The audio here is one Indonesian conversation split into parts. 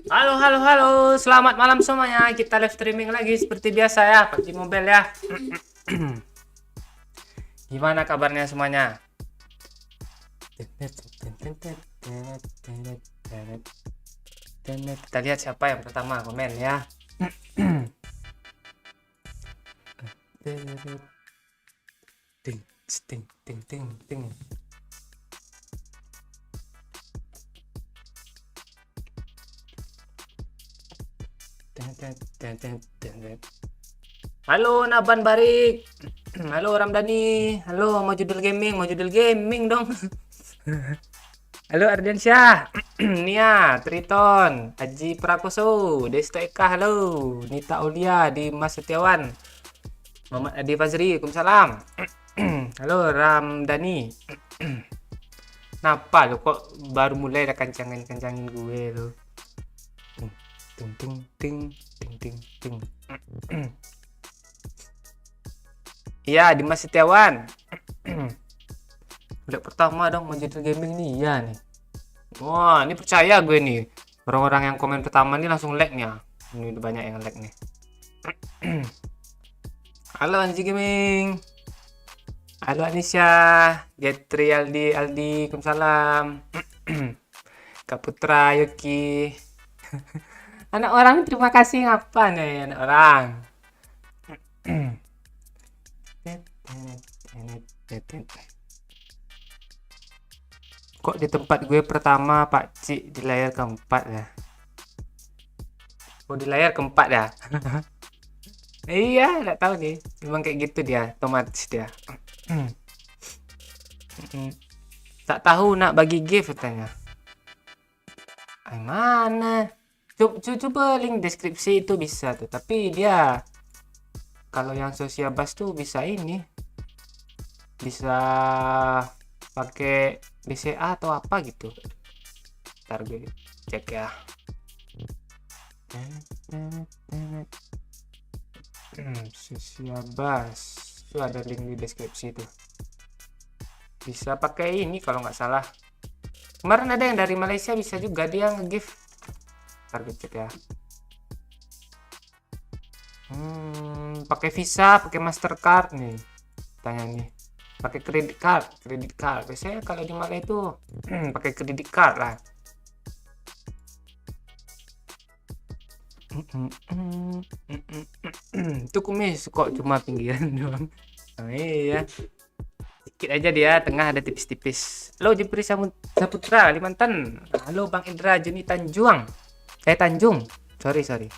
Halo, halo, halo. Selamat malam semuanya. Kita live streaming lagi seperti biasa ya, PUBG Mobile ya. Gimana kabarnya semuanya? Kita lihat siapa yang pertama komen ya. Ting, ting, ting, ting, ting. Halo Naban Barik. Halo Ramdhani. Halo mau judul gaming dong. Halo Ardiansyah. Nia, Triton, Aji Prakoso, Desto Eka, halo. Nita Aulia, Dimas Setiawan, Muhammad Adi Fazri, Waalaikumsalam. Halo Ramdhani. Kenapa lo kok baru mulai dah kencangin gue lo? Ting ting ting ting ting ting. Iya, Dimas Setiawan. Udah pertama dong mau judul gaming nih, iya nih. Wah, ini percaya gue nih. Orang-orang yang komen pertama nih langsung like nih ya. Ini udah banyak yang like nih. Halo Anji Gaming. Halo Anisha, Getri Aldi, Waalaikumsalam. Kak Putra, Yuki. Anak orang terima kasih ngapa nih anak orang. Kok di tempat gue pertama Pak Cik di layar keempat ya? Oh di layar keempat ya? Iya, nggak tahu nih. Memang kayak gitu dia, otomatis dia. Tak tahu nak bagi gift katanya. Ay, mana? Coba link deskripsi itu bisa tuh. Tapi dia kalau yang Sociabas tuh bisa ini. Bisa pakai BCA atau apa gitu. Ntar gue cek ya. Sociabas itu ada link di deskripsi tuh. Bisa pakai ini kalau nggak salah. Kemarin ada yang dari Malaysia bisa juga dia nge-gift. Ntar gue cek ya. Pakai Visa, pakai Mastercard nih. Tanya nih. Pakai kredit card. Biasanya kalau di Malaysia itu pakai kredit card lah. Itu kumis kok cuma pinggiran doang. Oh, iya. Dikit aja dia, tengah ada tipis-tipis. Halo Jepri Saputra, Kalimantan. Halo Bang Indra Juni Tanjung. Tanjung. Sorry.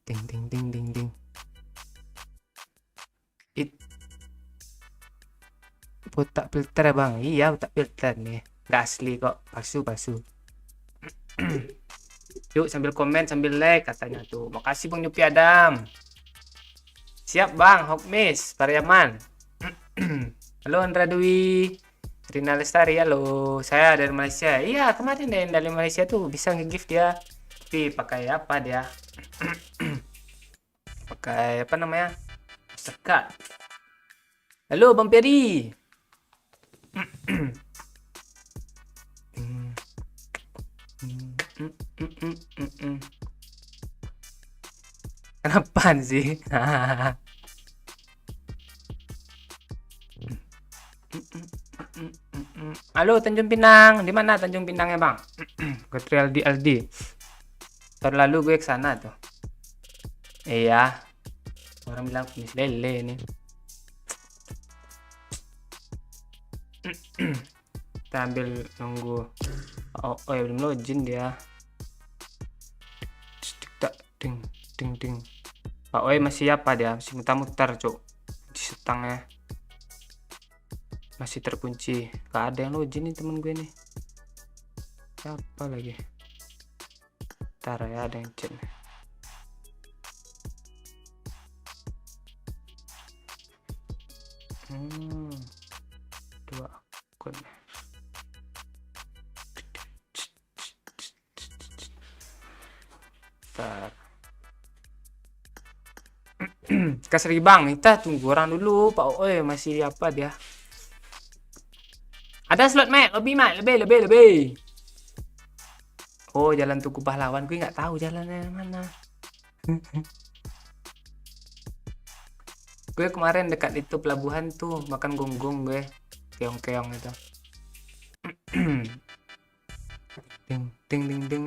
Ding ding ding ding ding. Botak filter ya Bang. Iya, botak filter nih. Nggak asli kok, palsu. Yuk sambil komen sambil like katanya tuh. Makasih Bang Yupi Adam. Siap Bang, Hokmis, Pariaman. Halo Andra Dwi, Rina Lestari, halo. Saya dari Malaysia. Iya, kemarin deh dari Malaysia tuh bisa nge-gift dia. Tapi pakai apa dia? Pakai apa namanya? Sekat. Halo Bang Peri. Kenapa sih? Halo Tanjung Pinang, di mana Tanjung Pinangnya Bang? Ke Aldi. Tahun lalu gue kesana tuh. Iya. Orang bilang kumis lele nih. Kita ambil nunggu. Oh ya belum login dia. Ding. Pak Oi masih apa dia? Masih mutar-mutar cok. Di setangnya. Masih terkunci. Gak ada yang login nih temen gue nih. Siapa lagi? Ntar ya ada yang chat. Dua akun. Ntar. Kasih Bang, kita tunggu orang dulu. Pak Oi masih apa dia? Ada slot Mat, lebih. Oh, jalan Tugu Pahlawan. Gue nggak tahu jalannya mana. Gue kemarin dekat itu pelabuhan tuh makan gonggong gue. Keong-keong itu. Ding ding ding ding.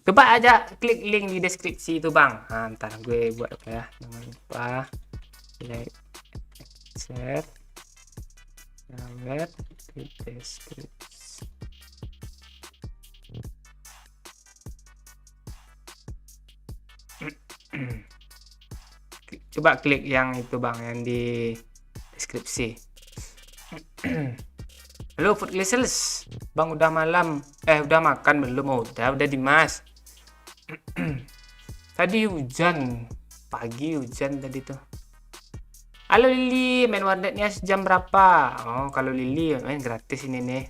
Coba aja klik link di deskripsi itu bang. Nah, ntar gue buat apa ya, jangan lupa like, share, download di deskripsi. Coba klik yang itu bang, yang di deskripsi. Halo Food Listeners, bang udah malam, udah makan belum? Oh, udah Dimas. Tadi hujan, pagi hujan tadi tuh. Halo Lili, main warnetnya jam berapa? Oh, kalau Lili main gratis ini nih.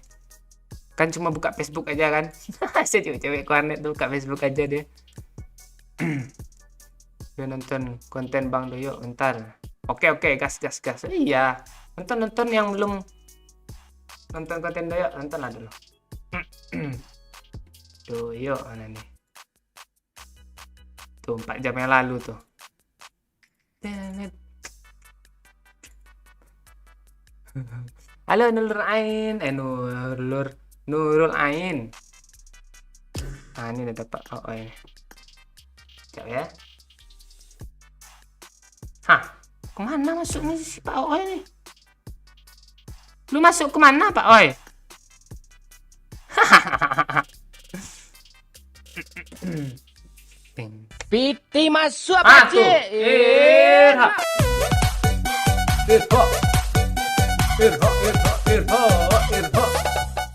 Kan cuma buka Facebook aja kan. Saya cewek-cewek warnet tuh buka Facebook aja deh. Gue nonton konten Bang Doyo bentar. Oke, gas. Iya, nonton yang belum nonton konten Doyo, nonton lah dulu. Doyo mana nih? Tuh 4 jam yang lalu tuh. Halo Nurul Ain, Nurul Ain. Nah, ini udah dapat ini. Coba ya. Hah, kemana masuknya si Pak Oi ini? Lu masuk kemana Pak Oi? Piti masuk apa sih? Irho.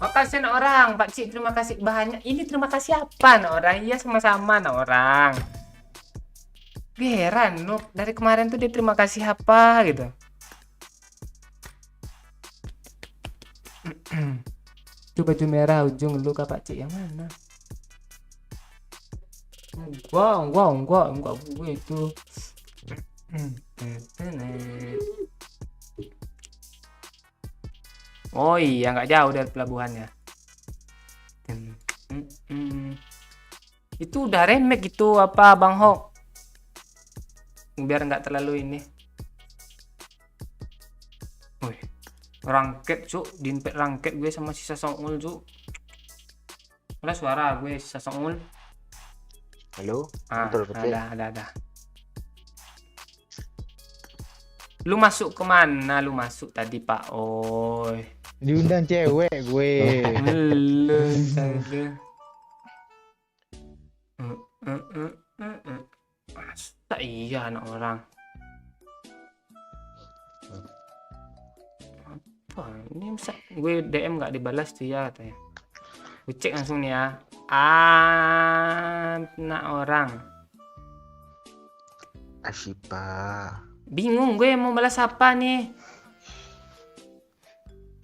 Makasih nak orang, Pak Cik, terima kasih banyak. Ini terima kasih apa nak orang? Iya sama-sama nak orang. Heran, dari kemarin tuh dia terima kasih apa gitu. Itu baju merah ujung lu Kak Pak Cik yang mana? Enggak gue itu. Oh iya, nggak jauh dari pelabuhannya. Itu udah remake gitu apa Bang Hok? Biar nggak terlalu ini. Wih, rangket cuk, diimpet rangket gue sama sisa songul cuk. Ada suara gue sisa songul. Halo, betul. Ada. Lu masuk kemana? Lu masuk tadi Pak Oi. Diundang cewek gue. Masa iya anak orang. Apa ini bisa gue DM nggak dibalas tuh ya katanya. Gue cek langsung nih ya. Anak orang. Asyipa. Bingung gue mau balas apa nih.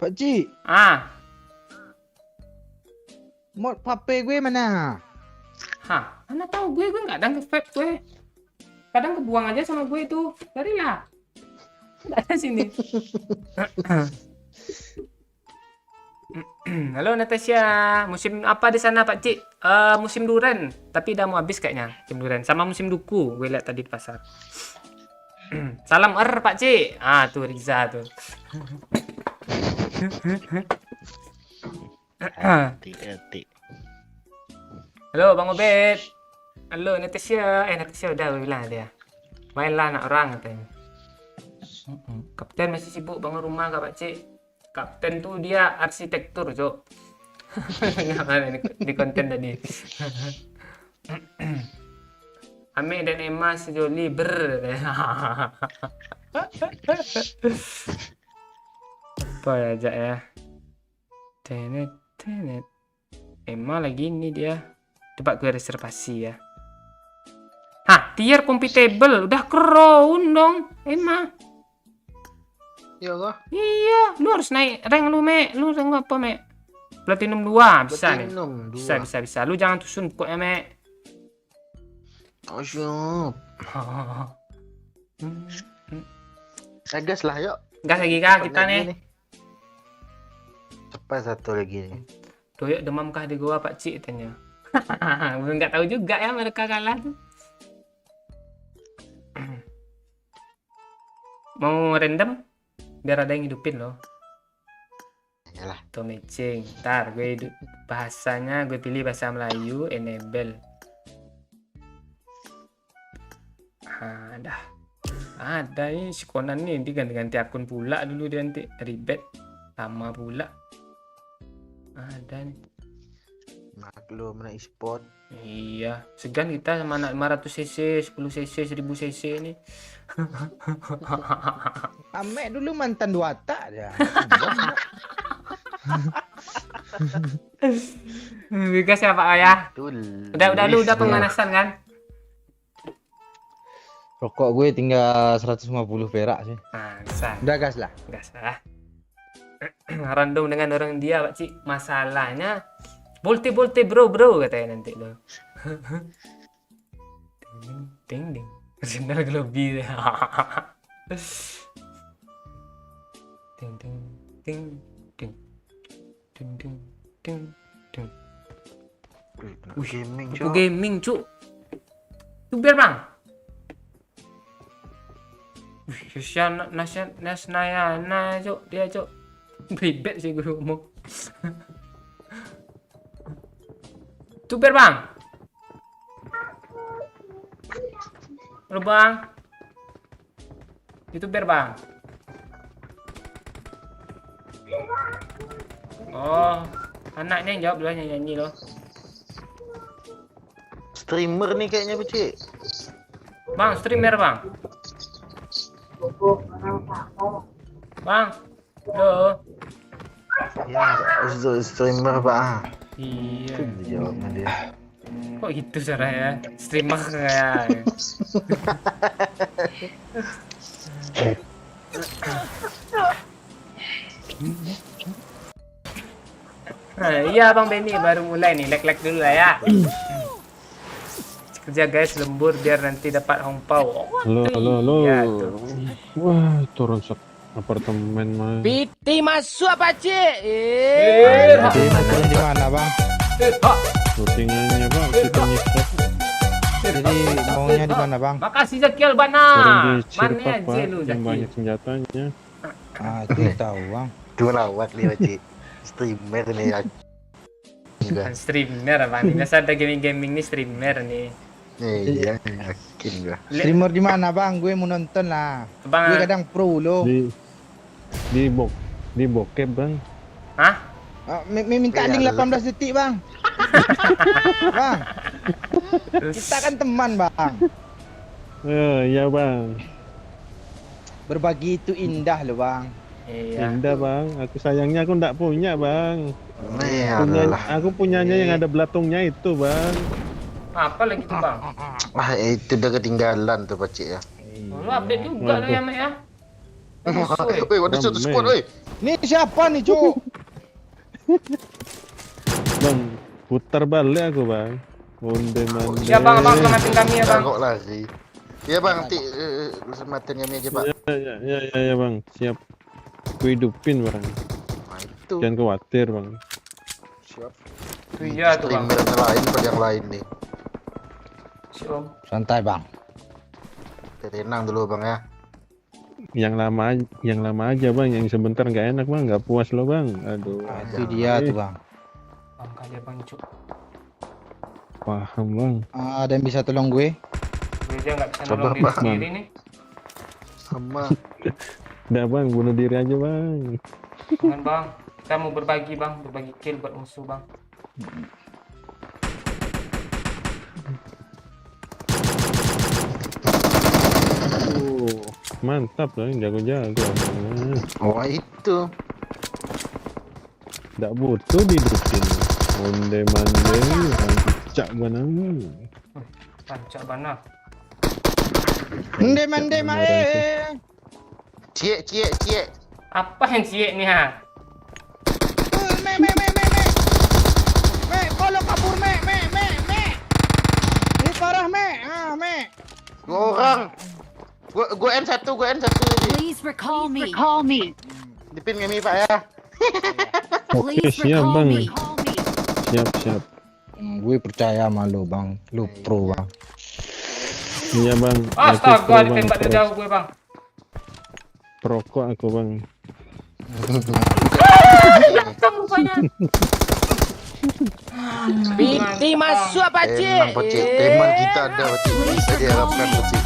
Pak Cik, mod HP gue mana? Hah, mana tahu gue nggak ada nge-vape gue. Kadang kebuang aja sama gue itu. Carilah. Nggak ada sini. Halo Natasha, musim apa di sana Pak Cik? Musim duren, tapi udah mau habis kayaknya musim duren. Sama musim duku, gue lihat tadi di pasar. Salam Pak Cik. Tuh Riza tuh. Halo Bang Obed. Halo Natasha. Natasha udah bilang dia. Mainlah anak orang katanya. Kapten masih sibuk bangun rumah Kak Pak Cik. Kapten tuh dia arsitektur, Cok. di konten tadi. Ame dan Emma sejoli apa ya aja ya. Tenet. Emma lagi ini dia. Coba gue reservasi ya. Hah, tier compatible. Udah crown dong, Emma. Ya Allah. Iya, lu harus naik rank lu, Mek. Lu rank apa, Mek? Platinum 2 bisa nih. Bisa. Lu jangan tusun pokoknya, Mek. Oh, siap. Gas lah, yuk. Gas lagi Kak kita nih. Cepat satu lagi nih. Doyok demamkah di gua Pak Cik tanya. Belum nggak tahu juga ya mereka kalah tuh. Mau random biar ada yang hidupin loh. Yalah. Tuh matching. Ntar bahasanya gue pilih bahasa Melayu, enable. Ada nih si Conan nih ganti akun pula dulu dia nanti ribet sama pula. Ada nih. Maklum nak e-sport. Iya, segan kita sama anak 500 cc, 10 cc, 1000 cc ini. Amek dulu mantan Dwata dia. Bika siapa ya? Betul. Udah lu udah pemanasan kan? Rokok gue tinggal 150 perak sih. Nah, bisa. Udah gas lah. Enggak salah. Random dengan orang dia, Pak Cik. Masalahnya bolte bro katanya nanti lo. Ding ding. Sinyal lebih. Ding ding ding ding ding ding ding ding. Gaming, Aku gaming, Cuk. Tuh biar Bang. Nasnayana, Cuk. Dia, Cuk. Ribet sih gue ngomong. Tuh biar Bang. Halo Bang. Itu biar Bang. Oh, anaknya yang jawab dulu nyanyi loh. Streamer nih kayaknya Beci. Bang, streamer Bang. Bang. Halo. Ya, streamer Pak. Iya. Itu jawabnya dia. Kok gitu caranya? Streamer kayak. Nah, iya Bang Benny baru mulai nih, like dulu lah ya. Kerja guys lembur biar nanti dapat hongpau. Halo. Ya, tuh. Wah, turun apartemen mah. Piti masuk Pak Cik. Jadi Turun di mana bang? Syutingannya bang, kita nyisap. Jadi maunya di mana bang? Makasih Zakil Bana. Turun di Mana Cirpak aja pak, lu yang Zakil? banyak senjatanya. Ah itu tahu bang. Dua lawak nih Beci. Streamer nih ya. Enggak. Streamer Bang. Biasa ada gaming nih streamer nih. Iya, yakin gua. Streamer di mana bang? Gue mau nonton lah. Bang. Gue kadang pro lo. Di bokep bang. Hah? Minta link 18 detik bang. Bang. Kita kan teman bang. Iya bang. Berbagi itu indah loh bang. Iya. Indah bang. Aku sayangnya aku ndak punya bang. Iyalah. Aku punyanya yang ada belatungnya itu bang. Apa lagi tuh Bang? Wah, itu udah ketinggalan tuh Beci ya. Lu update juga lah ya Mek ya. Woi, ada satu squad woi. Ini siapa nih cuk? Bang, putar balik aku bang. Onde mande. Ya Bang, selamatin kami ya Bang. Kok lari. Ya Bang, nanti sematin kami aja Pak. Ya bang, siap. Ku hidupin bang. Nah, itu. Jangan khawatir bang. Siap. Iya tuh Bang. Streamer lain pada yang lain nih. Si Om. Santai bang. Tenang dulu Bang ya. Yang lama aja bang, yang sebentar nggak enak bang, nggak puas lo bang. Aduh. Itu dia tuh bang. Bang kali Bang Cuk. Paham bang. Ada yang bisa tolong gue? Gue aja nggak bisa Coba, nolong diri Bang. sendiri nih. Sama. Udah bang, bunuh diri aja bang. Jangan Bang. Kita mau berbagi Bang, berbagi kill buat musuh Bang. Mantap bang, jago-jago. Wah itu. Nggak butuh dihidupin. Onde mande, cak banang. Tancap Bana. Mande mae. Cie. Apa yang cie nih ha? Me. Me, kalau kabur me. Ini parah me. Me. Dua orang. Gue N1 ini. Please recall me. Dipin kami Pak ya. Oke, Please siap recall bang. me. Siap. Gue percaya sama lu bang, lu pro bang. Iya bang. Aku Astaga, pro, Bang. ditembak dari jauh gue bang. Perokok aku bang. Belakang rupanya. Piti masuk apa Emang Pacik, teman kita ada Pacik. Bisa diharapkan Pacik.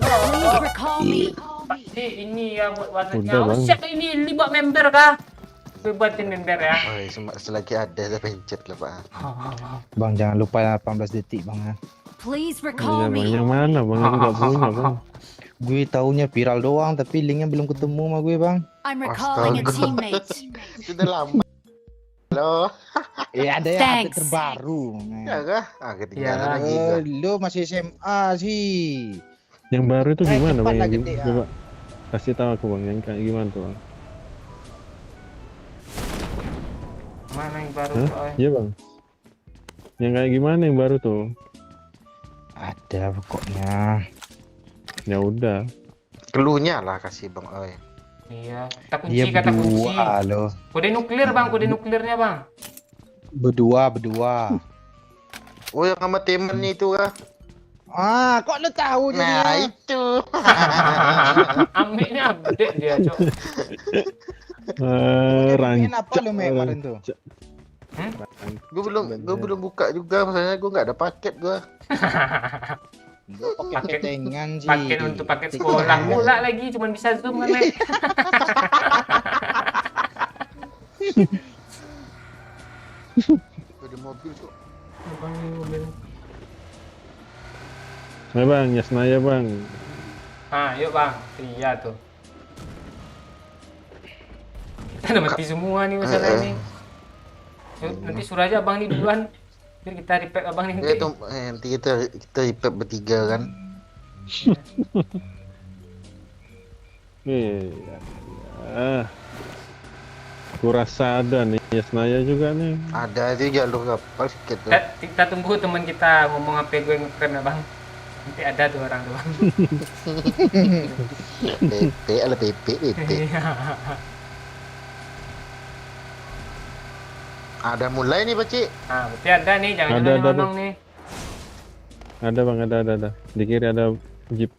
Please recall me. Pakcik, ini ya buat warnanya. Udah, Oh, Bang. siap ini buat member kah? Gue buatin member ya. Oh, selagi ada saya pencet lah Pak. Bang jangan lupa 18 detik bang ya. Please Iya recall bang. me. Yang mana bang? Aku nggak punya bang. Gue taunya viral doang tapi linknya belum ketemu sama gue bang. I'm recalling a Astaga. teammate. Sudah lama. Halo. Ada ya update Thanks. Ya terbaru. men. kah? Ah, ketinggalan Ya. lagi gua. Lu masih SMA sih. Yang baru itu gimana cepat bang? lah Yang gede, ya. coba kasih tahu aku bang. Yang kayak gimana tuh bang? Mana yang baru? Hah? Boy? Iya bang. Yang kayak gimana yang baru tuh? Ada pokoknya. Ya udah. Keluhnya lah kasih Bang Oi. Iya. Kata kunci, Dia kata kunci. berdua loh. Kode nuklir bang, kode nuklirnya bang. Berdua. Oh, yang sama temennya itu kah? Ah, kok lu tahu Nah, jadinya? itu. Amiknya update dia cok. Main apa lu main kemarin tuh? Gue belum buka juga, maksudnya gue nggak ada paket gue. Pakai ketengan sih. Paket untuk paket sekolah pula lagi, cuman bisa zoom kan Mek. Ada mobil kok. Abang ini mobil. Nah bang, Yasnaya bang. Ah, yuk bang. Iya tuh. Kita udah mati semua nih masalah ini. Yuk, nanti suruh aja abang nih duluan. Biar kita repack abang nih. Ya, itu, nanti kita ipep bertiga kan. Iya. Kurasa ada nih Yasnaya juga nih. Ada itu jalur kapal sedikit tuh. Kita tunggu teman kita ngomong apa gue ngekeren abang. Nanti ada tuh orang tuh bang. PP ala PP. Ada mulai nih Pacik. Ah, berarti ada nih, jangan Ada, nyolong nih. Ada bang, ada. Di kiri ada jeep.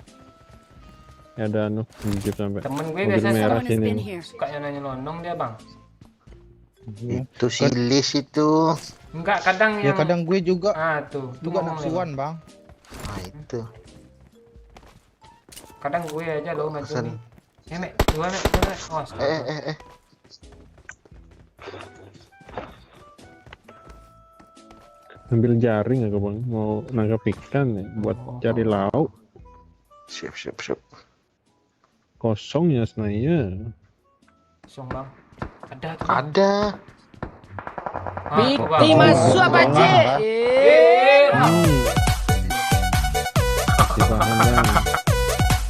Ada jeep sampai. Temen gue Mobil biasa merah Someone has sini. been here. suka nyelonong dia bang. Itu si Lis itu. Enggak, kadang Ya yang kadang gue juga tuh juga ngomong nafsuan bang. Nah itu. kadang gue aja lo maju Pesan. nih. Ya Mek, dua Mek. Oh, astaga. Ambil jaring aku bang, mau nangkap ikan ya, buat cari lauk. Siap. Kosong Yasnaya. Kosong bang. Ada tuh. Ada. Piti masuk apa cik? Dipaham bang.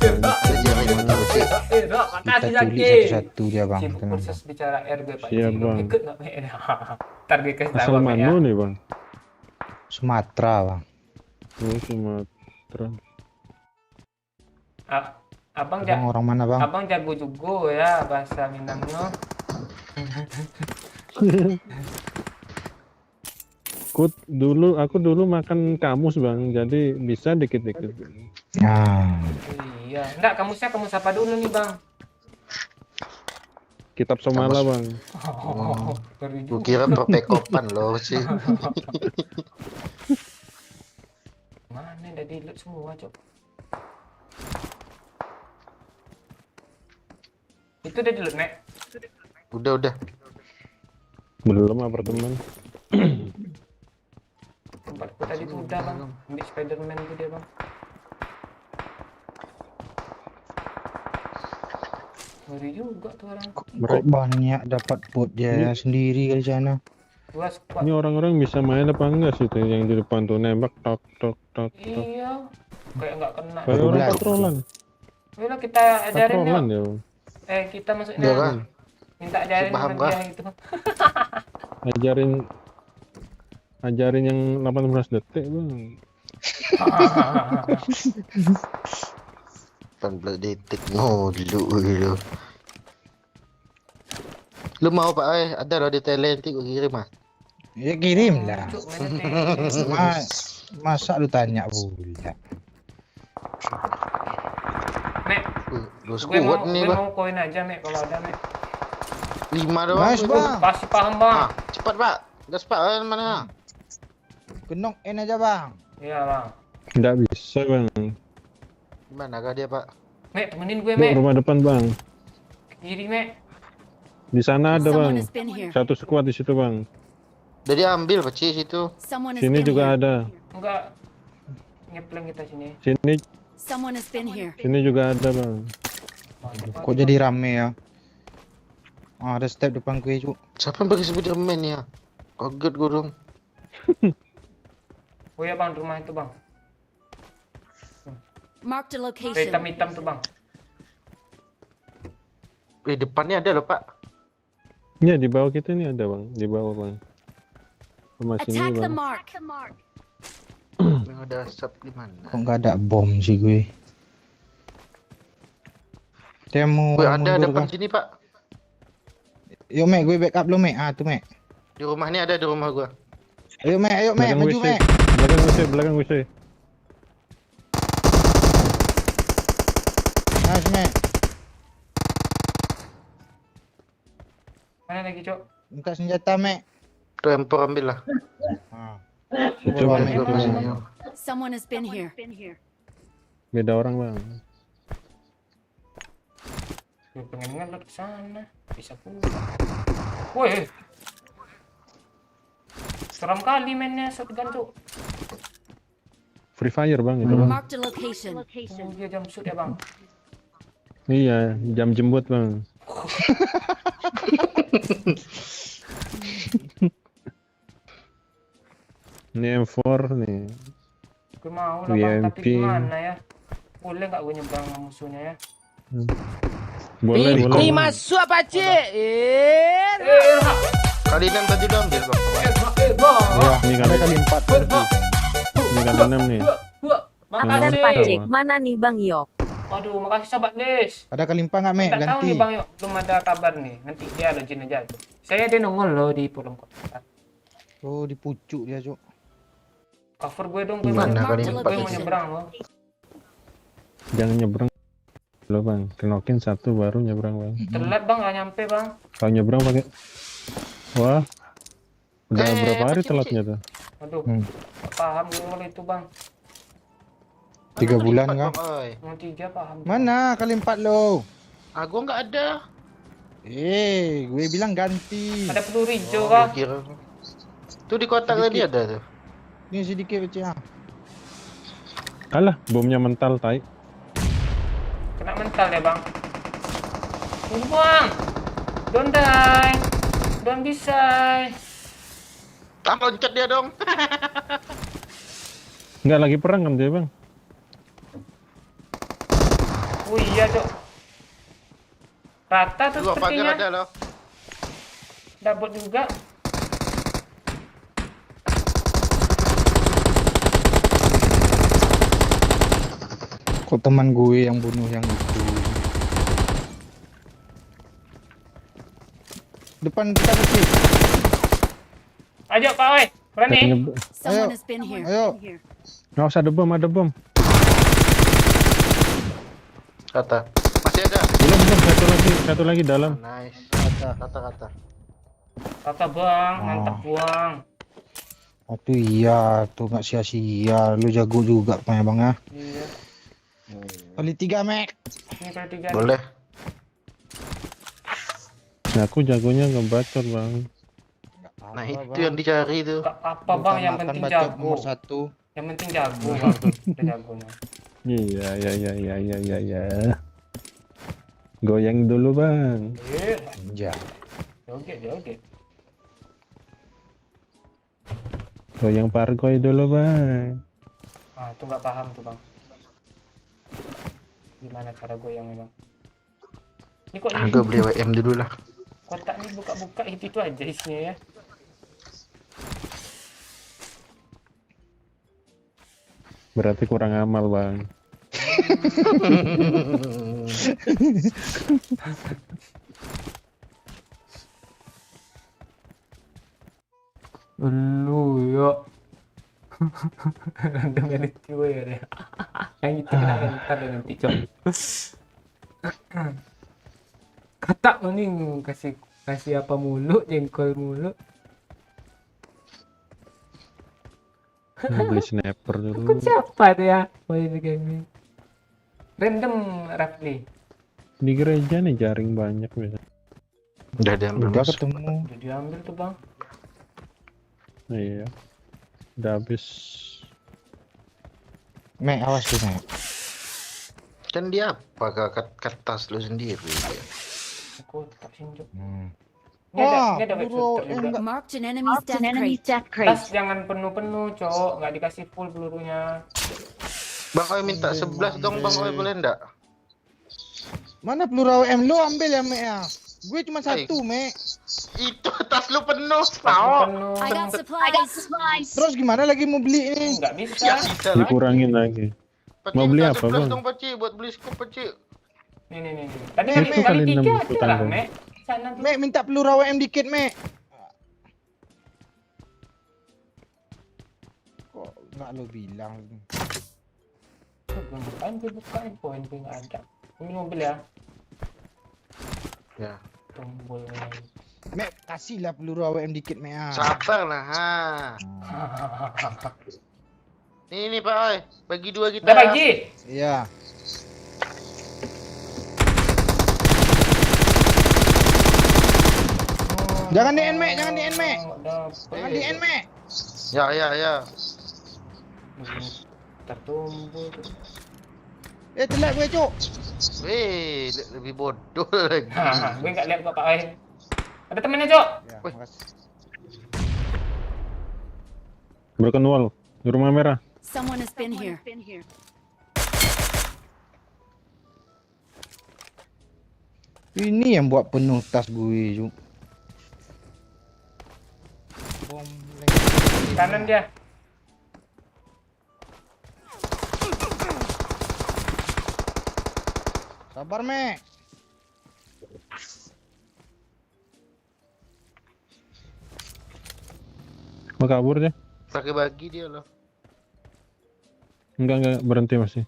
Ada jaring mati Pacik. Makasih Kita Zaki. tulis satu-satu dia bang. Sibuk Tenang. proses bicara RB Pak. Siap, Cik. Bang. Ikut nggak Mek? Ntar gue kasih tahu Asal Mek ya. mana nih bang? Sumatera bang. Oh Sumatera. Abang Bang orang mana bang? abang jago juga ya bahasa Minangnya. Aku dulu makan kamus bang, jadi bisa dikit-dikit. Nah, Iya. Enggak, kamus apa dulu nih bang? Kitab Somala Kamus. bang. Ngeri Gue juga. kira perpekopan loh sih. Mana udah di loot semua cok. Itu udah di loot Mek. Udah. Belum apartemen. Tempatku tadi tuh udah bang. Ambil Spiderman itu dia bang. Ngeri juga tuh orang. kok banyak dapat bot dia sendiri kali sana. Dua squad. Ini orang-orang bisa main apa enggak sih tuh yang di depan tuh nembak tok. Iya. Kayak nggak kena. Kayak orang belajar. patrolan. Udah kita ajarin Patrolan yuk. ya. Bang. Kita maksudnya Udah kan? minta ajarin Paham, sama dia gitu. Ajarin yang 18 detik bang. 18 detik dulu. Lu mau Pak? Ada loh di Thailand, gua kirim ah. Ya kirim lah. Cuk, mainnya Masa lu tanya pula? Mek, Lu gue mau, squad nih, Bang. koin aja, Mek, kalau ada, Mek. 5 doang. Nice, Bang. Pasti paham, Bang. Ah, cepat, Pak. Gas, Pak. Mana? Kenok N aja bang. Iya, Bang. Nggak bisa bang. Mana kah dia, Pak? Mek, temenin gue, Bang, Mek. rumah depan bang. Ke kiri, Mek. Di sana ada Someone bang. has been here. Satu squad di situ bang. Udah diambil, Pak, situ. Someone has Sini been juga here. ada. Enggak. Ngepleng kita sini. Someone has been here. Sini juga ada bang. Kok jadi rame ya? Ah, ada step depan gue cuk. Siapa yang pakai Spiderman ya? Kaget gua dong. Oh ya, Bang, di rumah itu, Bang. Marked a Kayak location. hitam-hitam tuh, Bang. Depannya ada loh, Pak. Ya di bawah kita ini ada bang. Di bawah bang. Rumah sini Attack the bang. mark. Yang ada asap di mana? Kok nggak ada bom sih gue? Dia mau Wih, ada mundur depan kah? sini, Pak. Yuk Mek, gue backup lu Mek. Ah tuh Mek. Di rumah ini ada di rumah gua. Ayo Mek, Belakang maju WC. Mek. Belakang WC. Nice Mek. Mana lagi, Cok? Minta senjata Mek. Tuh empor ambil lah. Ah. Coba Mek, Gua tuh. kasih dia. Someone has been here. Beda orang bang. Gue pengen ngelot ke sana. Bisa pulang. Woi. Seram kali mainnya shotgun, Cok. Free Fire bang itu bang. Marked a location. Oh, dia jam shoot ya, Bang. Iya jam jembut bang. Ini M4 nih. Gue mau lah, Bang, tapi VMP. gimana ya? Boleh nggak gue nyebrang sama musuhnya ya? Boleh boleh. Terima suap Pakcik. Kali 6 tadi udah ambil, Bang. Bang. Ya, Ini ada kali kali 4. ini kali 6 nih. Abang Makasih. Pakcik, mana nih Bang Yok? Waduh, makasih sahabat Des. Ada kali 4 nggak Mek? Tak tahu Ganti. nih Bang Yok, belum ada kabar nih. Nanti dia login aja tuh. Saya dia nongol loh di kolom komentar. Oh, di pucuk dia cuk. Cover gue dong, gue Mana mau, kali gue 4 mau nyebrang loh. Jangan nyebrang lo bang. Kenokin satu baru nyebrang bang. Telat Bang, nggak nyampe Bang. Kalau nyebrang pakai. Wah. Udah berapa hari Pakcik, telatnya tuh? Aduh, Hmm. nggak paham gue kalau itu Bang. 3 bulan Empat, kah? Bang, oi. Mau 3 paham. Mana kali 4 lo? Ah, gua nggak ada. Gue bilang ganti. Ada peluru hijau Oh, Kah? gua kira. Tuh di kotak tadi ada tuh. Ini sedikit kecil. Alah, bomnya mental tai. Kena mental ya Bang. Bang, don't die. Don't be shy. Ah, loncat dia dong. Nggak lagi perang kan dia bang? Oh iya Cok. Rata tuh Dua pagar ada sepertinya. loh. Dapat juga. Kok teman gue yang bunuh yang itu? Depan kita kecil. Ayo Pak Oi, berani? Someone has been here. Ayo. Nggak usah ada bom. Kata. Masih ada. Belum, satu lagi dalam. Nice. Kata. Kata Bang, mantap Bang. Aduh iya, tuh nggak sia-sia. Lu jago juga Pak Bang ya. Iya, Kali 3 Mek. ini kali 3. Boleh. Nah, aku jagonya ngebacot bang. Nah, itu yang dicari tuh. Gak apa Bang, yang penting jago. Nomor 1. Yang penting jago Bang. Udah jagonya. Iya. Goyang dulu bang. Iya, Anjay. joget. Goyang parkoy dulu bang. Ah, itu nggak paham tuh Bang. Gimana cara goyangnya Bang? Ini kok ini Gue beli WM dulu lah. kotak ini buka-buka itu aja isinya ya. Berarti kurang amal bang. Lu yo. Random edit gue ya deh. Yang itu kena mental deh nanti cok. Kata mending kasih apa mulu, jengkol mulu. Mau beli sniper Ikut dulu. siapa tuh ya? Main game random Rafli. Di gereja nih jaring banyak biasanya. Udah diambil Udah Mas. ketemu. Udah diambil tuh bang. Iya. Udah habis. Mek, awas tuh Mek. Kan dia apa kertas lu sendiri dia. Aku tetap sinjuk. Hmm. Ini ada, Wah, ini ada web bro, shooter juga. Marked an enemy's death crate. Tas jangan penuh-penuh cowok, nggak dikasih full pelurunya. Bang Oi minta 11 dong Bang Oi, boleh enggak? Mana peluru AWM lu ambil ya Mek ya? Gue cuma satu Mek. Itu tas lu penuh, Tas tau? penuh. I got supplies. Terus gimana lagi mau beli ini? Nggak bisa. Ya bisa lah. Dikurangin lagi. Pakcik, Mau beli minta apa, 11 Bang? dong Pakcik, buat beli scoop Pakcik. Nih. Tadi Nih, kali Mek. kali Kali 3 enam ada lah, tanggung. Mek. Sana tuh. Mek minta peluru AWM dikit Mek. Kok nggak lo bilang? Gue bukain poin gue nggak ada. Ini mobil ya. Ya. Tombol. Mek, kasihlah peluru AWM dikit Mek ya. Sabar lah, ha. Ini Pak Oi, bagi 2 kita. Udah bagi. Iya. Jangan di-end Mek, jangan di-end Mek. Jangan di-end Mek. Ya. Tertumbul. Telat gue cuk. Weh, lebih bodoh lagi. Gue nggak lihat kok Pak Oi. Ada temennya cok. Ya, Wih. makasih. Broken wall. Di rumah merah. Someone has been here. Ini yang buat penuh tas gue cuk. Bom Kanan dia. Sabar Mek. Mau kabur dia? Pakai bagi dia loh. Enggak berhenti masih.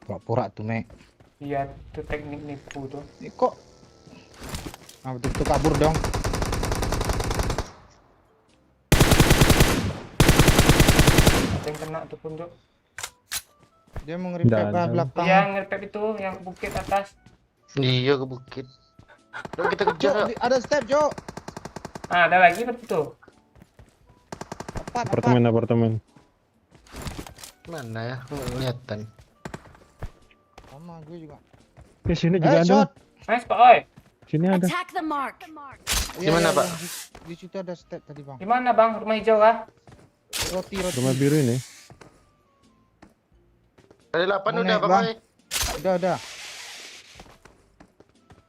Pura-pura tuh Mek. Iya, itu teknik nipu tuh. Ini kok betul kabur dong. Ada yang kena tuh pun cok. Dia mau nge-repack Nggak lah ada. belakang. Iya, ngerepet itu yang ke bukit atas. Iya ke bukit. Yuk kita kejar. Cuk, Yuk. ada step cuk. Ah, ada lagi berarti tuh. Empat. Apartemen. Mana ya? Nggak kelihatan. Sama gue juga. Sini juga ada. Shot. Nice Pak Oi. Sini ada. Attack the mark. Iya, Gimana, iya, Pak? iya. Di situ ada step tadi bang. Di mana bang? Rumah hijau kah? Roti. Rumah biru ini. Kali 8 Mau udah naik, Bang Bang. Oi. Udah.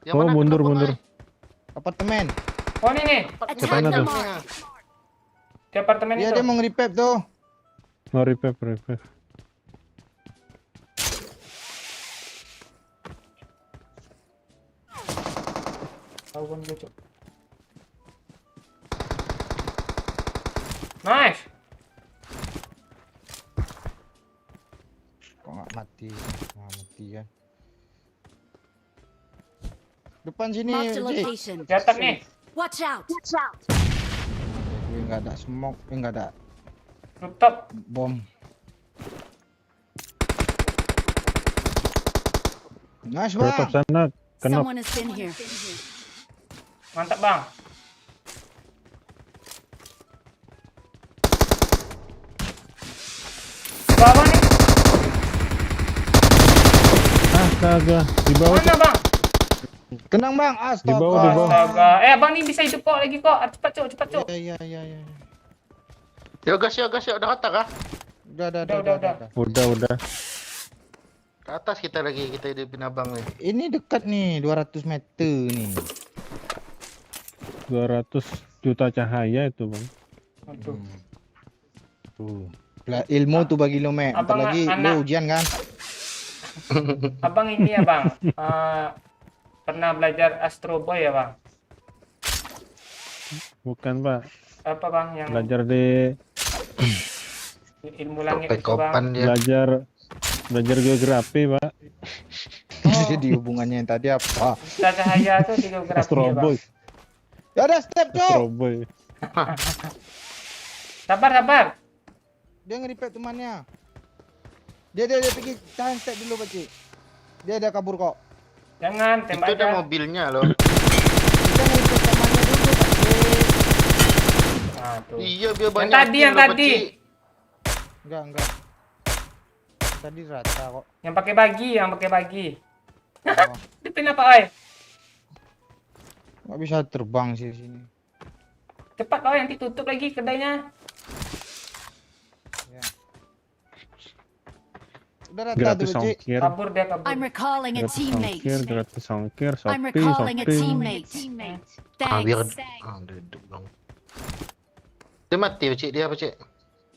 Yang Oh, mana? mundur, Kenapa, mundur. Bang Oi? Apartemen. Oh ini nih, Attack Mana the tuh? mark. di apartemen Iya itu. dia mau nge-repack tuh. Oh, repair. Tahuan gue cok. Nice. Kok nggak mati? Nggak mati kan. Depan sini. Marked a Cik. location. Di atas nih. Watch out. Gue nggak ada smoke. Nggak ada Rooftop. bom. Nice Rooftop bang. sana. Kenop. Someone has been here. Mantap bang. Bawah nih. Astaga. Di bawah. Mana bang? Tenang bang. Di bawah, di bawah. Astaga. Abang nih bisa hidup kok lagi kok. Cepat cok. Iya. Yuk gas yuk. Udah kata kah? Udah. Udah. Ke atas kita lagi, kita hidupin abang nih. Ini dekat nih 200 meter nih. 200 juta cahaya itu, Bang. Aduh. Tuh. Ilmu tuh bagi lo Mek. Bentar Abang lagi anak- lo ujian kan? Abang ini ya bang. Pernah belajar Astro Boy ya bang? Bukan, Pak. apa bang yang Belajar di ilmu langit itu bang? Pekopan dia. belajar geografi, Pak. Oh, Jadi hubungannya yang tadi apa? Ustaz Cahaya tuh di geografi ya Astro bang. Boy. Ya udah step Astro cok. Boy. Sabar. Dia nge-repair temannya. Dia pergi tahan step dulu Pakcik. Dia ada kabur kok. Jangan Itu tembak ada aja. mobilnya loh. Kita nge-repair temannya dulu Pakcik. Nah, tuh. Iya biar banyak. tadi, yang kill loh, tadi. Pakcik. Enggak. Tadi rata kok. Yang pakai bagi. Oh, Dipin apa oi? nggak bisa terbang sih sini. Cepat oi, nanti tutup lagi kedainya. Ya. Udah rata Gratis tuh Pakcik. ongkir. Kabur dia kabur. I'm recalling a Gratis ongkir, teammate. gratis ongkir, I'm Shopee, recalling a Shopee. teammate. Biar Thanks. duduk dong. Dia mati Pakcik dia Pakcik.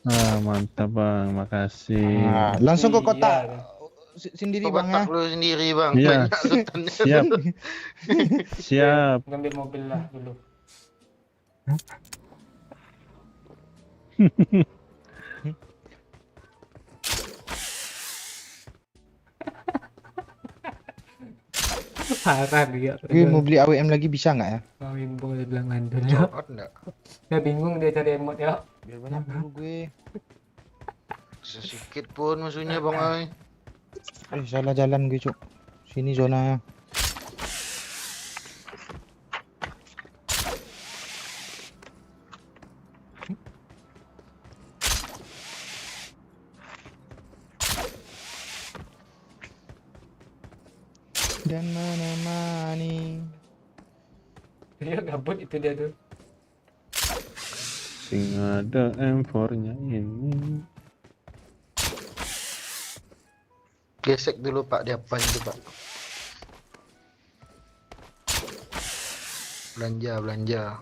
Ah, mantap, Bang. Makasih. Nah, langsung ke Iya, kotak iya. sendiri Kau bang ya. batak lu sendiri bang. Iya. Banyak lutannya. Siap. Siap. Ngambil mobil lah dulu. Parah dia. Gue mau beli AWM lagi bisa nggak ya? Mau bimbung dia bilang landun ya. Cokot enggak? Dia bingung dia cari emot ya. Biar banyak dulu gue. Sedikit pun musuhnya bang Oi. Salah jalan gue cuk. Sini zonanya. Dan menemani. Dia gabut itu dia tuh. Sing ada M4-nya ini. Gesek dulu pak di apa itu pak? Belanja.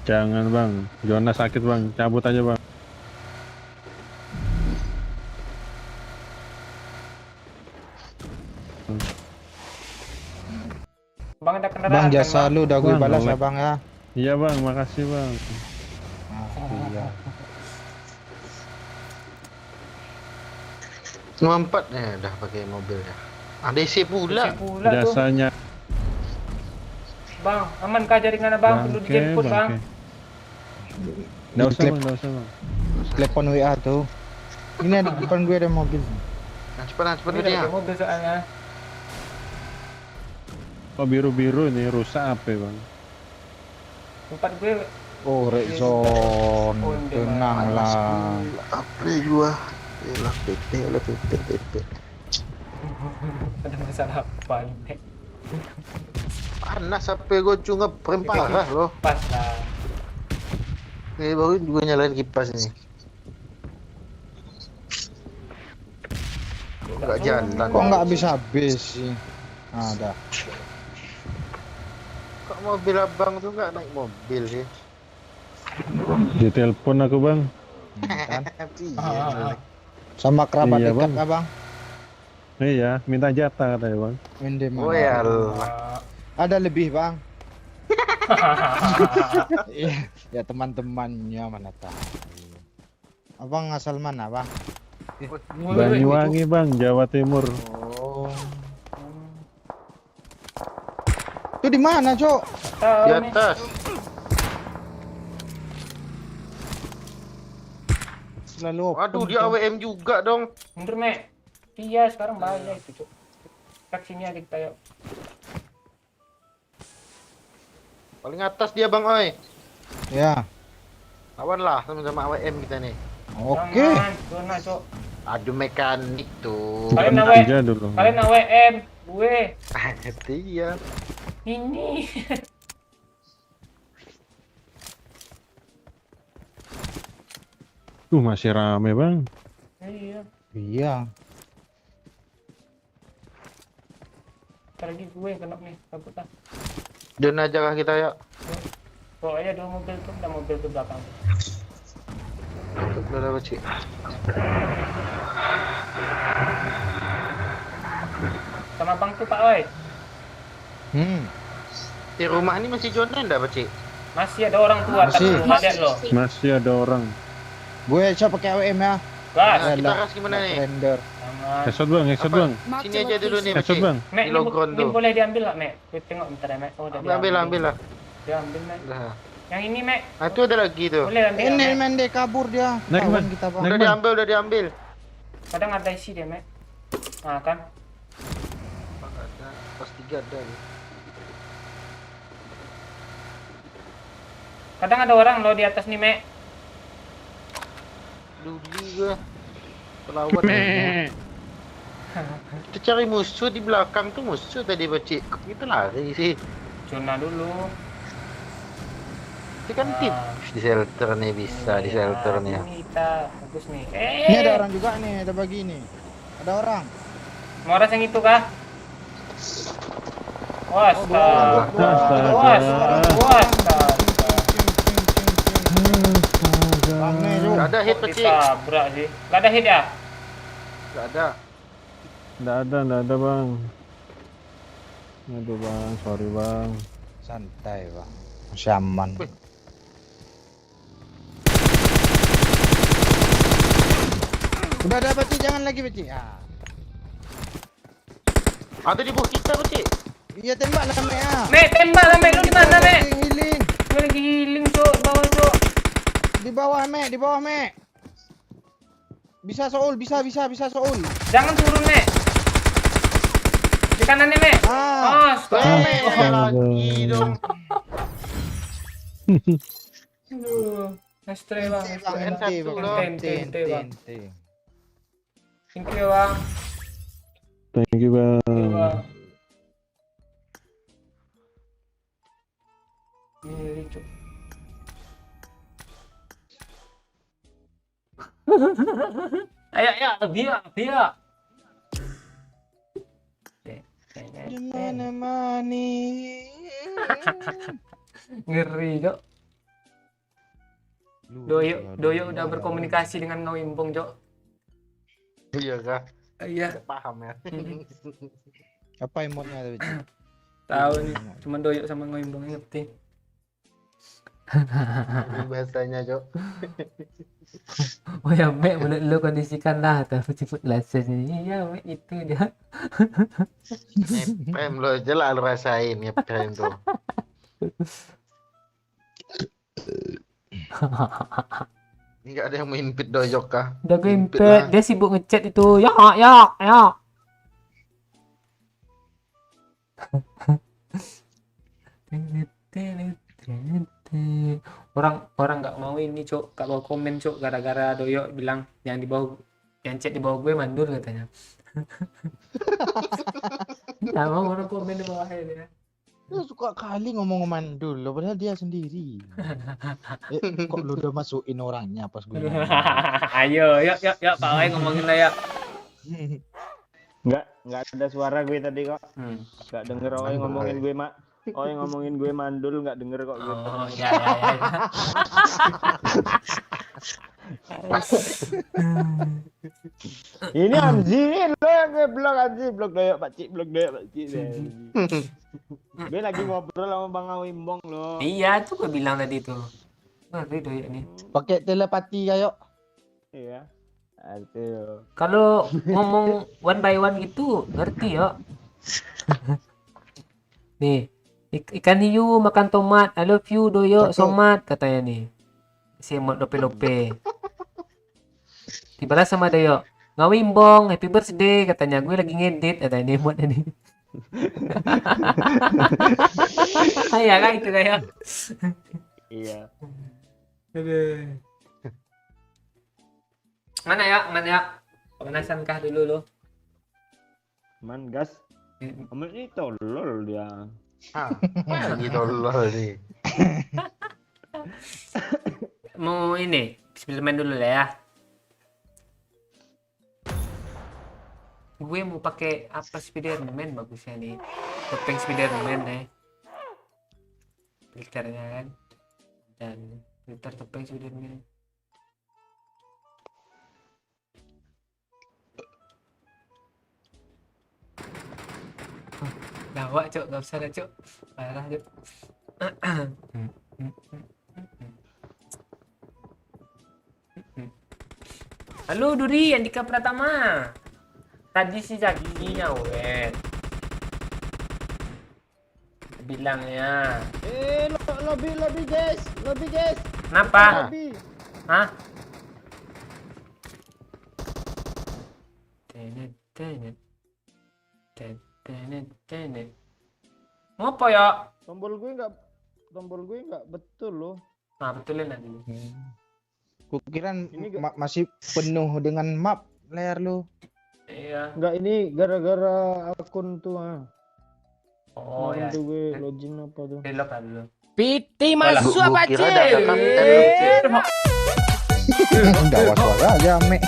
Jangan, Bang. Zona sakit, Bang. Cabut aja, Bang. Bang ada kendaraan. Bang kan, jasa Bang? lu udah gue Bang, balas ya nolak. bang ya. Iya, Bang. Makasih, Bang. Iya. Nomor 4 dah pakai mobilnya. ADC pula. Pusing pula tuh. Jasanya. Bang, aman kah jaringan abang? Perlu Bangke, dijemput bang. bangke. Nggak usah, Klip. Bang. Nggak usah, Bang. Telepon WA tuh. Ini ada di depan gue ada mobil. Nah, cepat Ini dia. ada mobil soalnya. Oh, biru-biru nih. Rusak apa, Bang? Tempat gue Oh, red zone. Tenang lah. Apa gua? Yalah PP. ada masalah apa nih? Panas apa gua cuma parah loh. Pas lah. Ini baru juga nyalain kipas nih. Enggak jalan. Kok nggak habis-habis sih? Ada. Kok mobil abang tuh nggak naik mobil sih? Ditelepon aku, Bang. Iya. Sama kerabat Iya, dekat Bang. abang. Iya, minta jatah katanya, Bang. Mende Oh mana? ya Allah. Ada lebih bang. Iya, ya teman-temannya mana tahu. Abang asal mana bang? Banyuwangi, Bang. Jawa Timur. Oh. Itu di mana cok? Tahu Di nih. atas. Selalu open, Waduh dia Cok. AWM juga dong. Mundur mek. Iya sekarang bahaya itu cuk. Taksinya kita yuk. Paling atas dia bang Oi. Ya. Lawan lah sama-sama AWM kita nih. Oke. Jangan, zona cuk. Aduh mekanik tuh. Kalian Jam AWM. 3 dulu. Kalian AWM, gue Iya. ini. Masih rame, Bang. Iya. Iya. Ntar lagi gue yang kena nih, takut lah. Don aja kah kita ya. Bawa aja dua mobil tuh, ada mobil ke belakang. Udah dapat sih. Sama bang tuh Pak Oi. Hmm. Di rumah ini masih zona enggak Pak Cik? Masih ada orang tua atas Masih. rumah lihat lo. Masih ada orang. Gue headshot pakai AWM ya. Gas. Nah, kita gas gimana nih? Render. Jangan. Headshot bang, headshot Apa? bang. Marked Sini a aja dulu nih, location. Headshot bang. Mek, Di logron ini tuh. boleh diambil gak, Mek? Gue tengok bentar ya, Mek. Oh, udah Ambil lah. Diambil, Mek. Lah. Yang ini, Mek. Ah, itu ada lagi tuh. Boleh ambil, Ini Mek. men dia kabur dia. Naik, Kawan Man. kita bang. Naik. Udah diambil. Kadang ada isi dia, Mek. Nah, kan. Ada. Pas 3 ada. Kadang ada orang lo di atas nih, Mek. Duli gue. Pelawat. Kita cari musuh di belakang tuh musuh tadi Bacik. Kok kita lari sih? Zona dulu. Itu kan tip. Di shelter nih bisa di shelter nih. Ini kita bagus nih. Ini ada orang juga nih, ada bagi nih. Ada orang. Moras yang itu kah? Wastaga. Wastaga. Bang nih, Ju. Gak ada hit Bacik. Ditabrak sih. Gak ada hit ya? Gak ada. Nggak ada bang. Aduh bang, sorry bang. Santai bang. Masih aman. Wih. Udah ada Beci, jangan lagi Beci. Ah. Ada di bawah kita Bacik. Iya tembak lah Mek ah. Mek, tembak lah, Mek. Lu di mana, Mek? Healing. Gue lagi healing, Cok. Bawah, Cok. Di bawah Mek, di bawah Mek. Bisa Soul, bisa Soul. Jangan turun, Mek. Di kanan nih, Mek. Ah. Astaga. Lagi dong. Aduh. Astre, Bang. Ente, Bang. Ente, Bang. Thank you, Bang. Thank you bang. Thank you, Bang. Ini, Cok. Ayo, biar. Di mana mani. Ngeri, Cok. Doyo udah berkomunikasi dengan Ngawimpong, Cok. Iya kah? Iya, Gak paham ya. Apa emotnya tadi? tahu nih. Cuman Doyo sama Ngawimpong yang ngerti. Ini bahasanya Cok. Oh ya, Mek, menurut lu kondisikanlah atau cepet lases ini. Iya, Mek, itu dia. Ngepem lo aja lah lo rasain ngepem tuh. Nggak ada yang main pit doyok kah? Udah gue Impet impet, lah. dia sibuk ngechat itu. Ya. Orang nggak mau ini, Cok, nggak mau komen, Cok, gara-gara Doyo bilang yang di bawah, yang chat di bawah gue mandul katanya. Nggak mau orang komen di bawahnya dia. Dia suka kali ngomong mandul loh, padahal dia sendiri. Kok lu udah masukin orangnya pas gue ngomong? Ayo, yuk, Pak Wai ngomongin lah ya. Nggak ada suara gue tadi kok. Nggak denger Oe ngomongin gue Oe ngomongin gue mandul, nggak denger kok gue. Oh, ya. Ini Amzi lo yang gue blok Amzi, blok doyok Pakcik. Gue lagi ngobrol sama Bang Awimbong lo. Iya, tuh gue bilang tadi tuh. Ngeri Doyo nih. Pakai telepati kayak. Iya. Aduh. Kalau ngomong one by one gitu, ngerti ya. Nih, ikan hiu makan tomat, I love you Doyo, Cakep. somat katanya nih. Si emot lope-lope. Dibalas sama Doyo. Ngawimbong, happy birthday katanya. Gue lagi ngedit katanya nih emot ini. Kayak kan itu kayak. Iya. Aduh. Mana ya? Pemanasan kah dulu lo? Man gas. Amat ini tolol dia. Ah, lagi tolol nih. Mau ini, Spiderman dulu lah ya. Gue mau pakai apa Spiderman bagusnya nih. Topeng Spiderman nih. Filternya kan. Dan filter topeng Spiderman. Lawak, Cok, gak usah lah, Cok. Parah, Cok. Halo Duri, Andika Pratama. Tadi si Zaki nyawet. Bilangnya. Lobby guys, Kenapa? lobby. Hah? Tenet, tenet. Tenet, tenet. Ngopo ya? Tombol gue nggak betul loh. Nah, betulin nanti. Kukira Ini masih penuh dengan map layar lu. Iya. Nggak, ini gara-gara akun tuh Oh ya. Tuh gue login apa tuh? Belok kan dulu. Piti Walah, masuk apa kira ada cik? konten Enggak was-was aja, Mek.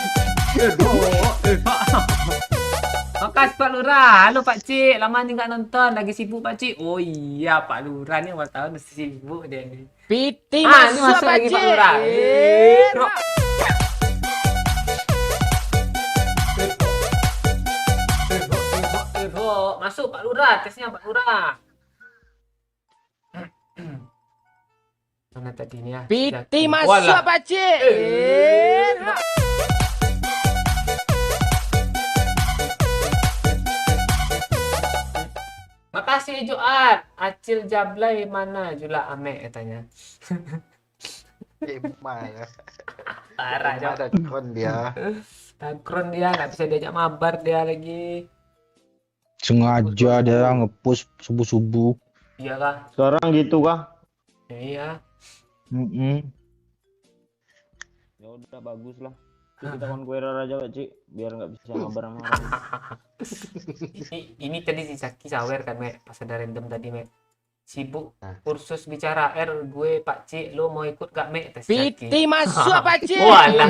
Makasih Pak Lurah. Halo Pak Cik, lama nih nggak nonton. Lagi sibuk Pak Cik. Oh iya Pak Lurah nih awal tahun mesti sibuk dia nih. Piti Ini masuk masuk apa lagi Pak cik? Lurah. Masuk Pak Lurah, tesnya Pak Lurah. Mana tadi nih ya? Piti Jaki. masuk Walah. apa cik? Makasih Joat. Acil Jablay mana Jula Ame katanya. Gimana? Parah Jok. Ada kon dia. Tangkron dia nggak bisa diajak mabar dia lagi. Sengaja dia ngepush subuh-subuh. Iya kah? Sekarang gitu kah? Iya. Ya udah bagus lah. Kita konkuerer aja Pak Cik, biar nggak bisa ngabar sama orang. Ini tadi si Zaki sawer kan Mek, pas ada random tadi Mek. Sibuk Nah. kursus bicara R gue Pak Cik, lo mau ikut gak Mek? Tes Zaki. Piti masuk apa cik? Walah.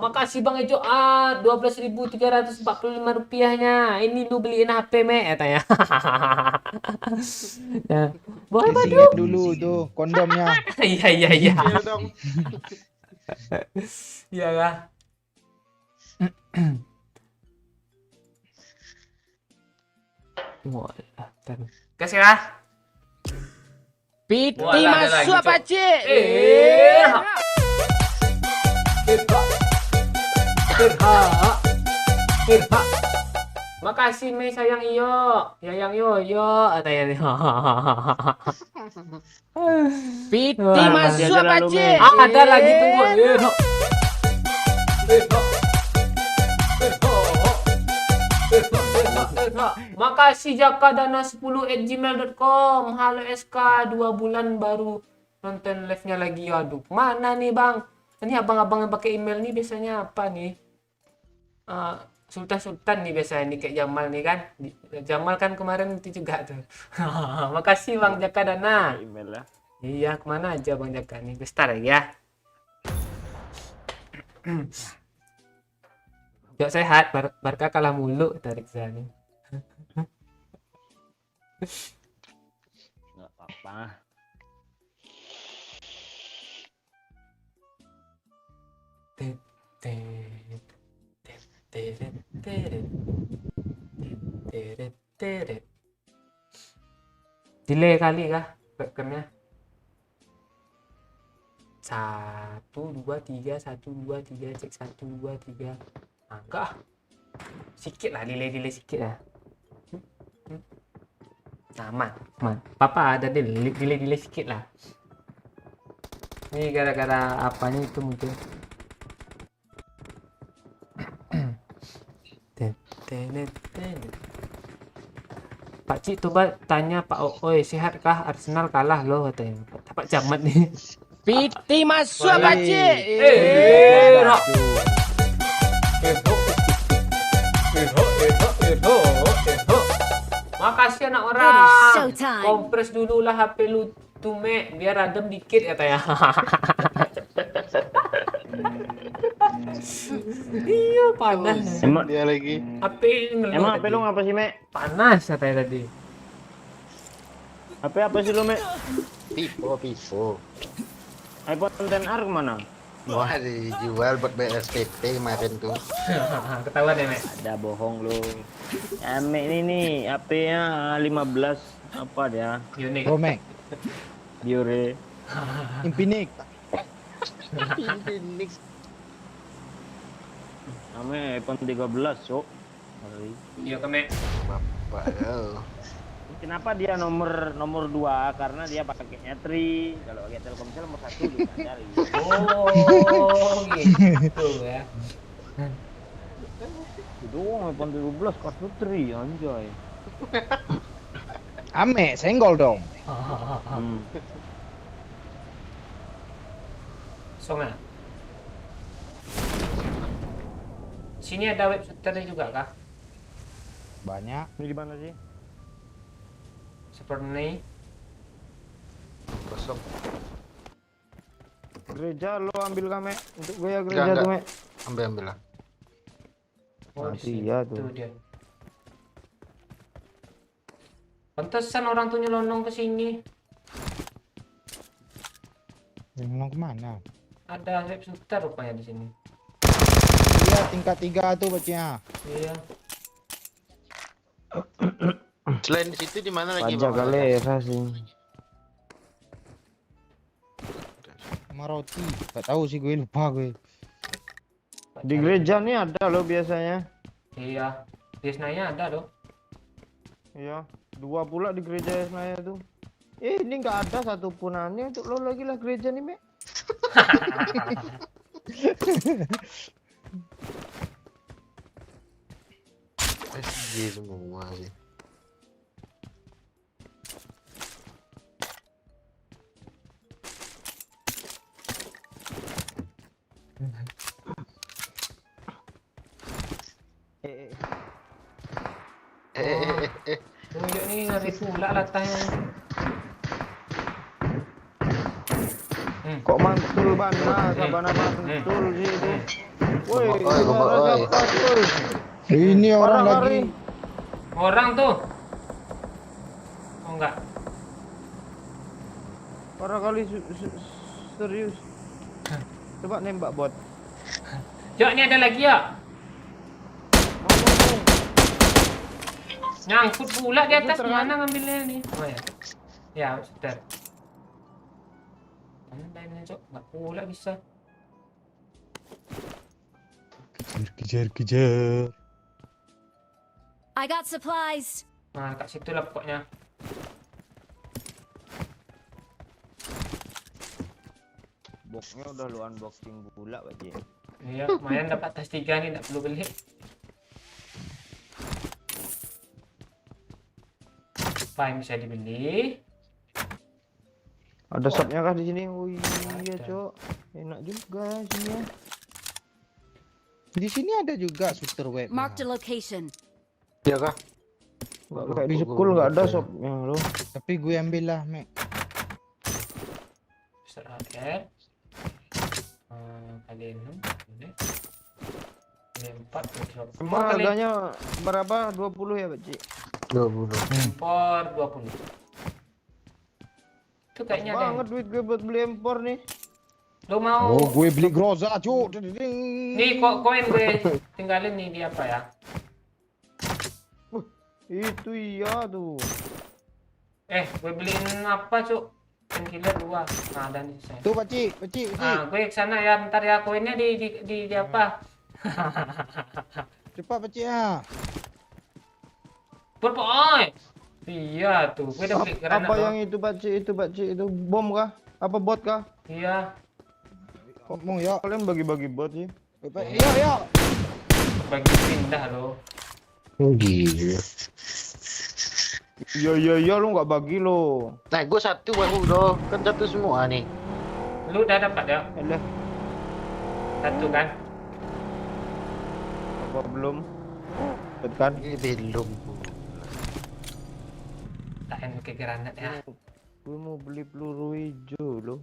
Makasih Bang Ejo 12.345 rupiahnya. Ini lu beliin HP Mek katanya. Ya. Boleh Pak Ingat dulu tuh kondomnya. Iya iya iya. Iya dong. Iya kah? Walah, kasih kah? Piti Walah, ada lagi, masuk apa Cok. cik? Irha. Makasih Mei sayang iyo. Yayang yo katanya nih. Piti Wah, masuk aja apa lalu, cik? Mei. Ada lagi tunggu. Irha. Makasih Jaka Dana 10@gmail.com. Halo SK 2 bulan baru nonton live-nya lagi. Aduh, mana nih Bang? Ini abang-abang yang pakai email nih biasanya apa nih? Sultan nih biasanya nih kayak Jamal nih kan. Jamal kan kemarin itu juga tuh. Makasih Bang Jaka Dana. Email lah. Iya, kemana aja Bang Jaka nih? Bestar ya. Jok sehat, Barca kalah mulu tarik Zani. Nggak apa-apa. Delay kali kah webcamnya? 1 2 3 1 2 3 cek 1 2 3. Enggak. Sikit lah delay sikit lah. Aman. Papa ada delay sikit lah. Ini gara-gara apanya itu mungkin. Pak Cik coba tanya Pak Oi, sehatkah Arsenal kalah loh katanya. Pak Jamat nih. Piti masuk apa cik? Makasih anak It orang. is showtime. Kompres dulu lah HP lu tuh Mek, biar adem dikit katanya. Iya panas. Emang Dia lagi. HP ngeluh emang tadi. HP lu ngapa sih, Mek? Panas katanya tadi. HP apa sih lu, Mek? Pipo. iPhone XR kemana? Wah, dijual buat BSPP kemarin tuh. Ketahuan ya, Mek. Ada bohong lu. Ame ini nih HP-nya 15 apa dia? Unik. Romek, Biore. Infinix. Phoenix. Ame iPhone 13, Cok. Iya, ke Mek. Bapak. Oh. Kenapa dia nomor 2? Karena dia pakainya 3. Kalau pakai Telkomsel nomor 1 dia cari. Oh, gitu ya. Itu iPhone 17 kartu 3 anjay. Ame, senggol dong. Songa. Sini ada web shooter juga kah? Banyak. Ini di mana sih? Seperti ini. Kosong. Gereja lo ambil kame untuk gue ya gereja Enggak, tuh, Me. Ambil lah. Oh, di Mati sini. ya tuh. Tuh dia. Pantesan orang tuh nyelonong ke sini. Ngomong kemana? Ada web shooter rupanya di sini. Iya, tingkat 3 tuh bacanya. Iya. Selain di situ di mana lagi, Pajak Bang? galera sih. Sama roti. Gak tahu sih, gue lupa gue. Di gereja nih ada lo biasanya. Iya. Di Senayan ada loh. Iya, 2 pula di gereja Senayan tuh. Ini nggak ada satupun aneh untuk lo lagi lah gereja nih, Me. SG semua sih. Tunjuk nih ngeri pula latahnya. Kok mantul bana, sabana mantul sih itu. Woi, Oi, gombak, oi. Ini orang lagi. Orang tuh. Oh enggak. Parah kali serius. Coba nembak bot. Jok, ini ada lagi ya. Nyangkut pula di atas. Shooter kan? Mana ngambilnya nih? Oh ya. Ya, shooter. Mana lainnya, Cok? Enggak pula bisa. Kejar. I got supplies. Nah, kat situ lah pokoknya. Boxnya udah lu unboxing pula, Pak Ji. Iya, lumayan dapat tas 3 nih, enggak perlu beli. Apa yang bisa dibeli? Ada shopnya kah di sini? Oh iya, Cok. Enak juga sini ya. Di sini ada juga shooter web. Marked a location. Iya kah? Enggak kayak di school enggak ada shopnya lo. Tapi gue ambil lah, Mek. Besar AR. Kali 6 boleh. Kali 4 Emang harganya berapa? 20 ya, Pak Ji? 20. impor 20. Itu kayaknya ada. Banget duit gue buat beli impor nih. Lo mau? Oh, gue beli Groza, cuk. Nih kok koin gue tinggalin nih di apa ya? Itu iya tuh. Gue beliin apa, Cuk? Painkiller 2. Nah, ada nih saya. Tuh, Pak Ci. Ah, gue kesana ya, bentar ya, koinnya di apa? Cepat, Pak Ci ya. Oi. Iya tuh, gue udah beli granat. Apa yang itu, Pak Ci? Itu, Pak Ci, itu bom kah? Apa bot kah? Iya, Ngomong ya. Kalian bagi-bagi bot sih. Iya. bagi pindah lo. Gila. Iya, lu nggak bagi lo. Nah, gue satu baru udah kan satu semua nih. Lu udah dapat ya? Alah, Satu kan? apa belum? Tekan. Ini belum. Tak pakai granat ya. Gue mau beli peluru hijau lo.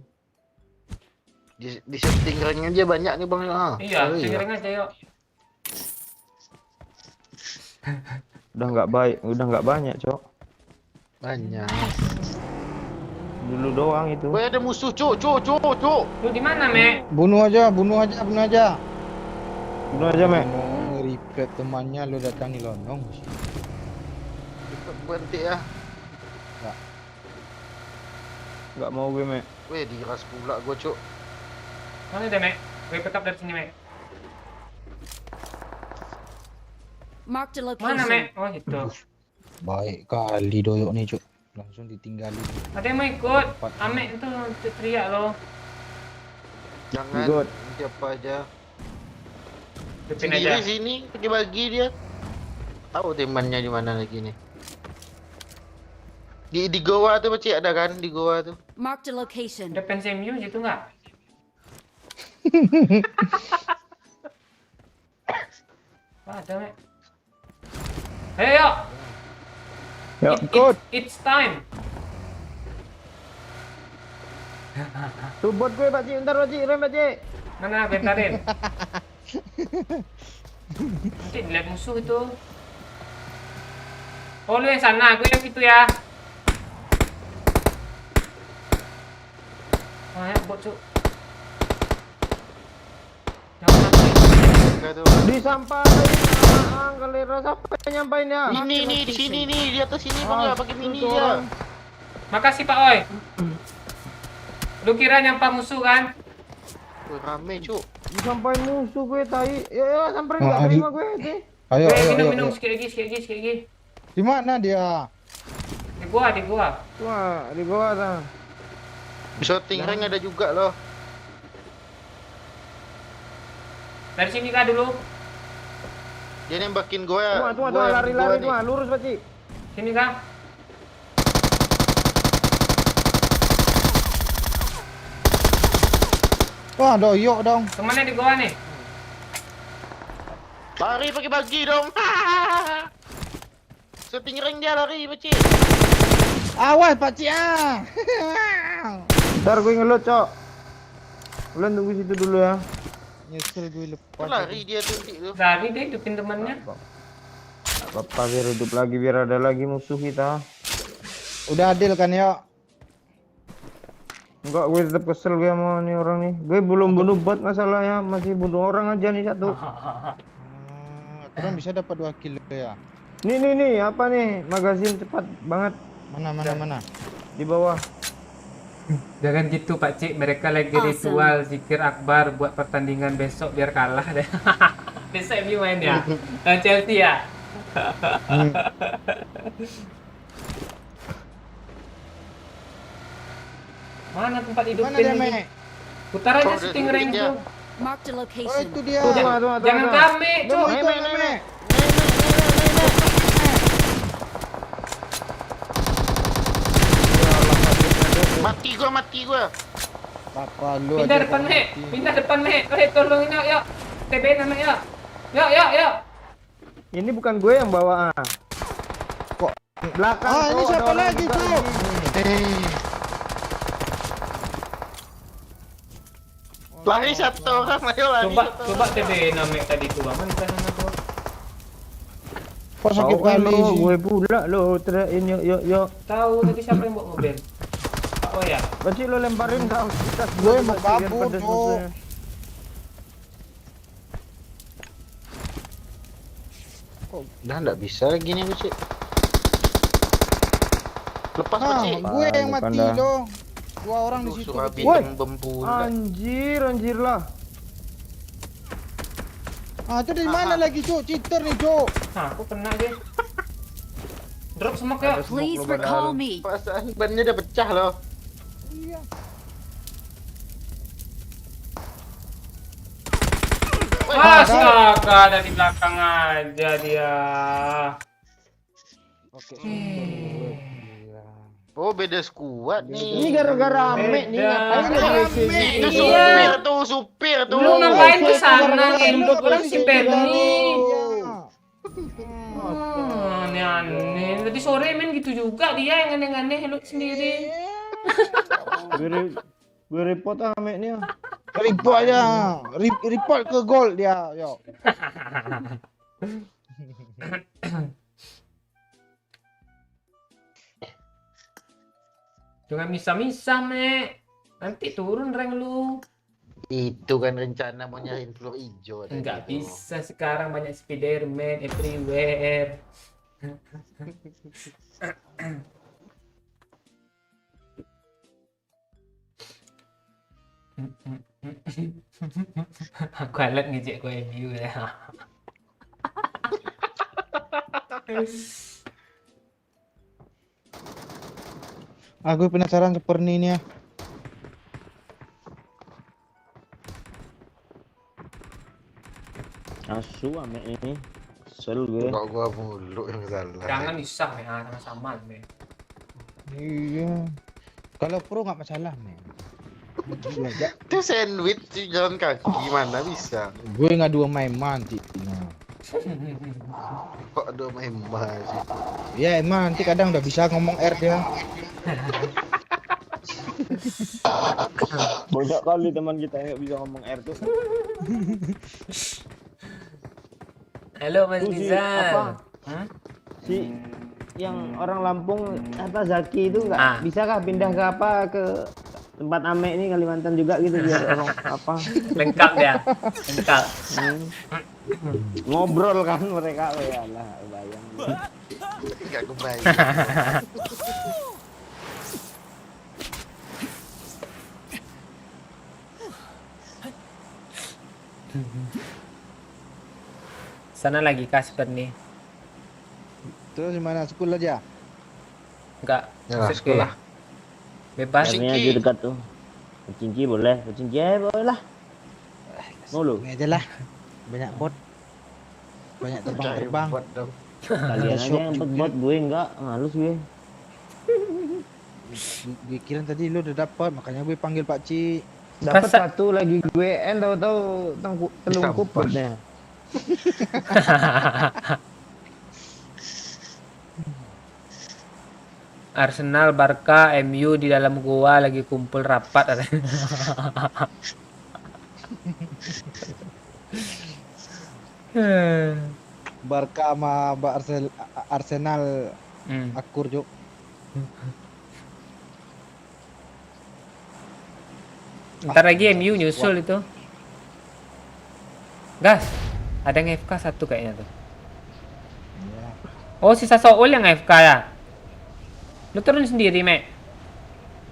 Di setting ranknya aja banyak nih, Bang. Iya, tinggalin aja yuk. Udah nggak baik, udah nggak banyak, Cok. Banyak. Dulu doang itu. Weh, ada musuh, cuk. Lu di mana, Mek? Bunuh aja. Bunuh aja, Mek. Mau nge-repair temannya lo datangi lonong. Cepat berhenti ya. Nggak mau gue, Mek. Weh, diras pula gua, cuk. Mana dia, Mek? Gue pick up dari sini, Mek. Marked a Mana, location. Mek? Oh, itu. Baik kali doyok nih, Cuk. Langsung ditinggalin. Ada yang mau ikut? Amek itu teriak loh. Jangan. Good. Siapa aja. Tupin Sendiri aja. sini, bagi dia. Tahu temannya di mana lagi nih. Di goa tuh Cik, ada kan di goa tuh. Marked a location. Ada fans MU gitu nggak? Ada, Mek. Ayo, Ya, good. it's time. Tuh bot gue, Pak Cik. Bentar, Pak Cik. Rem, Pak Cik. Mana bentarin? Nanti dilihat musuh itu. Oh, lu yang sana, gue yang itu ya. Wah, ya, bot, Cuk. Jangan mati. Enggak tuh. Disampain. Kalera sampai nyampain ya. Ini nih di sini nih, di atas sini Bang ya, pakai mini tuh ya. orang. Makasih, Pak Oi. Lu kira nyampah musuh kan? Tuh, rame, cuk. Disampain musuh gue, tai. Ya, samperin nggak Ah, terima gue, Cik. Ayo, Gue ayo, minum, ayo. sikit lagi. Di mana dia? Di gua. Wah, di gua tuh. Di shooting rank ada juga loh. Dari sini kah dulu? Dia nembakin gua. Tuh, Gua yang lari-lari gua nih. tuh, lurus, Pak Cik. Sini kah? Wah, doyok dong. Temannya di gua nih. Lari pakai bagi dong. Shooting rank dia lari, Cik. Awas, Pak Cik. Ntar gue ngelut, Cok. Kalian tunggu situ dulu ya. Nyesel gue lepas. Lari dia tuh tuh. Lari deh hidupin temannya. Bapak biar hidup lagi, biar ada lagi musuh kita. Udah adil kan ya? Enggak, gue tetap kesel gue sama nih orang nih. Gue belum bunuh bot masalahnya, masih bunuh orang aja nih satu. Kurang bisa dapat 2 kilo ya. Nih, apa nih? Magazin cepat banget Mana? di bawah. Jangan gitu Pak Cik, mereka lagi Awesome. ritual zikir akbar buat pertandingan besok biar kalah deh. Besok MU main ya? Chelsea ya? Mana tempat hidupin Mana dia, ini? Mek? Putar aja Oh, syuting dia- rank dia. tuh. Marked a Oh, location. itu dia. Tuh, Jangan kami, Itu, Cuk. Mek. Mati gua. Papa lu Pindah aja depan, kau Mek. mati. Pindah depan, Mek. Tolongin yuk. TBN Mek, yuk. Yuk. Ini bukan gue yang bawa. Kok belakang? Ah, ini Cok, siapa ada orang lagi, juga Cuk? ini. Lari satu orang, ayo lari. Coba TBN Mek tadi tuh. Aman kan sana tuh. Kok sakit Tahu kan kali lo, sih. gue pula lo teriakin yuk. Tahu tadi siapa yang bawa mobil? Oh ya. Berarti lo lemparin ke kita. Gue mau kabur, Cuk. Udah enggak bisa lagi nih, Cik. Lepas, Cik. Gue yang Bukan mati dah. dong. 2 orang di situ. Suruh Cik. bintang bembu. Anjir lah. Ah, itu dari mana lagi, Cuk? Cheater nih, Cuk. Hah, aku kena deh. Drop smoke ya. Please recall me. Perasaan bannya udah pecah loh. Iya. Astaga, dari belakang aja dia. Oke. Oh, beda skuad Ini nih. gara-gara Ame nih, Beda. ngapain dia Gara-gara di sini? Itu Iya. supir tuh. Lu ngapain ke sana Gara-gara ngendut lu orang posisi si Berni? Iya. Aneh-aneh. Tadi sore main gitu juga dia yang aneh-aneh lu sendiri. Gue report Ame nih. Report aja. Report ke gol dia, yo. Jangan misah-misah, Mek. Nanti turun rank lu. Itu kan rencana mau nyariin telur hijau tadi Nggak tuh. bisa sekarang banyak Spiderman everywhere. Aku alat ngejek gue MU ya. Aku penasaran seperti ini ya. Asu ame ini. Kesel gue. Kok gua mulu yang salah. Jangan misah, Mek. Sama-sama, Mek. Iya. Kalau pro nggak masalah nih. Itu sandwich sih jalan kaki mana bisa. Gue ngadu sama Eman nanti. Nah. Kok ada memang sih. Ya Eman nanti kadang udah bisa ngomong R dia. Banyak kali teman kita yang nggak bisa ngomong R tuh. Halo, Mas Tuh si Rizal. apa? Hmm? Si yang orang Lampung apa Zaki itu nggak Ah. bisakah pindah ke apa ke tempat Ame ini Kalimantan juga gitu biar orang apa Lengkap ya. Lengkap. ngobrol kan mereka ya lah bayang. Enggak kebayang. Sana lagi Kasper nih. Terus gimana sekolah aja? Enggak. Ya, Maksud sekolah. gue, Bebas. Akhirnya aja dekat tuh. Cinci boleh, cinci boleh lah. Mulu. Ini aja lah. Banyak bot. Banyak terbang-terbang. Buat dong. Kalian aja yang buat gue enggak, males gue. Gue kira tadi lu udah dapat, makanya gue panggil Pak Ci. Dapat Masa- satu lagi gue tahu-tahu telungkup Sampah. deh. Arsenal, Barca, MU di dalam gua lagi kumpul rapat. Barca sama Arsenal Hmm. akur juk. Ntar lagi MU nyusul itu. Gas, ada yang FK satu kayaknya tuh. Ya. Oh, sisa Soul yang FK ya? Lu turun sendiri, Mek?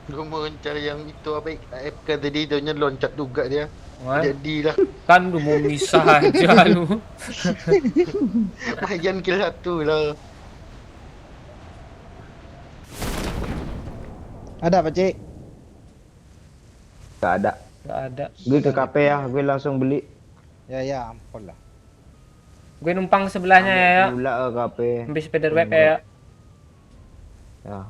Gua mau cari yang itu apa AFK tadi dia loncat juga dia. Wah, Jadilah kan udah mau misah aja lu. mayan kill satu lah. Ada Pak Ci? Gak ada. Gak ada. Gue ke KP ya, gue langsung beli. Ya ampun lah. Gue numpang sebelahnya ya. Gula ke KP. Sampai spider web ya. Ya.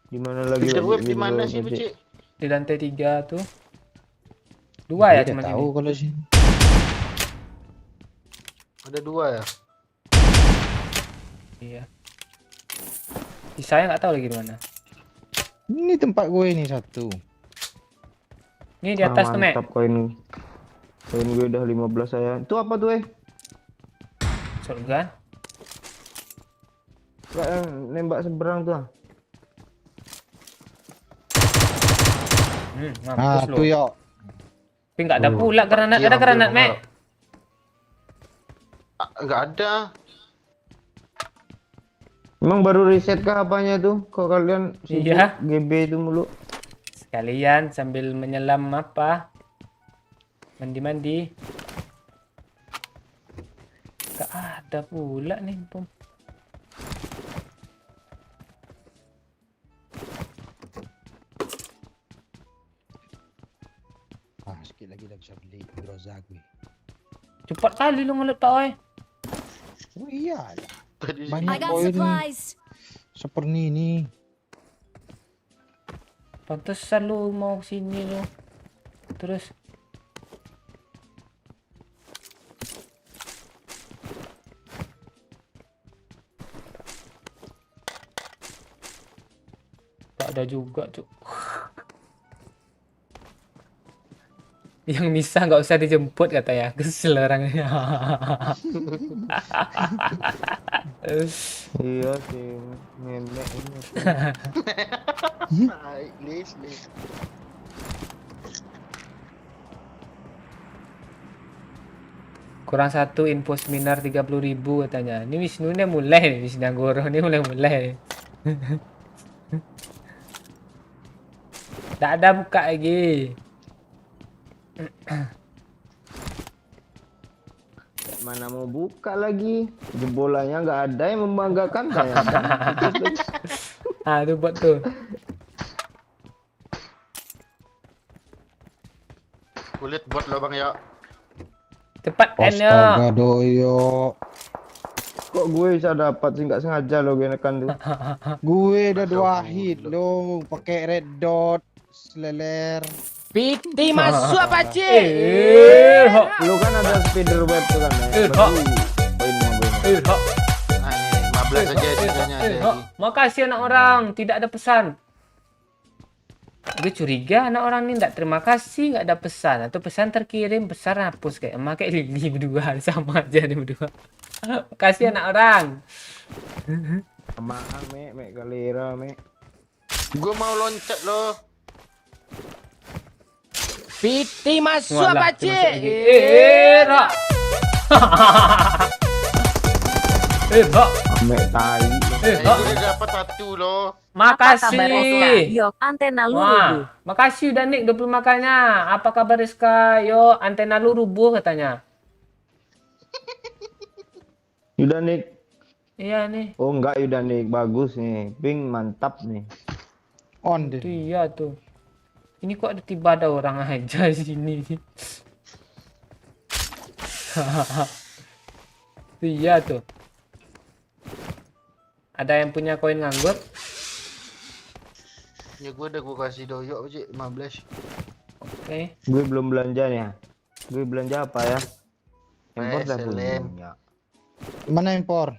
Di mana lagi? Peter Web lagi di mana dua sih, tadi? Buci? Di lantai 3 tuh. 2 ya Gue cuma udah tahu ini. kalau sini. Ada 2 ya? Iya. Sisanya nggak tahu lagi di mana. Ini tempat gue ini satu. Ini di atas tuh, Mek. Mantap koin. Koin gue udah 15 saya. Itu apa tuh, Shotgun. Gak yang nembak seberang tuh. Ah, Mampus tuh lu. yo. Tapi nggak ada pula granat. Iya, Ada granat, ambil Mek. Enggak ada. Emang baru reset kah apanya tuh? Kok kalian sibuk Iya. GB itu mulu? Sekalian sambil menyelam apa? Mandi-mandi. Gak ada pula nih, Pum. Ah, sikit lagi dah bisa beli Groza gue. Cepat kali lu ngelut, Pak Oi. Oh iya lah. Tadi I Banyak got koin supplies. seperti ini. Pantesan lu mau sini lu. Terus tak ada juga, Cuk. Yang bisa nggak usah dijemput katanya. Kesel orangnya. Iya sih, nenek ini. Baik, Lis. Kurang satu info seminar 30.000 katanya. Ini Wisnu ini mulai nih, Wisnu Anggoro ini mulai. Tak ada buka lagi. Mana mau buka lagi? Jebolannya nggak ada yang membanggakan saya. Ah, tuh buat tuh. Kulit buat lo Bang ya. Cepat kan ya. Astaga doyo. Kok gue bisa dapat sih nggak sengaja lo gue nekan tuh. Gue udah 2 hit lo pakai red dot seleler. PT masuk pakcik. Hok. Lu kan ada spider web tuh kan ya. Hok. Poin sama gue. Hok. Nah, ini 15 saja tiganya ada Hok. lagi. Makasih anak orang, tidak ada pesan. Gue curiga anak orang ini tidak terima kasih, nggak ada pesan atau pesan terkirim besar hapus kayak emak kayak Lili berdua sama aja nih berdua. Makasih anak orang. Samaan me kalera me. Gua mau loncat lo. PT masuk Walah, pakcik. Rak. Hok. Ame tai. Hok. Gue udah dapat 1 lo. Makasih. Yok, antena lu Wah, rubuh. makasih udah Nick 20 makannya. Apa kabar Rizka? Yo, antena lu rubuh katanya. Yudanik. Iya nih. Oh enggak Yudanik, bagus nih. Ping mantap nih. On deh. Itu iya tuh. Ini kok ada tiba ada orang aja di sini. Iya tuh. Ada yang punya koin nganggur? Ya gue udah kasih doyok aja 15. Oke. Gue belum belanja nih ya. Gue belanja apa ya? Impor dah Selem. punya. Mana impor?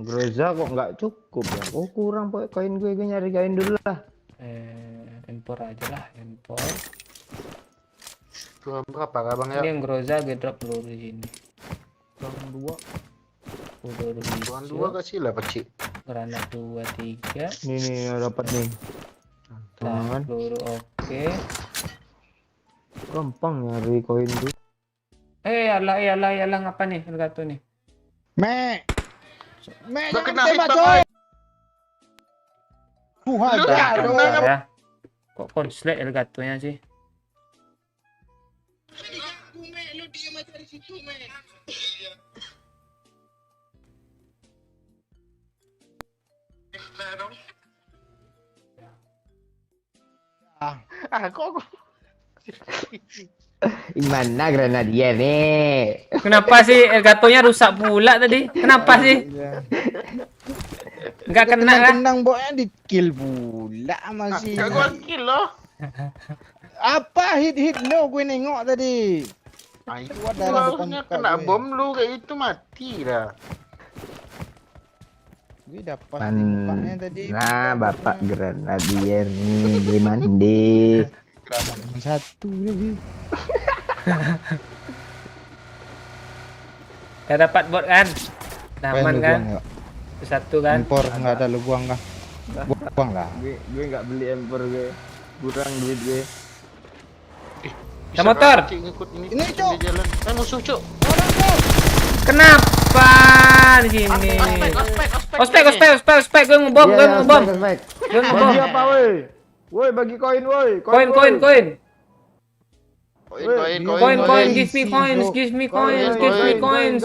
Groza kok nggak cukup ya? Oh kurang pokoknya koin gue nyari kain dulu lah. Impor aja lah, impor. Tuh berapa Bang Ini ya? yang Groza gue drop peluru di sini. Kurang 2. Peluru Tuan hijau, 2 kasih lah Pakcik. granat 2 3. Nih dapat nih. Nah, Tangan. peluru oke. Gampang nyari koin tuh. Alah ngapa nih Elgato nih? Me Gak jangan kena hit tembak Bang. coy. Oi. Tuhan Lu dah, kena doh. nggak? Ya. Kok konslet Elgatonya sih? Ah kok Gimana granadier nih? Kenapa sih Elgatonya rusak pula tadi? Kenapa sih? Nggak kena kan? Tendang boknya di kill pula masih. gak gua kill lo. Apa hit lo gue nengok tadi. Ah itu Keluar darah depan harusnya muka kena gue. bom lu kayak itu mati dah. Gue dapat di mukanya tadi. Nah bapak granadier nih di mandi. Satu lagi. Ya dapat bot kan? Aman kan? Satu kan? Impor nggak ada lu buang kah? Buang lah. Gue nggak beli emper gue. Kurang duit gue. Bisa motor. Pakcik ngikut ini. Ini, kucing Cuk. di jalan. Musuh Cuk. Kenapa di sini? Ospek, gue ngebom, gue ngebom. Gue ngebom. Bagi apa woi? Woi bagi koin woi. Koin. Koin. Give me coins. Give me coins.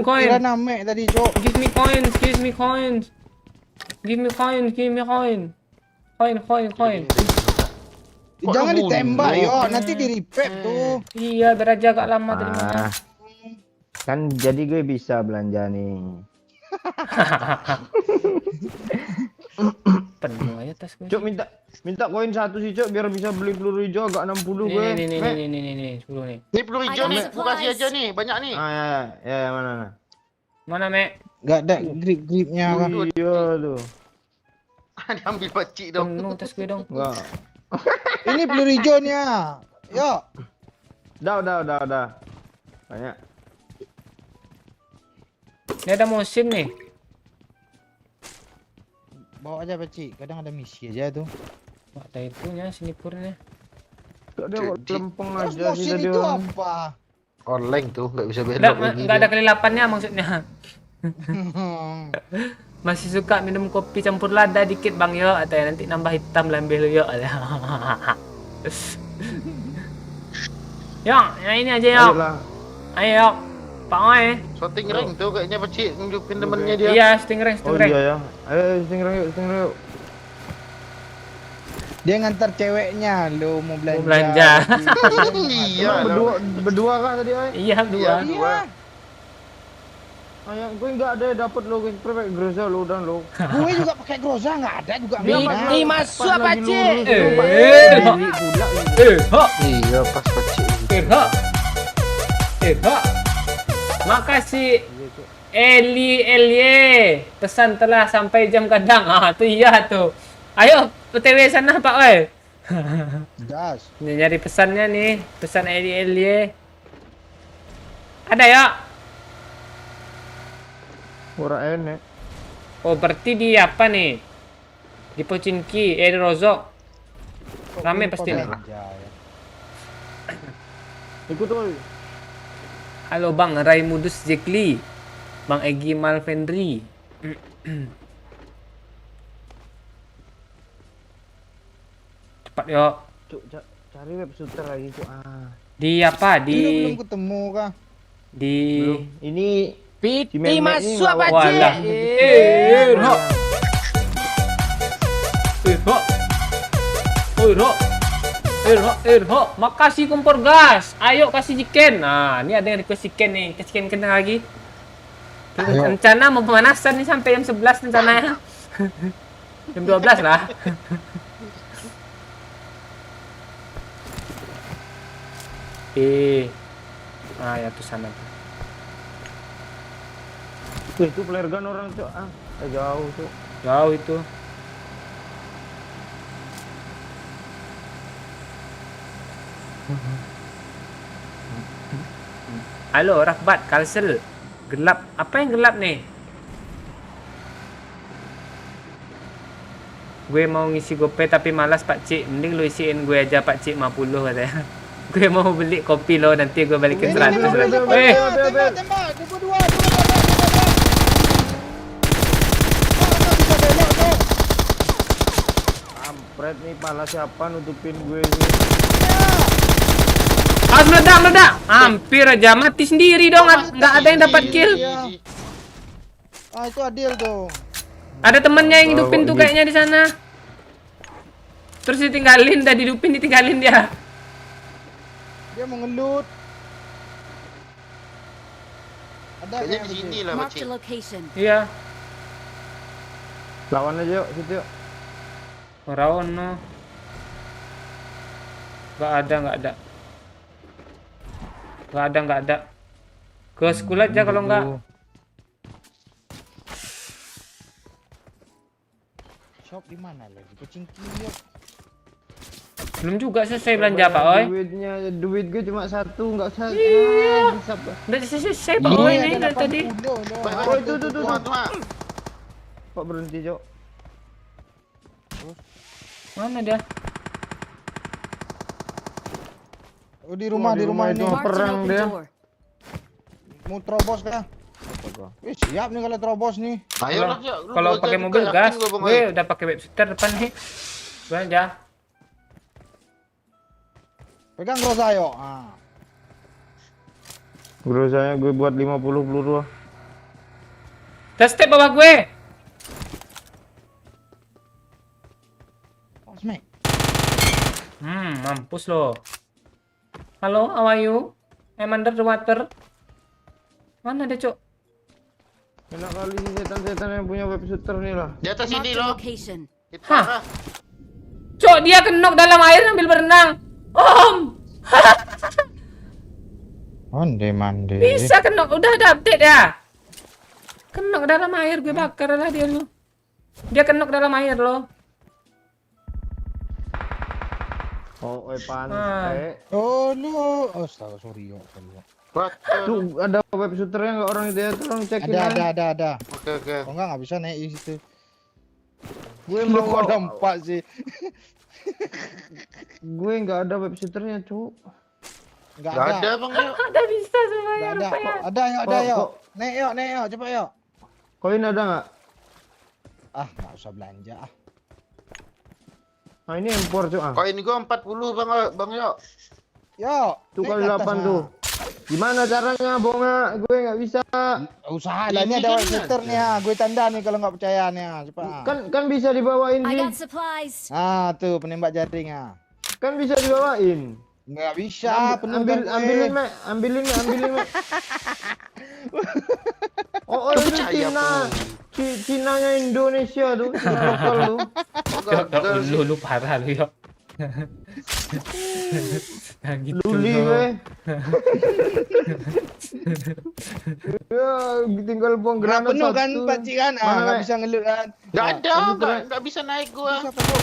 Kira name tadi, Cok. Give me coins. Coin. Kok Jangan lu ditembak bunuh? yo, nanti di repack tuh. Iya, biar aja agak lama tadi mana. Kan jadi gue bisa belanja nih. Penuh aja tas gue. Cuk minta koin 1 sih Cuk biar bisa beli peluru hijau agak 60 gue. Nih, Mek. 10 nih. Ini peluru hijau I got nih, gua kasih supplies. aja nih, banyak nih. Ya mana? Mana, Mek? Gak ada grip-gripnya kan. Iya tuh. Diambil pacik dong. Penuh tas gue dong. Enggak. Ini peluru hijaunya. Yuk. Udah. Banyak. Ini ada musim nih. Bawa aja Paci, kadang ada misi aja tuh. Wah, ada itunya sinipurnya. Kok dia kok Cik. lempeng Terus aja sih motion tadi itu orang. apa? Online tuh nggak bisa Enggak, belok lagi. enggak ada dia. kelilapannya maksudnya. Masih suka minum kopi campur lada dikit bang yo, atau ya nanti nambah hitam lambe lu yo. Yo, yang ini aja yo. Ayolah. Ayo, Pak Oi. Shooting ring tuh kayaknya pacik nunjukin temennya dia. Iya, stingray, Oh stingray. iya ya. Ayo stingray yuk. Dia ngantar ceweknya, lu mau belanja. belanja. Iya Emang lah. berdua kah tadi ay? Iya, dua. Iya. Ayah, gue nggak ada dapet lo, gue pakai Groza lo udah lo. Gue juga pakai Groza nggak ada juga. Piti masuk apa cik? Ho. Iya pas pacik. Ho. Ho. Makasih Elie. Pesan telah sampai jam kadang. Ah, tuh iya tuh. Ayo OTW sana Pak Oi. Das. Ini nyari pesannya nih, pesan Elie. Ada ya? Ora enek. Oh, berarti di apa nih? Di Pocinki, di Rozok. Rame pasti nih. Ikut oi. Halo Bang Raimudus Jekli, Bang Egi Malvendri. Cepat yuk. Cuk, cari web shooter lagi cuk. Di apa? Lu belum ketemu kah? Di Belum. Ini Piti Cimemek ini masuk nggak apa Walah. cik? Irho. Irho. Makasih kompor gas. Ayo kasih chicken. Nah, ini ada yang request chicken nih. Kasih chicken kena lagi. Ayo. Rencana mau pemanasan nih sampai jam 11 rencananya. Jam 12 lah. Ah ya tuh sana tuh. itu flare gun orang cuk. Jauh cuk. Jauh itu. Halo Rahbat Kalsel. Gelap. Apa yang gelap nih? Gue mau ngisi GoPay tapi malas Pak Cik. Mending lu isiin gue aja Pak Cik 50 katanya. Gue mau beli kopi lo, nanti gue balikin 100. Weh, Tembak. Dua. Kampret nih, pala siapa nutupin gue ini. harus meledak. Hampir aja mati sendiri dong. Nggak ada yang dapat kill. Ah, itu adil tuh. Ada temennya yang hidupin tuh kayaknya di sana. Terus ditinggalin, udah dihidupin, ditinggalin dia. Dia mau ngelut. Ada Kayaknya kayak di sini begitu. lah Marked pacik. a location. Iya. Lawan aja yuk, situ yuk. Rawon no. Nggak ada. Ke school aja kalau nggak. Shop di mana lagi? Kucing kiyok. Belum juga selesai belanja Pak Oi. Duit gue cuma satu, nggak usah. Iya. Bisa, Pak. Udah selesai Pak Oi Iya, nih ada dari tadi. 80 loh. Oh, itu, tuh. Tuh. Kok berhenti cok? Mana dia? Oh, di rumah di rumah ini. itu. Marked an Perang open dia. door. Mau terobos kah? Wih, siap nih kalau terobos nih. Ayo lah, Cok. Lu Kalau aja pakai juga mobil yakin gas, gua, Bang gue Oi. udah pakai babysitter depan nih. Belanja. Pegang Groza yuk. Ah. Grozanya gue buat 50 peluru. Dah step bawah gue. Oh, smack. Mampus lo. Halo, how are you? I'm under the water. Mana dia, Cok? Enak kali sih setan-setan yang punya web shooter nih lah. Di atas Marked sini a loh. location. Itu Hah? arah. Cok, dia kenok dalam air sambil berenang. Om! Mande. Bisa kenok, udah ada update ya. Kenok dalam air, gue bakar lah dia lo. Dia kenok dalam air lo. Oh, pantai. Oh no. Oh, sorry yo. What? Tuh ada web shooternya nggak orang itu ya? Tolong cekin lah. Ada. Oke. Oh nggak bisa naik di situ. Gue Lu mau kok nampak sih? Gue nggak ada web shooternya, Cuk. Nggak Gak ada. ada bang yuk. Ada bisa semua Nggak ya. ada. Rupanya. Ada yo. Kok- Naik yo, cepat yo. Koin ada nggak? Ah, nggak usah belanja ah. Nah ini impor, Cuk. Ah. Koin gua 40 bang yuk. Yo. Tuh naik kali ke atas, 8 nah. tuh. Gimana caranya, Bonga? Gue nggak bisa. Usaha lah, ini Ini ada kan white shooter nih ah. Gue tanda nih kalau nggak percaya nih ah. Cepat. Ah. Kan bisa dibawain I sih. got supplies. Ah, tuh penembak jaring ah. Kan bisa dibawain. Nggak bisa, penuh Ambilin, Mek. Ambilin, Mek. Oh, itu Percaya, Cina. Bu. Cinanya Indonesia tuh, Cina lokal tuh. Lu parah lu yo. Nah, gitu Luli yo. gue. Ya, tinggal buang Nggak granat penuh satu. kan pakcik kan? Ah, Mana, nggak Mek? bisa ngelut kan? Gak Ah, ada, nggak bisa naik gua. Siapa tuh?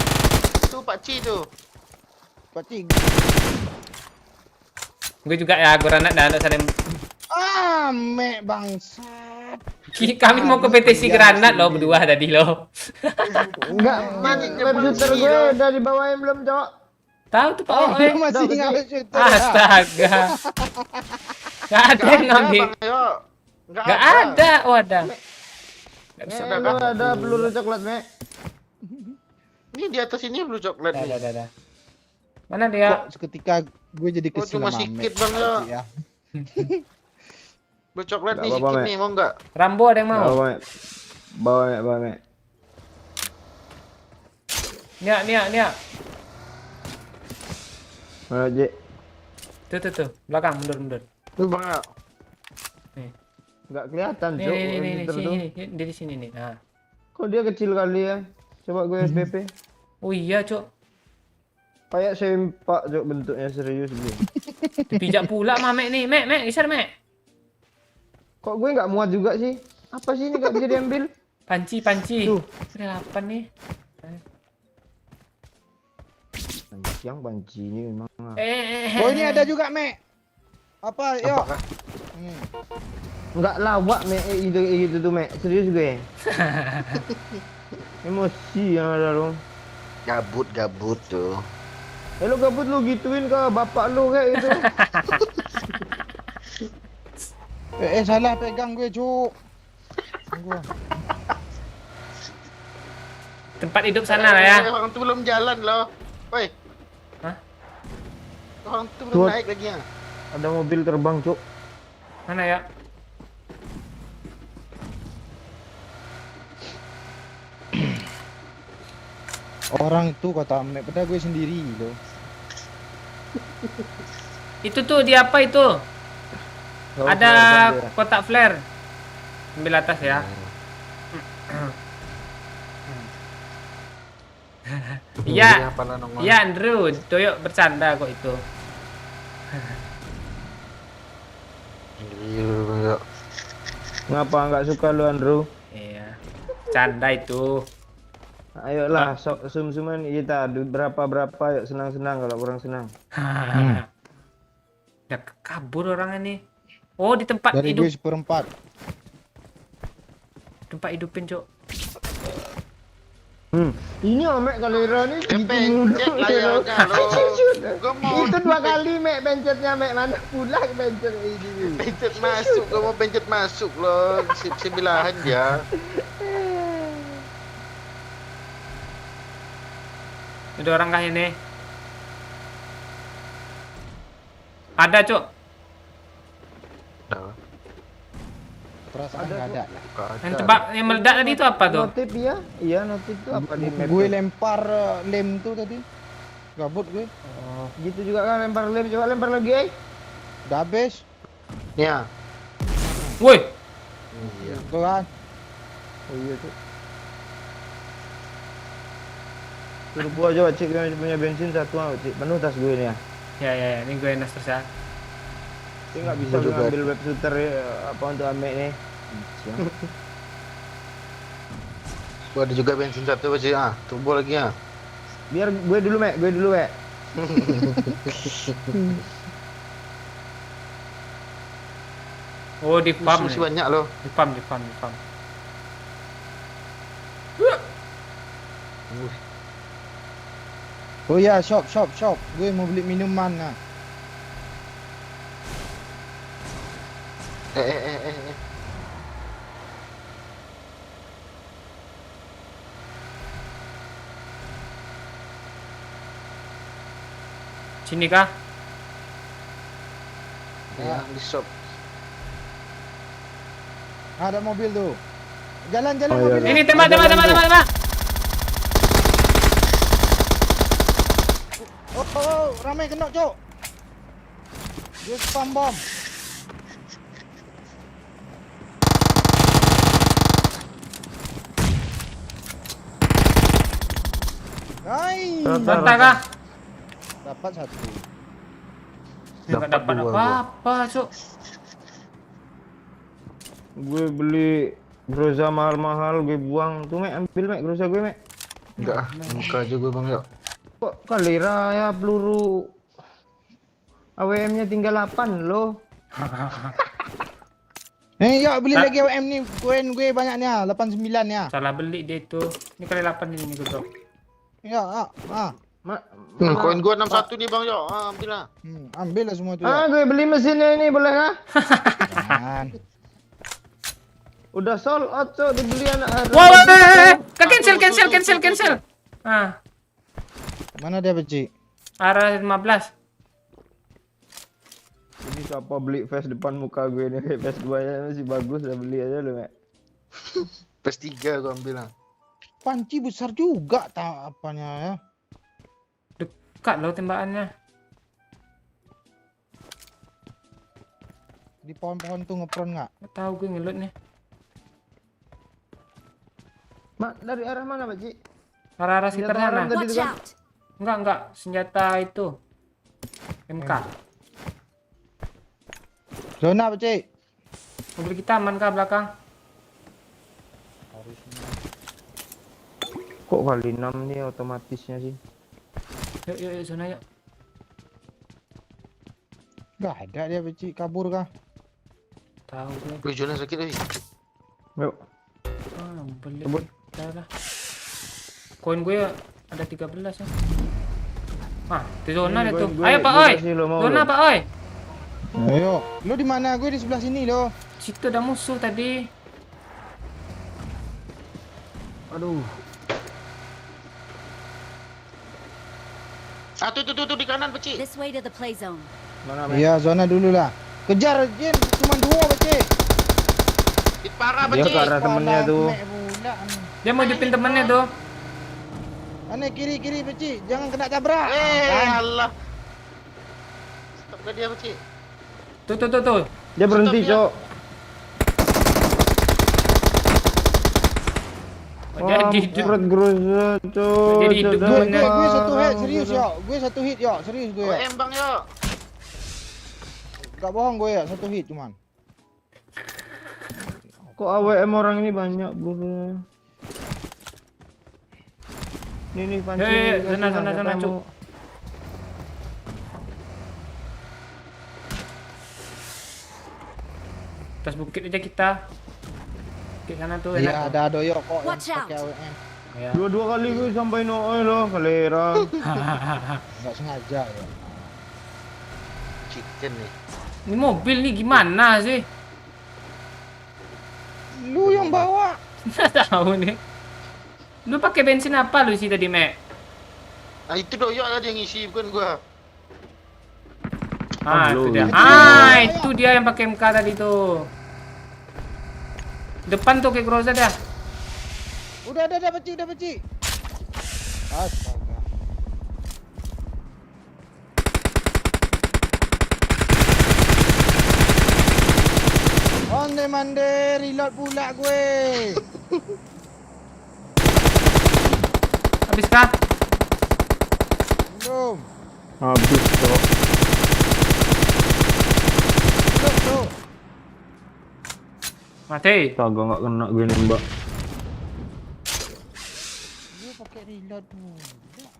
Tuh pakcik tuh. Pakcik. Gue juga ya granat dah ada saling. Ah, mek bangsat. Kami mau kompetisi granat loh berdua tadi loh. Enggak, web shooter gue udah dibawain belum, Cok? Tahu tuh Pak Oh, Oe. lu masih Dah, ingat betul. white shooter ya? Astaga. Gak ada yang ngambil. Bang yuk. Gak ada. Oh ada. Gak bisa. Lu ada peluru coklat, Mek. Ini di atas ini blue coklat nih. Ada. Mana dia? Kok seketika gue jadi Oh, kesel cuma sama sikit, Mek, Bang, ya. pakcik ya. Blue coklat Nggak nih apa-apa, sikit Mek. nih, mau nggak? Rambo ada yang mau? Bawa, Mek. Bawa, Mek. Nia. Mana, J? Tuh. Belakang mundur. Tuh bang yuk. Enggak kelihatan, Nih, Cok. nih, web shooter tuh. sini. Dia di sini nih. Nah. Kok dia kecil kali ya? Coba gue SPP. Oh iya, Cok. Kayak sempak, Cok, bentuknya serius gue. Dipijak pula mah Mek nih. Mek, geser Mek. Kok gue nggak muat juga sih? Apa sih ini nggak bisa diambil? Panci. Tuh. Ada 8 nih. Yang banci ini memang. Oh, ini ada juga, Mek. Apa, yo? Apakah? Nggak lawak, Mek. Gitu tuh, Mek. Serius gue. Emosi yang ada lo. Gabut tuh. Lu gabut lu gituin ke bapak lu kayak gitu. Salah pegang gue, Cuk. Gua. Tempat hidup sana lah ya. Orang tuh belum jalan loh. Woi. Hah? Orang tuh belum Tuh. naik lagi ya. Ada mobil terbang, Cuk. Mana ya? Orang itu kata Mek, padahal gue sendiri loh. Itu tuh di apa itu? Nggak Ada usah, Bang. kotak flare. Ambil atas ya. Iya. Iya Andrew, Toyo bercanda kok itu. Iya bang yuk. Ngapa nggak suka lu, Andrew? Iya. Bercanda itu. Ayolah, sok sum-suman kita berapa yuk, senang-senang kalau kurang senang. Udah kabur orang ini. Oh, di tempat Dari hidup. gue seperempat. Tempat hidupin, Cok. Ini Mek Kalera nih Pencet layarnya lo. Gua mau Itu 2 kali, Mek, pencetnya, Mek. Mana pula pencet ini. pencet masuk. Gua mau pencet masuk loh. Sebelahan dia. Ada orang kah ini? Ada, Cok. Perasaan nggak ada. Yang tebak yang meledak tadi itu apa tuh? Notif ya? Iya, notif tuh apa di map? Gue tuh? lempar lem tuh tadi. Gabut gue. Oh, Gitu juga kan lempar lem, coba lempar lagi, eh. Udah habis. Ya. woi. Tuh kan. Oh iya tuh. Suruh gua coba cek yang punya bensin satu ah, cek. Penuh tas gue ini ya. Ya, ini gue nas terus ya. Saya nggak bisa Gua juga. ngambil web shooter apa untuk Amek nih. Gua ada juga bensin satu aja. Ah, turbo lagi ya. Biar gue dulu, Mek. Gue dulu, Mek. Oh, di farm Musuh nih. banyak loh. Di farm, di farm, di farm. Oh ya, shop. Gue mau beli minuman nah. Eh. Sini kah? Ya, di shop. Ada mobil tuh. Jalan Oh, iya, mobil. iya. Ini tembak. Oh, ramai kena, Cok. Dia spam bom. Hai. Rata kah? Dapat satu. Enggak dapat dua gua. apa-apa, Cuk. Gue beli Groza mahal-mahal, gue buang. Tuh, Mek, ambil, Mek, Groza gue, Mek. Enggak ah, muka aja gue bang yuk. Kok kali raya peluru AWM-nya tinggal 8 loh. Yuk beli lagi OM nih. Koin gue banyaknya, 89 ya. Salah beli dia itu. Ini kali 8 ini gue drop. Ya, Koin gue 61 nih bang yuk. Ah, ambil lah. Ambil lah semua tuh. Ya. Gue beli mesinnya ini, boleh kah? Jangan. Udah sold out, Cok, dibeli anak. Wow, cancel. Ah, Mana dia Beci? arah 15. Ini siapa beli face depan muka gue nih, kayak face 2 nya masih bagus, udah beli aja lu, Mek. PS3 gue ambil lah. Panci besar juga tak apanya ya. Dekat loh tembakannya. Di pohon-pohon tuh ngepron nggak? Nggak tahu gue ngelut nih. Mak, dari arah mana, Pak Ci? Arah sekitar Senjata sana. orang tadi Watch tuh kan? out! Enggak. Senjata itu. MK. Zona Beci. Mobil kita aman kah belakang? Kok kali 6 nih otomatisnya sih? Yuk, zona yuk. Gak ada dia Beci, kabur kah? Tahu gue. Gue zona sakit lagi. Yuk. Beli. Sebut. Dah. Koin gue ada 13 ya. Di zona Ini ada tuh. gue Ayo Pak Oi. kasih lo, mau Zona lo. Pak Oi. Ayo, lo di mana? Gue di sebelah sini lo. Situ ada musuh tadi. Aduh. Ah tuh di kanan peci. This way to the play zone. Mana, Mek? Iya, zona dulu lah. Kejar Jin, cuma 2 Beci. Hit parah Dia peci. ke arah temennya tuh. Dia mau jepin temennya tuh. Aneh kiri Beci, jangan kena tabrak. Allah. Stop gak dia peci. Tuh. Dia berhenti, Stop, ya. Cok. Jadi Berat Groza, Cok. Jadi hidup Cok, gue, dah. Gue satu hit serius ya. Gue satu hit ya, serius gue ya. OM bang yuk. Gak bohong gue ya, satu hit cuman. Kok AWM orang ini banyak, bro? Nih pancing. zona, Cuk. Atas bukit aja kita. Bukit sana tuh Iya, enak tuh. ada doyok kok yang Watch out. pakai AWM. Ya. Dua kali gue sampai noe loh, kalera. Gak sengaja ya. Chicken nih. Ini mobil nih gimana sih? Lu yang bawa. Nggak tahu nih. Lu pakai bensin apa lu sih tadi, Mek? Ah itu doyok ada yang ngisi bukan gua. Itu dia. Itu dia yang pakai MK tadi tuh. Depan tuh kayak Groza dah. Udah Beci. Astaga. Onde mande, reload pula gue. Habis kah? Belum. Habis, Cok. Belum, bro. Mati. Kagak nggak kena gue nembak. Gue pakai reload pula.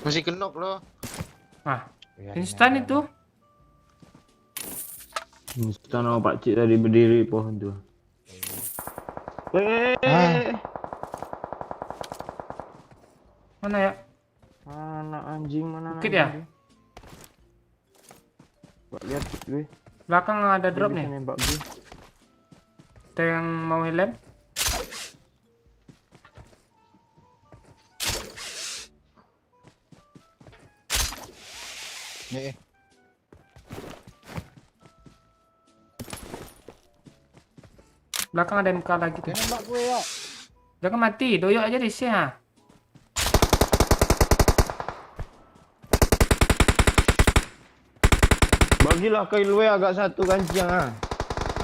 Masih kenok loh. Ah, Biarin instan aja. itu. Instan sama Pak Cik tadi berdiri pohon tuh. Ah. Mana ya? Anak anjing mana anak Bukit ya? anjing dia? Gak lihat gue. Belakang ada Dia drop bisa nih. nembak gue. Ada yang mau helm? Eh, Belakang ada MK lagi dia tuh. nembak gue ya. Jangan mati, doyok aja di sini. Bagilah ke Ilwe agak satu kancing ah.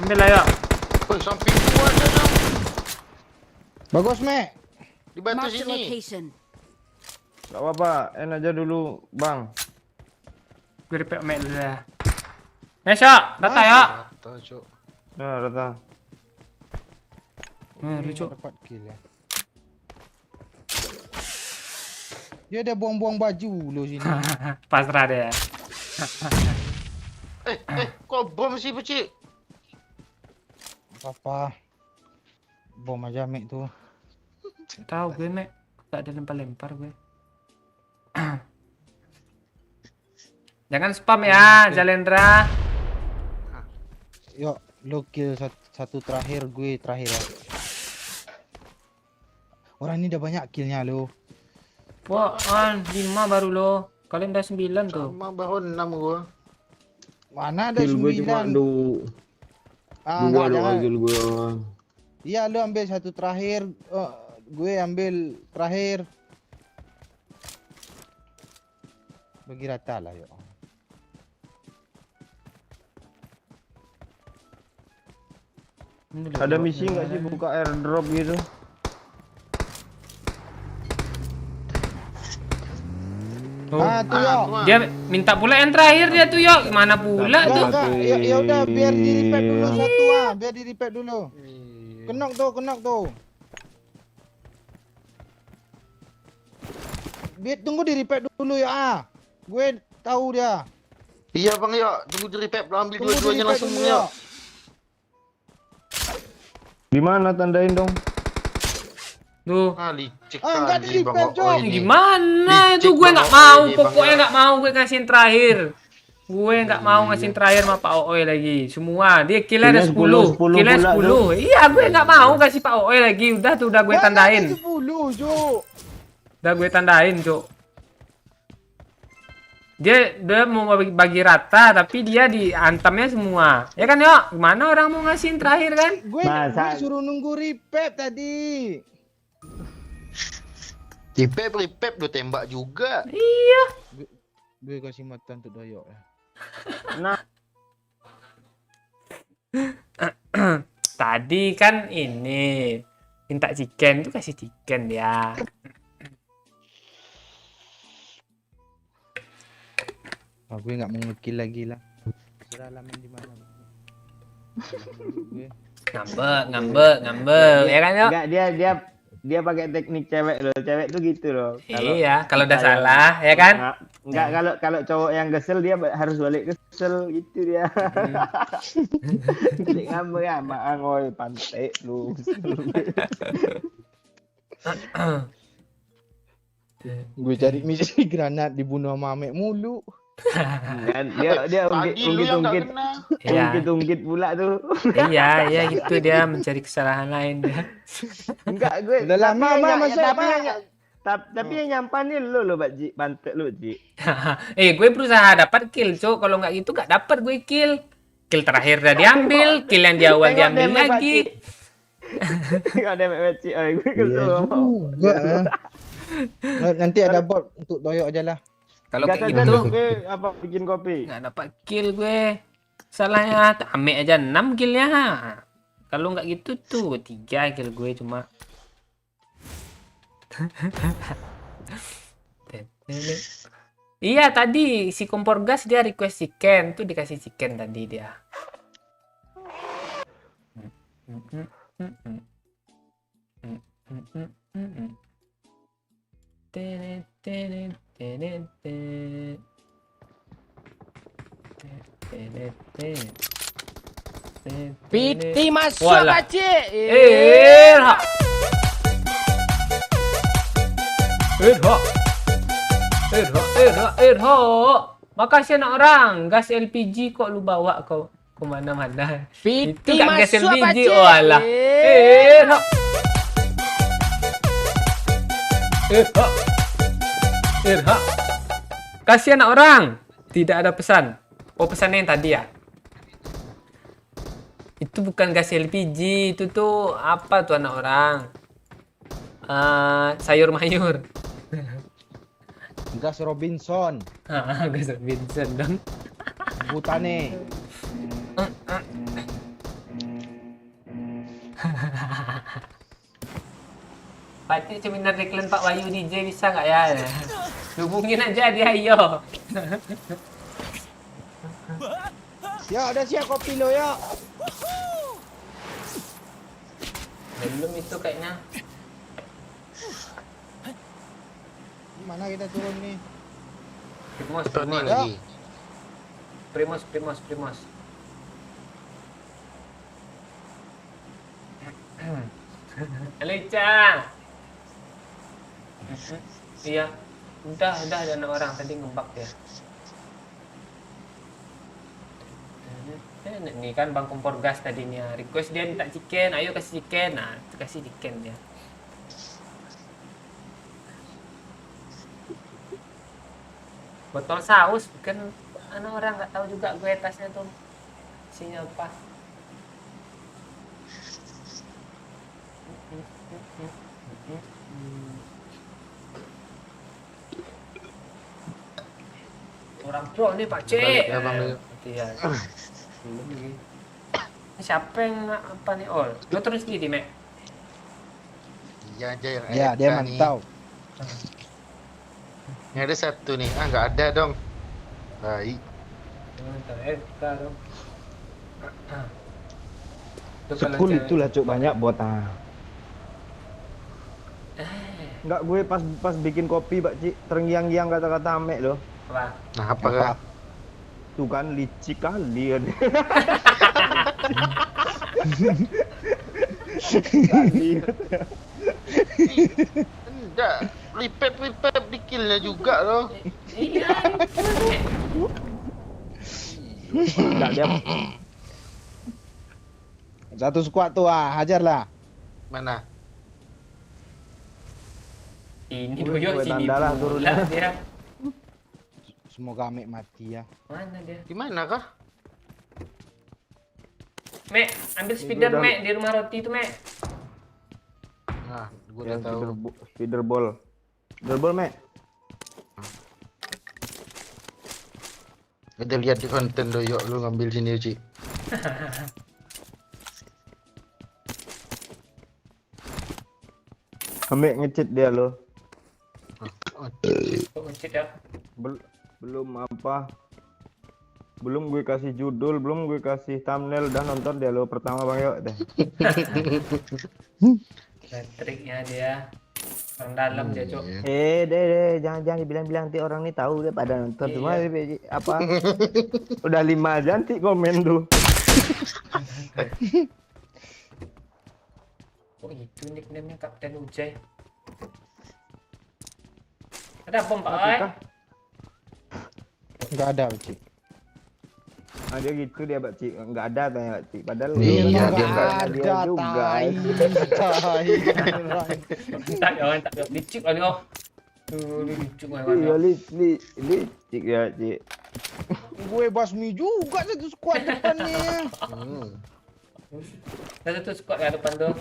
Ambil lah yuk. Woi, samping gua ada dong. Bagus, Mek. Di batu Marked a sini. location. Gak apa-apa, en aja dulu bang. Gue repair mek dulu dah. Nesok, datang ya. Rata, Cok. Nah, datang. Lucu. Dapat kill ya. Dia ada buang-buang baju lo sini. Pasrah dia. Kok bom sih, Pecik? Apa? Bom aja Mek tuh. Tahu gue mek. Tak ada lempar-lempar gue. Jangan spam ya, Jalendra. Yuk, lo kill satu terakhir, gue terakhir ya. Orang ini udah banyak killnya lo. Wah, 5 baru lo. Kalian udah 9 tuh. Sama baru 6 gua. Mana ada Kill gue cuma 9? Ah, dua enggak, doang jangan. kill gue. Iya, lo ambil satu terakhir. Gue ambil terakhir. Bagi rata lah yuk. Ada misi nggak sih buka airdrop gitu? Oh. Tuh yuk. Dia minta pula yang terakhir dia tuh yuk. Mana pula Enggak, tuh? enggak. Ya udah, biar di repair dulu satu biar di repair dulu. Kenok tuh. Biar tunggu di repair dulu ya. Gue tahu dia. Iya, Bang, yuk. Tunggu di repair, lo ambil Tunggu di dua-duanya repair langsung, dulu yuk. Di mana tandain dong? Tuh. Ah, licik Enggak di kali, Bang. repair, Oh, Cok. ini. Gimana Licik itu gue nggak Bang mau, Oi, Bang, pokoknya ya. nggak mau gue kasihin terakhir. Gue nggak mau ngasihin terakhir sama Pak Oi lagi. Semua dia killnya ada 10, 10 killnya pula 10. Iya, gue nggak mau kasih Pak Oi lagi. Udah tuh udah gue tandain. 10, Cuk. Udah gue tandain, Cuk. Dia mau bagi rata tapi dia diantamnya semua. Ya kan, yuk? Gimana orang mau ngasihin terakhir kan? Gue suruh nunggu repair tadi. Repair, lo tembak juga. Iya. Gue kasih mata untuk doyok ya. Nah, Tadi kan ini minta chicken tuh kasih chicken dia. Gue nggak mau ngekill lagi lah. Serah laman di mana. Gue. Ngambek, ya kan yuk? enggak dia pakai teknik cewek loh. Cewek tuh gitu loh. Iya, kalau udah salah, ya kan? Enggak, kalau cowok yang kesel dia harus balik kesel gitu dia. Jadi ngambek ya, ngoy pantai lu. Gue cari misi granat dibunuh sama Amek mulu. Kan dia Tadi lu yang nggak ungkit kena. ungkit pula tuh. Iya gitu dia mencari kesalahan lain dia. Enggak gue. Udah lama, Tapi yang nyampanin lu Pak Ji, pantek lu Ji. Gue berusaha dapat kill, Cuk. Kalau nggak gitu nggak dapat gue kill. Kill terakhir udah diambil, kill yang di awal Tengok diambil deh, Pak lagi. Ada Ci, gue kesel. juga. Nanti ada bot untuk doyok aja lah. Kalau Enggak kayak saja gitu lu gue apa bikin kopi. nggak dapat kill gue. Salahnya Ame aja 6 killnya. Kalau nggak gitu tuh 3 kill gue cuma. Iya tadi si kompor gas dia request chicken tuh dikasih chicken tadi dia. Piti masuk Walah. pakcik. Irha. Irha. Makasih anak orang. Gas LPG kok lu bawa kau ke mana-mana. Itu Piti kat gas masuk LPG. pakcik. Walah. Irha. Kasih anak orang. Tidak ada pesan. Oh, pesannya yang tadi ya? Itu bukan gas LPG, itu tuh apa tuh anak orang? Sayur mayur. Gas Robinson, Gas Vincent dong. Butane. Pakcik seminar iklan Pak Wayu DJ bisa nggak ya? Hubungin aja dia, ayo. Ya, udah siap kopi lo ya. Belum itu kayaknya. Mana kita turun nih? Primos, Betul nih Primos, lagi. Primos. Halo Ica. Iya, udah ada anak orang tadi ngebak ya. Nih kan bang kompor gas tadinya request dia minta chicken, ayo kasih chicken, nah kasih chicken dia. Botol saus kan anak orang nggak tahu juga gue tasnya tuh isinya apa. Orang pro nih Pak C. Balik ya, Bang. Iya. Belum lagi. Siapa yang apa nih? Oh, lo terus sendiri, Mek. Iya aja yang Ya, dia Eka nih. mantau. Ini ada satu nih. Ah, nggak ada dong. Baik. Mantap, dong. Itu kalau Sekul cewek- itulah cuk banyak bot ah. Enggak, gue pas bikin kopi Pakcik terngiang-ngiang kata-kata Amek loh. Apa? Nah, apa kah? Tuh kan licik kali kan. Enggak. Lipep dikilnya juga loh. Iya. Enggak dia Satu squad tuh, hajar lah. Mana? Ini Gue boyok sini tandalah pula turunnya. dia. Semoga Mek mati ya. Mana dia? Di mana kah? Mek, ambil speeder udah- Mek di rumah roti itu Mek. Nah, gue yang udah tahu. speeder ball. Speeder ball, Mek. Udah lihat di konten lo, yuk lu ngambil sini Ci. Amek ngecit dia loh. Oh, Kok ngesit ya? Belum apa? Belum gue kasih judul, belum gue kasih thumbnail, dan nonton dia lo pertama Bang Yok deh. Triknya dia. Orang dalam dia, Cok. iya. Deh, jangan dibilang-bilang nanti orang nih tahu deh pada nonton cuma apa? Udah 5 aja nanti komen tuh. Oh, itu nickname-nya Kapten Ujai. Ada bom, Pak Oi? Enggak ada, Cik. Ah, dia gitu dia Pak Cik, enggak ada tanya Pak Cik. Padahal Iya, lu dia nggak nggak ada dia juga. Tai. Tak, kawan, tak. Licik kali, oh. Tuh, licik kawan. Iya licik ya Cik. Gue basmi juga satu squad depannya. Hmm. Ada satu squad ya depan tuh.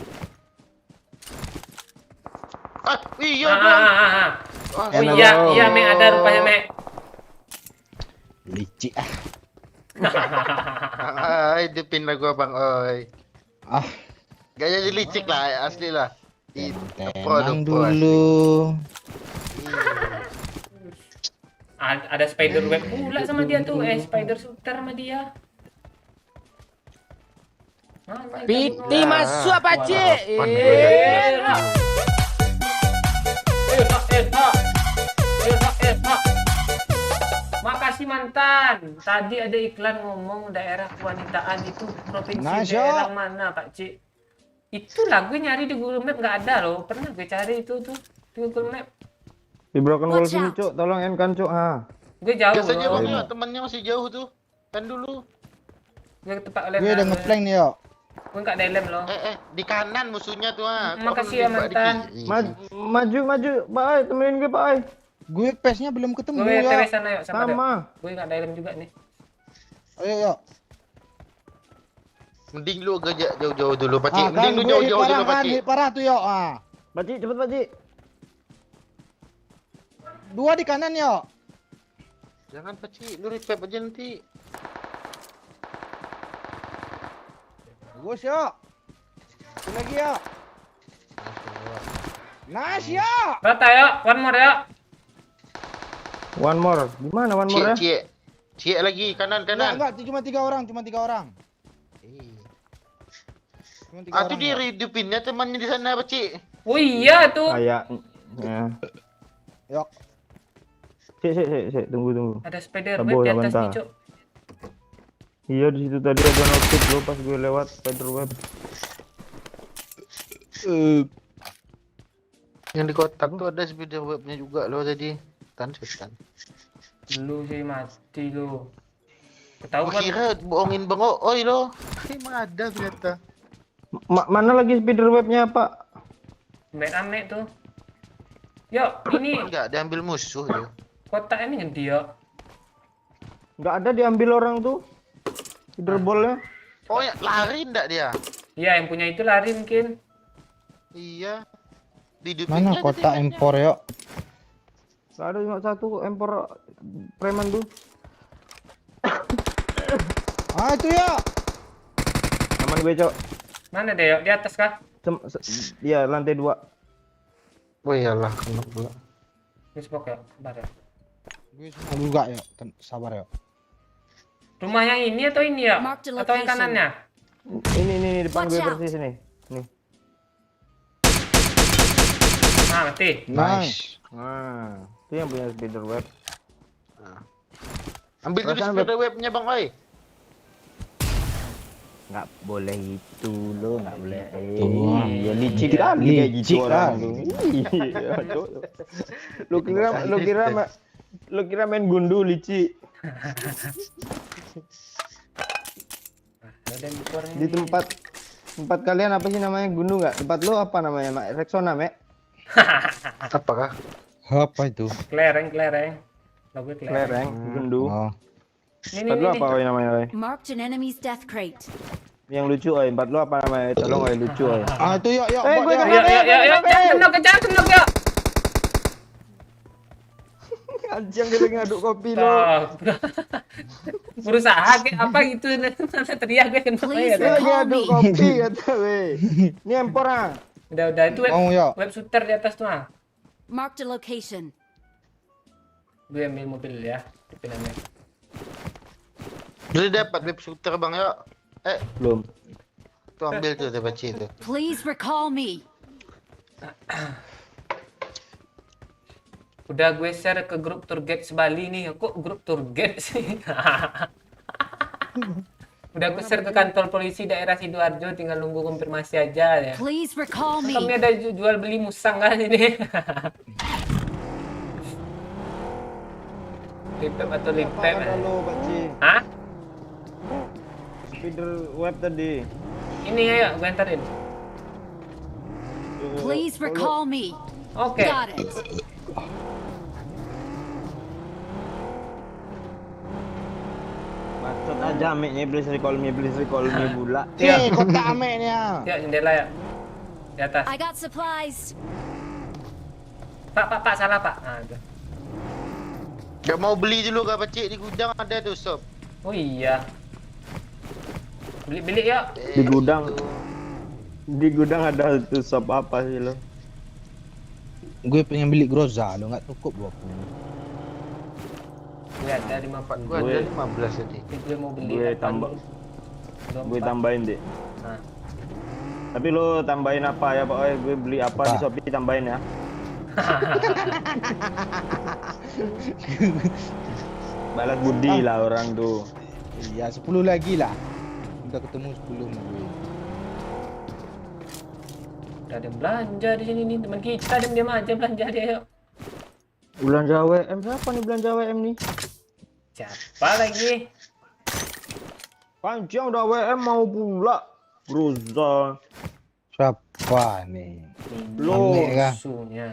Ah, iya Ah, dong. ah, ah, ah. Wah, Oh iya, Mek ada rupanya, Mek. Licik ah. hidupin lah gua Bang Oi. Ah, Gaya licik lah, asli lah. tenang dulu. Ada spider web pula sama dia tuh, spider shooter sama dia. Mana Piti itu? masuk Pakcik. Harapan gua Eh, lihat. Irha, Irha, Irha, Pak. Makasih mantan. Tadi ada iklan ngomong daerah kewanitaan itu provinsi Nah, daerah Syok. mana Pak Cik? Itulah gue nyari di Google Map nggak ada loh. Pernah gue cari itu tuh di Google Map. Di Broken Wall Watch sini, out. Cuk. Tolong kan, Cuk. Ha. Gue jauh Biasanya loh. bang ya, temannya masih jauh tuh. Kan dulu. Gue ke tempat lem. Gue udah ngeplank nih yo. Gue nggak dalam loh. Di kanan musuhnya tuh ah. Makasih ya, mantan. Maju, Pak. Ai. Temenin gue, Pak. Ai. Gue PES-nya belum ketemu Gue ya. TW sana yuk sama. Sama. Gue nggak dalam juga nih. Ayo yo. Mending lu agak jauh-jauh dulu, Pak Cik. Ah, kan Mending lu gue hit jauh-jauh parah dulu, Pak kan, Cik. hit parah tuh yo. Ah. Pak Cik, cepet, Pak Cik. 2 di kanan yo. Jangan, Pak Cik. Lu revive aja nanti. Bagus yo. Satu lagi yo. Nice yo. Rata yuk, one more yuk. One more. Di mana one more ya? Cik lagi kanan. Enggak, cuma 3 orang, cuma 3 orang. Cuma 3 Ah, orang. tuh dia hidupinnya temannya di sana, Pak Cik. Oh iya tuh. Kayak. Ya. Yok. Sik. Tunggu. Ada spider Tak web di boleh, atas nih bentar. Cuk. Iya, di situ tadi ada notif lo pas gue lewat spider web. Yang di kotak tuh ada spider webnya juga loh tadi. Setan. Lu sih mati lu. Gua Ketahuan. kira bohongin Bang Oi lo. Emang ada ternyata. Mana lagi spider webnya, Pak? Ame tuh. Yuk, ini Enggak diambil musuh dia. kotak ini ngendi yuk. Nggak ada diambil orang tuh. Spider ball-nya. Oh ya, lari enggak dia? Iya, yang punya itu lari mungkin. Iya. Dihidupin Mana aja kotak dia. M4 yo? Nggak ada cuma satu empor preman tuh. Ah, itu yo. Aman gue, Cok. Mana deh yuk? Di atas kah? Iya, lantai 2. Oh iyalah, kena pula. Di spok ya. Bentar ya. Gue semua juga yo. Sabar yo. Rumah yang ini atau ini ya? Mark the Atau yang location. kanannya? Ini depan Watch gue out. persis nih. Nih. Nah, mati. Nice. Nah, itu yang punya spider web. Ambil dulu Perasaan spider webnya Bang Oi. Nggak boleh itu lo, nggak boleh. Iya, licik iya. kali kayak gitu Licik orang kali. tuh. Iya, Cok. Lu kira main gundu licik Ada yang keluar di tempat kalian apa sih namanya gundu nggak? Tempat lu apa namanya, Mak? Rexona, Mek? Apakah? Apa itu? Kelereng. Logo kelereng. Kelereng, gundu. Oh. Ini Tempat lu apa Oi, namanya, Oi? Marked an enemy's death crate. Yang lucu, Oi. Tempat lu apa namanya? Tolong, Oi, lucu, Oi. Ah, itu yo yo. Eh, bot, gue yo. kena. Yuk. Jangan kenok yuk. Anjing dia lagi ngaduk kopi lo. Tuh. Berusaha kayak apa gitu. Teriak gue kenok Please, ya. Dia lagi Call ngaduk me. kopi kata weh. Ini empor ah. Udah itu web Mau yo. web shooter di atas tuh ah. Marked a location. Gue ambil mobil ya. Dipinamnya. Udah dapat web shooter Bang ya. Belum. Tuh ambil tuh Pak Cik itu. Please recall me. Udah gue share ke grup tour guide Sebali nih. Kok grup tour guide sih? Udah gue share ke kantor polisi daerah Sidoarjo, tinggal nunggu konfirmasi aja ya. Please recall me. Kami ada jual beli musang kan ini. Lipep atau lipep? Apa lo, Baci? Hah? Spider web tadi. Ini ya, gue antarin. Please recall me. Oke. Got it. Bacot aja amiknya please recall me pula. Eh, kotak ameknya. Yuk, jendela ya. Di atas. I got supplies. Pak, salah Pak. Nah, itu. Gak mau beli dulu Kak Pak Cik di gudang ada tuh sob. Oh iya. Beli yuk. Di gudang. Di gudang ada tuh sop apa sih lo? Gue pengen beli groza, lo nggak cukup gua punya. Gue ada 50. Gua ada 15 tadi. Gue mau beli. Gue 8. tambah. 24. Gue tambahin deh. Nah. Tapi lo tambahin apa ya Pak? Gue beli apa di Apa? Shopee tambahin ya. Balas budi lah orang tuh. Iya, 10 lagi lah. Udah ketemu 10 sama gue. Udah ada yang belanja di sini nih, teman kita diam-diam aja belanja dia yuk. Belanja WM siapa nih belanja WM nih? Siapa lagi? Panjang udah WM mau pula. Groza. Siapa nih? Lo Aneh kah? Musuhnya.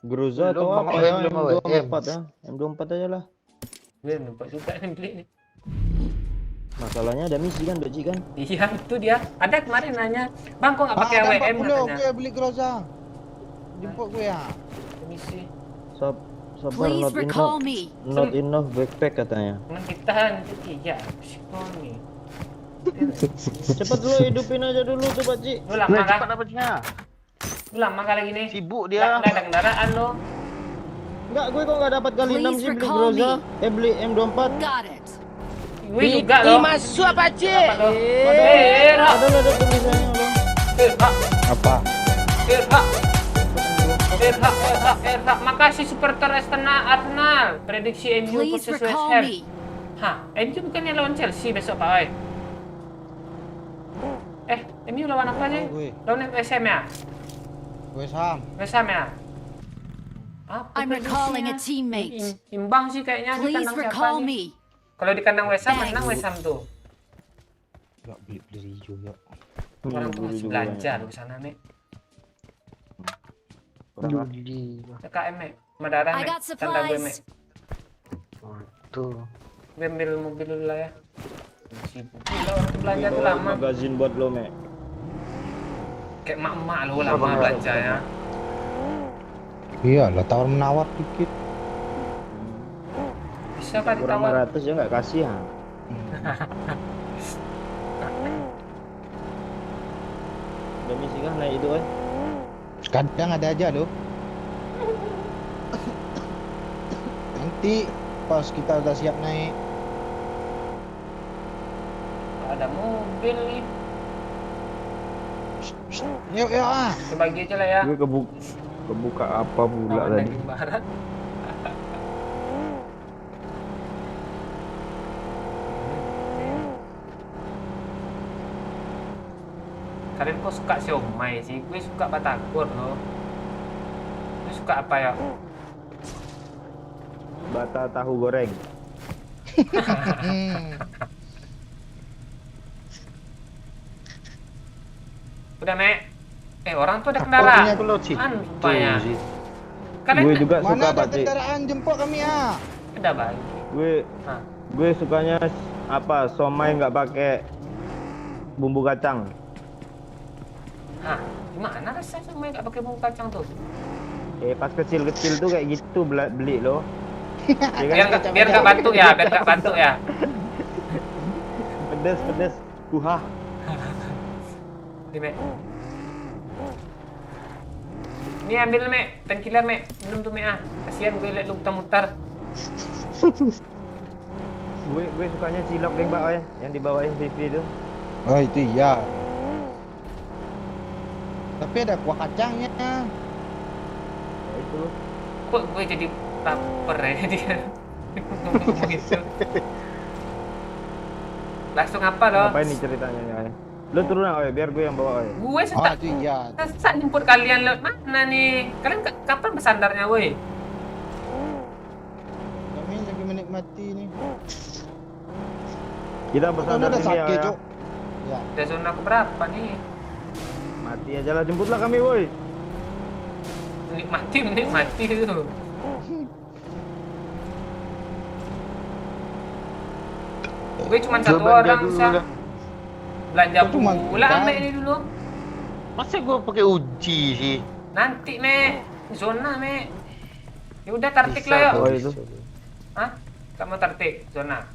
Groza Belum, atau Bang apa Oe ya? belum WM. M24 ya. M24 aja lah. Gue lupa juga nih beli nih. Masalahnya ada misi kan, Doji kan? Iya itu dia. Ada kemarin nanya, bang kok nggak pakai ada WM 40 katanya. gue beli Groza. Jemput gue ya. Misi. Sabar Please not recall enough. me. Not enough backpack katanya. Teman kita iya psikologi. Cepet lu hidupin aja dulu tuh Pak Ci. Lu lama Cepat kan? dapatnya. Lu lama kali gini. Sibuk Nggak dia. ada kendaraan lo. Enggak, gue kok enggak dapat kali 6 Please sih beli recall Groza. me. Beli M24. Got it. Gue juga lo. Masuk Pak Cik. Rak. Ada tulisannya loh. Rak. Apa? Rak. Rak. Makasih supporter Arsenal. Prediksi MU Please versus West recall Ham. me. Hah, MU bukannya lawan Chelsea besok Pak Oi? MU lawan apa sih? Gue. Lawan West Ham ya? West Ham. West Ham ya? Apa I'm recalling a prediksinya? teammate. Imbang sih kayaknya di Please kandang siapa recall nih? me. Kalau di kandang West Ham Thanks. menang West Ham tuh. Gak beli hijau ya. Orang tuh masih belanja lu sana nih. TKM mek, Madara I mek, got tanda gue mek. supplies. Tuh. Gue ambil mobil dulu lah ya. Sibuk. Gila, orang tuh belanja tuh lama. Magazin buat lo, Mek. Kayak emak-emak lu lama belanja ya. Iya lah, tawar menawar dikit. Bisa kan Kurang ditawar? 100 ya enggak kasih ya. Udah misi kah naik itu, eh? Kadang ada aja loh. Nanti pas kita udah siap naik. Ada mobil nih. Yuk yuk ah. Kebagi aja lah ya. Gue kebuka apa pula Lawan tadi? daging barat. Kalian kok suka siomay sih? Gue suka batagor loh. Gue suka apa ya? Bata tahu goreng. Udah Mek. Orang tuh ada Punya kendaraan. Tuh lo sih. Rupanya. Tuh, sih. Kalian Gue juga Mana suka ada Pak Ci. kendaraan jemput kami ah. ada bagi. Hah. Gue sukanya apa? Somai nggak pakai bumbu kacang. Hah, gimana rasanya sama nggak pakai bumbu kacang tuh? Pas kecil-kecil tuh kayak gitu beli lo. Ya kan? Biar nggak batuk ya, biar nggak batuk ya. Pedes. Kuhah. Ini Mek. Ini ambil Mek, painkiller Mek, minum tuh Mek ah. Kasihan gue liat lu mutar-mutar. Gue sukanya cilok deh Mbak ya, yang dibawain Vivi itu. Oh itu iya. Tapi ada kuah kacangnya. Ya, itu. Kok gue jadi lapar ya dia ngomong itu. Langsung apa loh? Apa ini ceritanya ya? Lu turun ya, biar gue yang bawa ya. Gue Oh setak itu iya. Masa jemput kalian lewat mana nih? Kalian kapan bersandarnya woi? Kami lagi menikmati nih. Kita Kan bersandar udah sini sakit ya. cuk. Ya. Udah zona keberapa nih? Mati aja lah, jemputlah kami woi. Menikmati itu. Gue cuma satu Coba orang dulu bisa lah. belanja Kok cuma pula kan? Mek ini dulu. Masa gua pakai uji sih? Nanti Mek, zona Mek. Ya udah tartik Bisa lah yuk. kok, Oh, itu. bisa. Hah? Kamu tartik zona?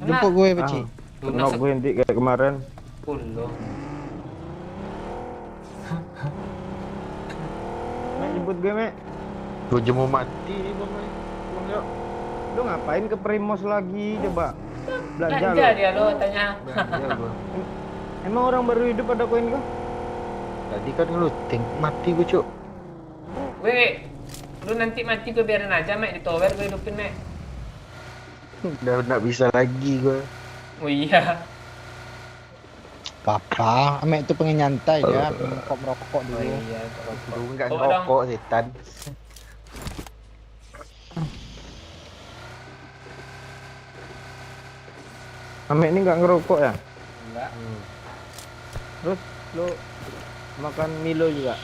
Jemput gue Beci. Kenok gue henti kayak kemarin. Puluh. Mek, jemput gue Mek. Gua aja mau mati nih bang. Bang yuk. Lu ngapain ke Primos lagi coba? Belanja Belanja lu. dia lo tanya. Belanja gua. Emang orang baru hidup ada koin kah? Tadi kan ngeluting, mati gua cuk. Gue Lu nanti mati gue biarin aja, Mek. Di tower gue hidupin, Mek. Udah nggak bisa lagi gue. Oh iya. Papa, Amek itu pengen nyantai ya, merokok dulu. Oh iya. Lu nggak Oh, dong. ngerokok setan. Ame ini nggak ngerokok ya? Enggak. Terus lu makan Milo juga?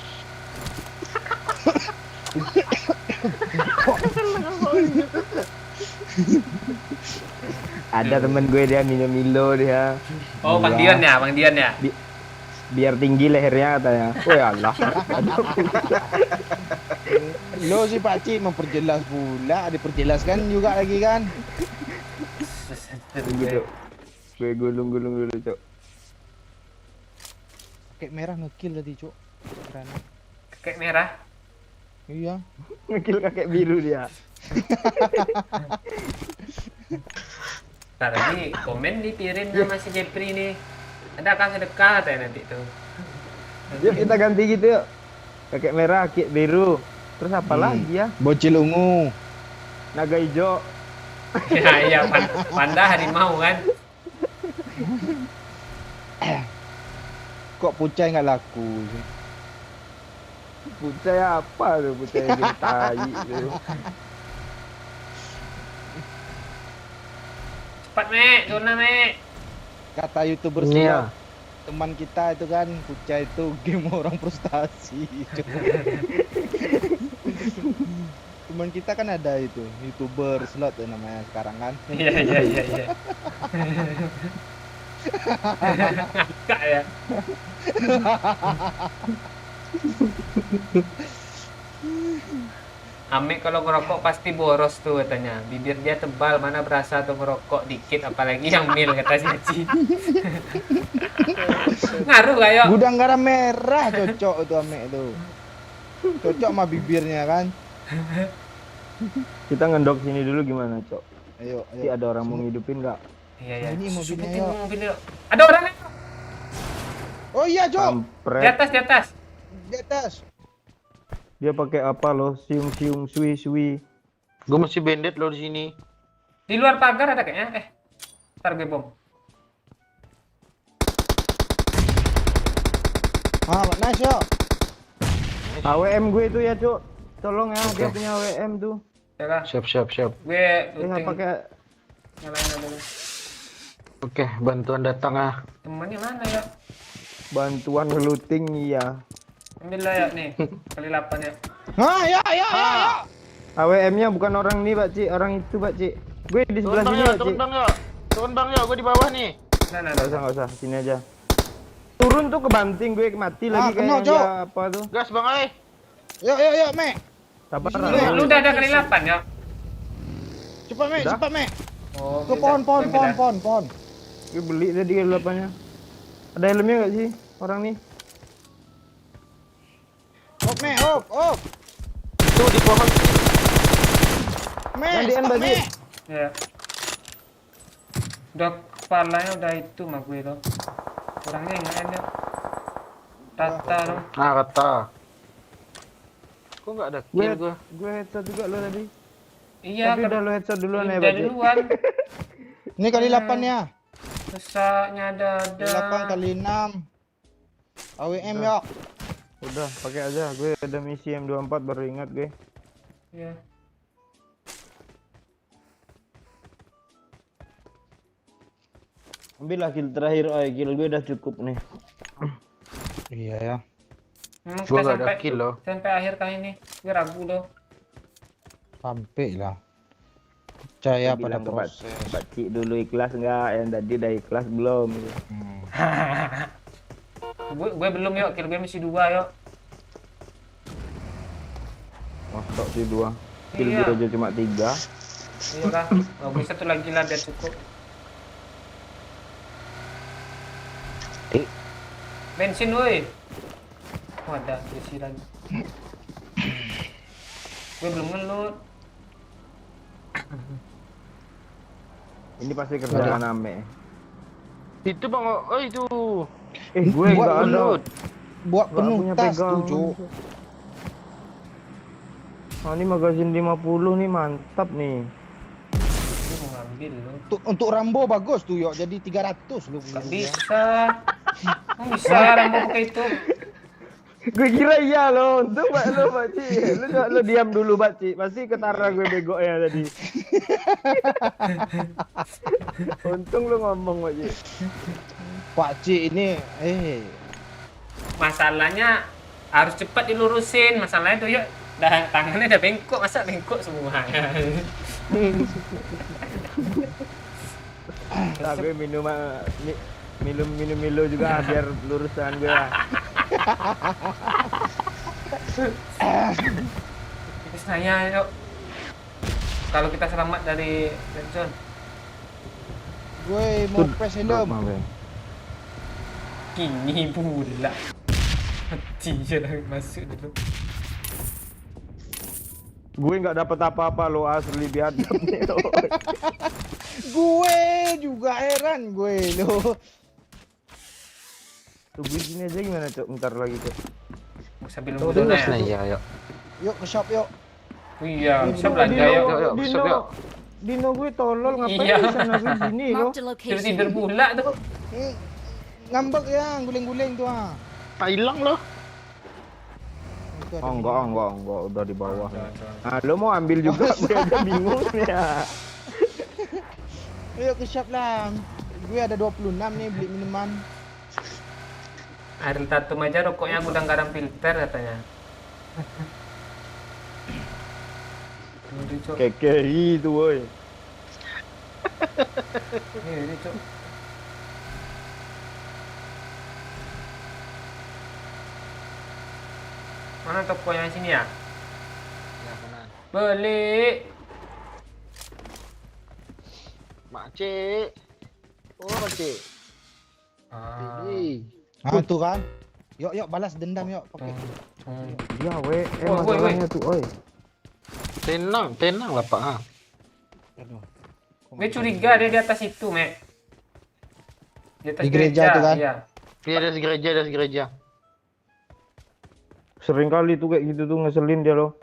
Ada temen gue dia minum Milo dia. Oh, Bang Dion ya, Bang Dion ya. Biar tinggi lehernya katanya. Oh ya Allah. Lo si Pakcik memperjelas pula, diperjelaskan juga lagi kan. Gitu. Gue gulung-gulung dulu, Cok. Kayak merah ngekill tadi, Cuk. Karena Kakek merah. iya. Ngekil kakek biru dia. Tadi komen di Pirin sama si Jepri nih. Adakah sedekah katanya nanti tuh. Yuk kita ganti gitu yuk. Kakek merah, kakek biru. Terus apa lagi ya? Bocil ungu. Naga hijau. Ya iya, panda harimau kan. Kok pucai nggak laku sih? Pucai apa tuh? Pucai yang tai tuh. Cepat, Mek. Zona, Mek. Kata YouTuber Ini ya. teman kita itu kan pucai itu game orang frustasi. Cuk. Teman kita kan ada itu YouTuber slot ya namanya sekarang kan. Iya. Enggak ya. Ame kalau ngerokok pasti boros tuh katanya. Bibir dia tebal, mana berasa tuh ngerokok dikit, apalagi yang mil kata si Aci. Ngaruh gak yuk? Gudang garam merah cocok itu Ame itu. Cocok sama bibirnya kan. Kita ngendok sini dulu gimana, Cok? Ayo, Nanti ada orang mau ngidupin nggak? Iya. Ini mobilnya, Susutin yuk. mobilnya, yuk. Ada orang nih. Oh iya, Cok. Di Kampret. atas. Di atas. Dia pakai apa loh? Siung sui. Gue masih bandit lo di sini. Di luar pagar ada kayaknya. Ntar gue bom. Ah, nice yo. AWM gue itu ya, Cok. Tolong ya, dia punya AWM tuh. Ya lah. Siap. Gue Dia pakai nyalain dulu. Oke, bantuan datang ah. Temennya mana ya? bantuan looting iya. Ambil lah ya nih. Kali 8 ya. Ah, ya. AWM-nya bukan orang ini, Pak Ci, orang itu, Pak Ci. Gue di sebelah sini, Pak Ci. Turun bang yo, gue di bawah nih. Nah. Enggak usah, sini aja. Turun tuh kebanting, gue mati lagi kena, kayaknya Cok. dia apa tuh. Gas bang ay. Yuk, Me. Sabar. Lu udah ada kali 8 ya? Cepat, Me. Oh, Ke pohon. Gue beli tadi helmnya. Ada helmnya enggak sih orang nih? Hop, Me, hop. Tuh di pohon. Me, Gantian, stop, Baji. Me. Ya. Udah kepalanya udah itu mah gue tuh. Orangnya yang lain ya. Rata dong. Nah kata. Kok nggak ada kill gue? Gue headshot juga lo tadi. Iya, Tapi udah lo headshot duluan ya, udah Baji. duluan. Ini kali 8 ya. Rusaknya ada. 8 kali 6. AWM ya. Udah, pakai aja. Gue ada misi M24 baru ingat gue. Iya. Ambillah kill terakhir, kill gue udah cukup nih. Iya ya. Memang Gue kita nggak ada sampai kill loh. sampai akhir kali ini. Gue ragu loh. Sampai lah. Percaya Gue pada bilang ke proses. Pak Cik dulu ikhlas nggak? Yang tadi udah ikhlas belum? Hmm. Gue belum yuk, kill gue masih 2 yuk. Masuk sih 2. Kill Iya. gue aja cuma 3. Iya lah, gue satu lagi lah biar cukup. Bensin woi. Oh, ada besi lagi. Gue belum ngelut. Ini pasti kerjaan Ame. Itu bang, oh itu. Gue Buat nggak ada. Buat Nggak punya penuntas pegang. tuh, Cuk. Oh, ini magazin 50 nih, mantap nih. Lu mau ngambil lu. Untuk Rambo bagus tuh yuk, jadi 300 lu Gak beli. bisa. Nggak bisa Rambo pakai itu. Gue kira iya loh, untung Pak lo Pak Ci. Lu diam dulu Pak Ci, pasti ketara gue bego ya tadi. Untung lu ngomong Pak Ci. Pak Cik ini Masalahnya harus cepat dilurusin. Masalahnya tuh yuk, tangannya udah bengkok, masa bengkok semuanya. Nah, gue minum Milo juga biar lurus tangan gue ya. Terus nanya yuk, kalau kita selamat dari red zone. gue mau press helm. Kini pula mati je masuk dulu. Gue nggak dapat apa-apa lo asli biadab nih lo. Gue juga heran gue lo. Tunggu sini aja gimana Cok, bentar lagi Cok. Sambil Tuh, nunggu zona nah, ya. iya, yuk. Yuk ke shop yuk. Iya, bisa belanja yuk. Yuk, besok yuk. Dino gue tolol ngapain Iya. di sana gue sini lo. Marked a Tidur-tidur location. pula tuh. Ngambek ya, guling-guling tuh ah. Hilang loh. Itu ada Oh enggak, udah di bawah. Jangan. Nah, lo mau ambil juga, gue aja bingung ya. Yuk ke shop lah. Gue ada 26 nih beli minuman. Ariel Tatum aja rokoknya gudang garam filter katanya. Ini Cok. Kekei itu woi. Ini Cok. Mana toko yang sini ya? Ya, benar. Beli. Mak Cik. Oh, Mak Cik. Ah. Ini. Ah tuh kan. Yuk balas dendam yuk pakai. Iya weh, Woi, woi, masalahnya tuh oi. Tenang lah Pak. Ah. Aduh. Gue curiga dia di atas itu, Mek. Di atas Di gereja tuh kan? Iya. Iya, ada di gereja. Sering kali tuh kayak gitu tuh ngeselin dia lo.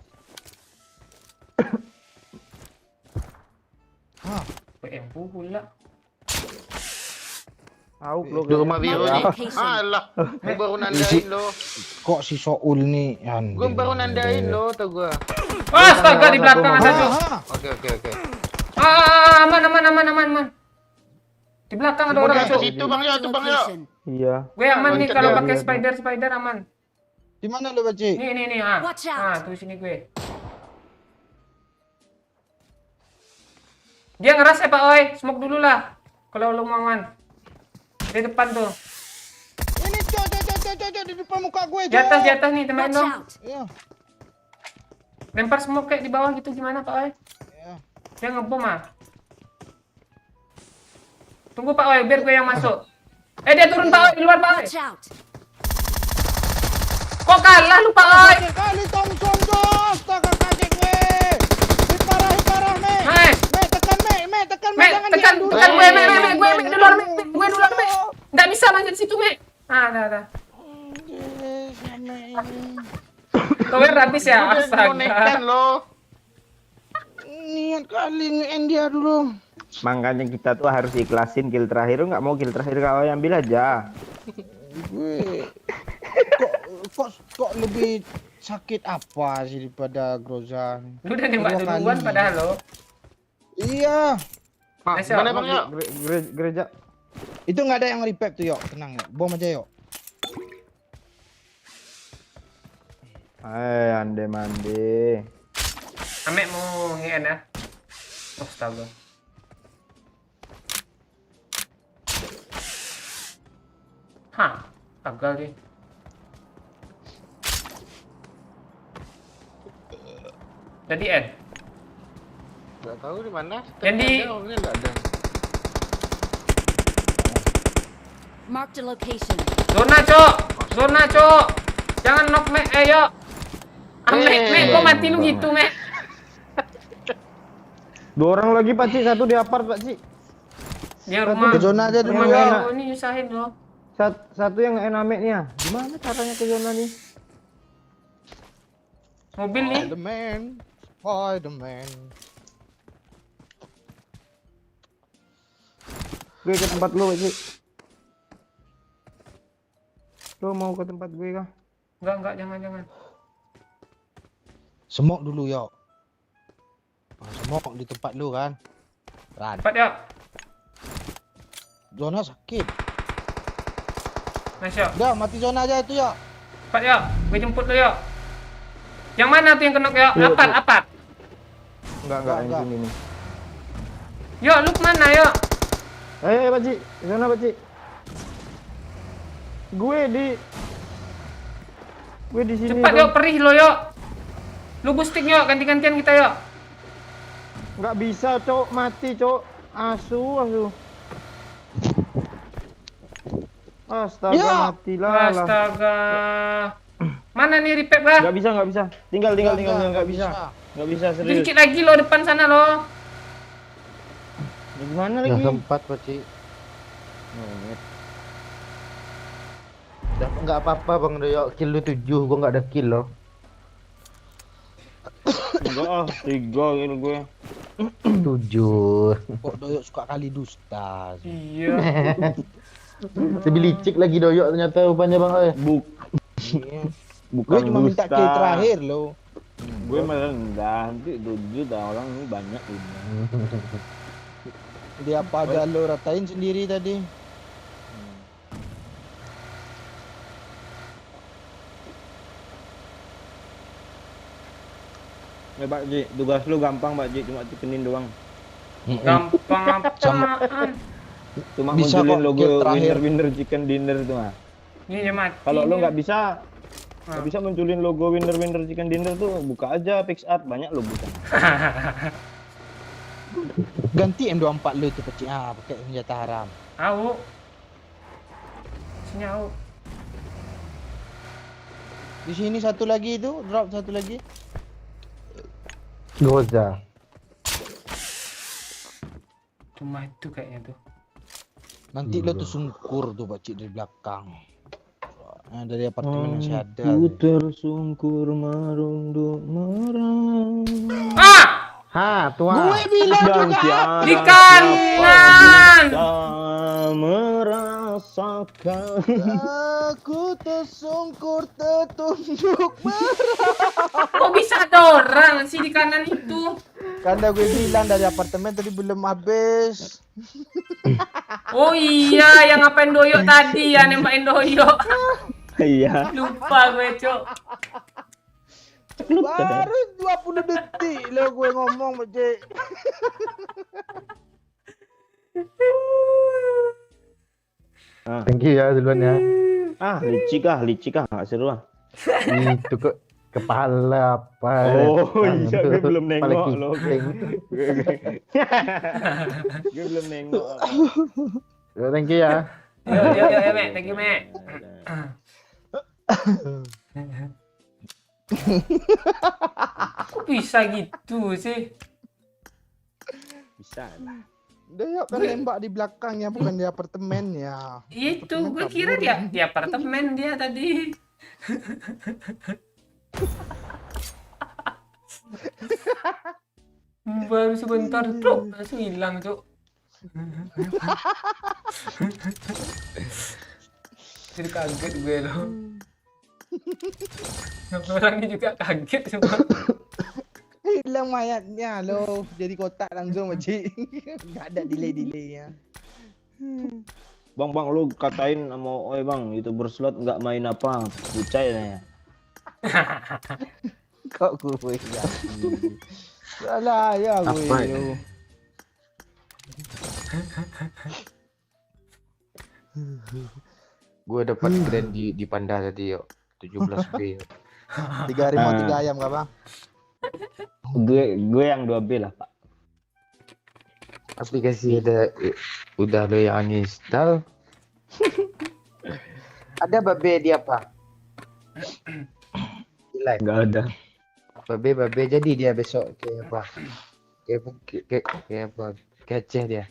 Ah, PM pula. Tahu lo Di rumah biru nih. Location. Alah, gue baru nandain lo. kok si Soul nih Gue baru nandain lo, tau gue. Astaga, di belakang ada Cok. Oke. Aman. Di belakang ada orang, Ke Cok. situ Bang Yo, tuh Bang Yo. Location. Iya. Gue aman nih Loncat kalau dia, pakai dia. spider aman. Di mana lo Pak Cik? Nih. Watch out. Ah, tuh sini gue. Dia ngeras ya Pak Oi, smoke dulu lah. Kalau lu mau aman. Di depan tuh. Ini cok di depan muka gue. Di atas nih teman Watch dong. out. Iya. Lempar smoke kayak di bawah gitu gimana Pak Oi? Iya. Dia ngebom ah. Tunggu Pak Oi, biar gue yang masuk. Dia turun Pak Oi, di luar Pak Oi. Watch out. Kok kalah lu Pak Oi? Kali Thompson cok. Astaga kaget gue. Parah Mek. Hei. Mek tekan Mek. Mek, Jangan tekan diam dulu. gue, Mek duluan, gue duluan, Mek. Nggak bisa lanjut situ, Mek. Ah, dah. Tower habis ya, Konekkan astaga. lo. Niat kali nge-end dia dulu. Makanya kita tuh harus ikhlasin kill terakhir. Lu nggak mau kill terakhir kau yang ambil aja. Gue kok lebih sakit apa sih daripada Groza? Lu udah nembak Dua duluan kali. padahal lo. Iya. Pak, Nice, mana Pak. Bang Yo? Gereja. Itu nggak ada yang revive tuh yuk, tenang ya. Bom aja yuk. Ande mandi. Amek mau nge-end ya. Astaga. Hah, gagal deh. Jadi end. Gak tahu di mana. Yang di- Ada, orangnya nggak ada. Marked a location. Zona, Cok. Jangan knock Mek, yuk. Mek, kok mati lu gitu, Mek? 2 orang lagi Pak Ci, 1 di apart Pak Ci. Dia rumah. Ke zona aja dulu rumah ya. baru ini nyusahin lo. Satu yang enamek nih ya. Gimana caranya ke zona nih? Mobil nih. Spiderman. Spiderman. Gue ke tempat lo, Pak Cik. Lo mau ke tempat gue kah? Enggak, jangan. Semok dulu yo. Semok di tempat lu kan. Ran. Cepat yuk. Zona sakit. Nice yuk. Udah mati zona aja itu yo. Cepat yuk. Gue jemput lo yuk. Yang mana tuh yang kena yuk? Yuk, Apat. Enggak, Enggak. yang sini nih. Yuk, lu kemana yuk? Ayo, Pak Cik. Ke sana, Pak Cik. Gue di sini. Cepat yuk, perih lo yuk. Lu boosting yuk, ganti-gantian kita yuk. Nggak bisa, Cok. Mati, Cok. Asu. Astaga, Ya. matilah. Lah. Astaga. Mana nih repair lah? Nggak bisa. Tinggal. Nggak bisa. Nggak bisa, serius. Sedikit lagi lo depan sana lo. Ya, gimana Nggak lagi? sempat Pak Cik. Nggak apa-apa Bang Doyok, kill lu 7, gua nggak ada kill loh. Enggak ah, 3 gitu gue. 7. Kok Doyok suka kali dusta. Iya. Lebih licik lagi Doyok ternyata rupanya Bang. Gue cuma minta kill terakhir lo. Gue merendah, nanti 7 dah orang ini banyak ini. Dia apa aja lo ratain sendiri tadi. Pak Cik, tugas lu gampang Pak Cik, cuma tikenin doang. Gampang apaan? Cuma Bisa munculin kok, logo kill terakhir. winner chicken dinner tuh mah. Ini dia mati. Kalau lu nih. nggak bisa munculin logo winner chicken dinner tuh, buka aja PixArt, banyak lo bukan. Ganti M24 lo itu kecil pakai senjata haram. Au. Sini au. Di sini satu lagi itu, drop satu lagi. Goza. Rumah itu kayaknya tuh. Nanti lo tuh sungkur tuh Pakcik dari belakang. Nah, dari apartemen masih ada. Aku tersungkur merunduk merah. Ah! Ha, tua. Gue bilang juga. Di kanan. Merasakan. Aku tersungkur tertunduk. Kok bisa ada orang sih di kanan itu? Karena gue bilang dari apartemen tadi belum habis. Oh iya, yang ngapain Doyok tadi ya, nembakin Doyok. Iya. Lupa gue, Cok. Baru 20 detik lo gue ngomong Pakcik. Thank you ya duluan ya. Licik ah, nggak seru ah. Itu kepala apa? Oh iya, gue belum Kepala nengok lo. kiping. Gue belum nengok. Ya, thank you ya. Yuk, Mek. Thank you, Mek. Kok bisa gitu sih? Bisa lah. Doyok kan nembak di belakangnya bukan di apartemennya. Itu, gue kira dia di apartemen dia tadi. Baru sebentar, Cok. Langsung hilang, Cok. Jadi kaget gue loh. Orangnya juga kaget semua. Hilang mayatnya lo. Jadi kotak langsung Pakcik. Enggak ada delay-delaynya. Bang, lu katain sama Oi bang, itu berslot nggak main apa? Bucai ya. Kok gue ya. Salah ya gue. Apa lo. Gue dapat grand di Panda tadi yuk. 17B yuk. 3 hari mau 3 ayam gak bang? Gue yang 2B lah pak. Aplikasi udah lo yang install. Ada babe dia apa? Like Nggak ada. babe jadi dia besok kayak apa? Kayak apa? Kece dia.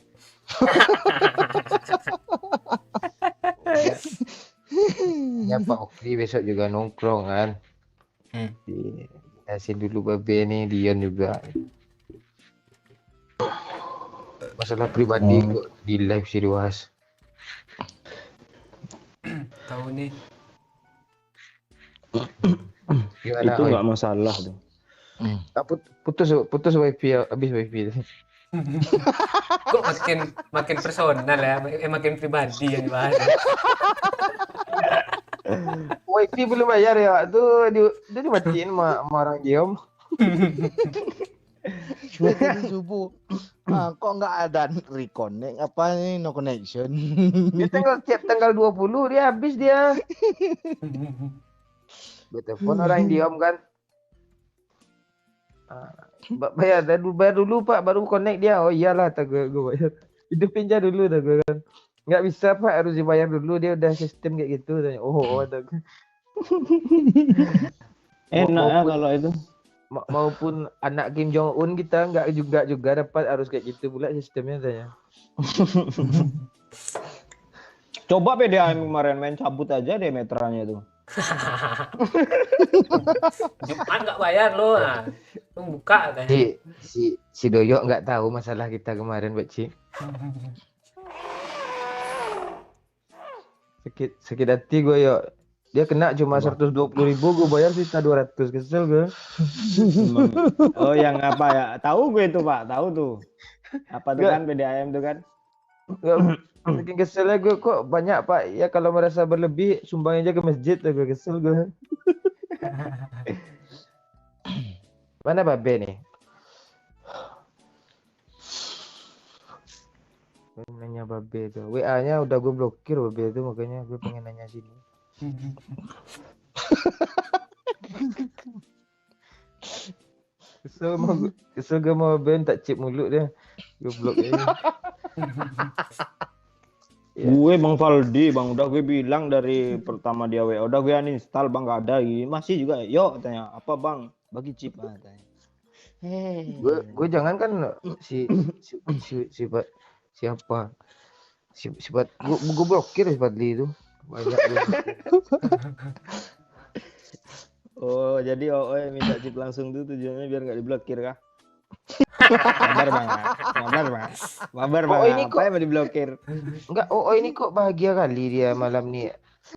Ya Pak Okri besok juga nongkrong kan. Di Asin dulu babe nih Dion juga. Masalah pribadi kok di live si Ruas. Tahu nih. Gimana? Itu Oi? nggak masalah tuh. Putus wifi habis wifi. Kok makin personal ya, makin pribadi yang dibahas. Wifi belum bayar ya. Tuh dia dimatiin sama orang Diom. Gua tadi subuh. Kok nggak ada reconnect apa nih, no connection. Dia tanggal 20 dia habis dia. Gue telepon orang Diom kan. Bayar dulu Pak, baru connect dia. Oh iyalah, tak gue bayar. Hidupin aja dulu tak gue kan. Nggak bisa Pak, harus dibayar dulu, dia udah sistem kayak gitu. Tak gue. Enak ya kalau itu. Maupun anak Kim Jong Un kita nggak juga dapat, harus kayak gitu pula sistemnya tanya. Coba PDAM kemarin main cabut aja deh meterannya itu. Jumat nggak bayar lo, nah. Tunggu buka katanya. Si Doyok nggak tahu masalah kita kemarin, Pak Ci. Sakit hati gue yo. Dia kena cuma 120.000, gue bayar sisa 200, kesel gue. Oh yang apa ya? Tahu gue itu Pak, tahu tuh. Apa tuh kan PDAM tuh kan? Bikin keselnya gue, kok banyak Pak. Ya kalau merasa berlebih sumbang aja ke masjid, gue kesel gue. Mana Babe nih? Gue nanya Babe tuh. WA-nya udah gue blokir Babe tuh, makanya gue pengen nanya sini. Kesel gue mau Babe, tak cip mulut dia. Gue blok dia. Ya. Gue Bang Valdi, Bang udah gue bilang dari pertama dia WA, udah gue uninstall Bang, nggak ada ini. Masih juga, yuk tanya apa Bang, bagi chip tanya. Gue jangan kan siapa sifat gue blokir sifat Lee itu banyak. Oh jadi minta chip langsung tuh tujuannya biar nggak diblokir kah? Sabar Bang, Oh, ini apa yang mau diblokir? Enggak, ini kok bahagia kali dia malam nih.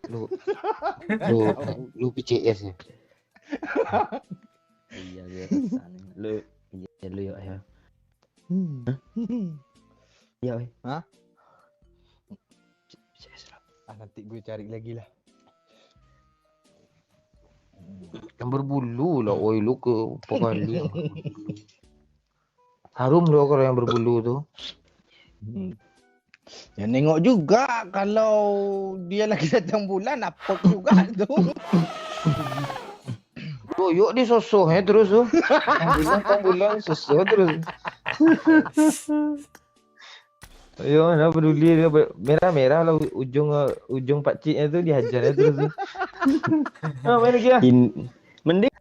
Lu PCS ya. Iya gue pesan lu, iya lu yuk ayo. Iya weh. Hah? Nanti gue cari lagi lah. Yang berbulu lah, lu ke kali. Harum loh kalau yang berbulu tuh. Ya nengok juga kalau dia lagi datang bulan, apa juga tuh. Tuh, yuk di sosohnya terus tuh. Bulan sosoh terus. Ayo, nah peduli dia merah-merah lah ujung pakciknya tuh dihajarnya terus tuh. Nah, main lagi ya. Mending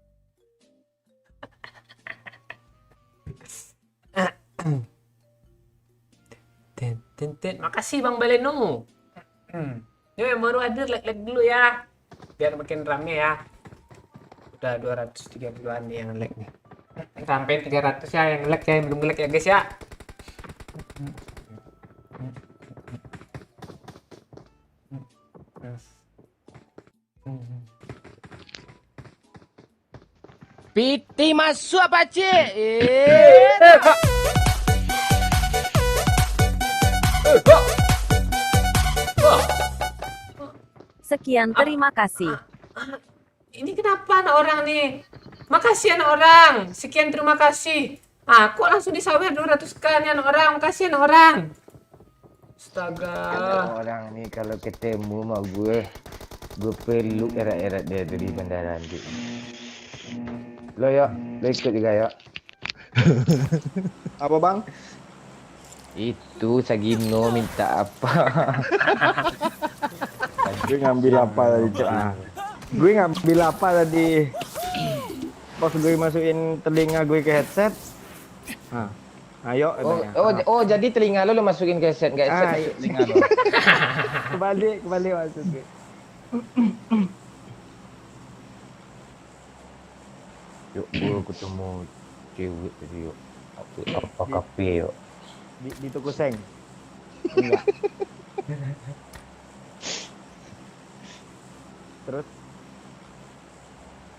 Makasih Bang Baleno. Yo yang baru hadir like dulu ya. Biar makin rame ya. Udah 230-an nih yang like nih. Sampai 300 ya yang like ya, yang belum like ya guys ya. Piti masuk apa cik? Sekian, terima kasih. Ini kenapa anak orang nih? Makasih anak orang. Sekian terima kasih. Kok langsung disawer 200k nih anak orang. Makasih anak orang. Astaga. Orang nih kalau ketemu sama gue peluk erat-erat dia tuh di bandara nanti. Lo ikut juga ya. apa Bang? Itu Sagino minta apa? Gue ngambil apa tadi Cok? Gue ngambil apa tadi? Pas gue masukin telinga gue ke headset. Ayo katanya. Jadi telinga lo masukin ke headset, enggak headset Iya, telinga lo. kembali maksud gue. Yuk, gua ketemu cewek tadi yuk. Apa kafe yuk? Di toko seng. Enggak. Terus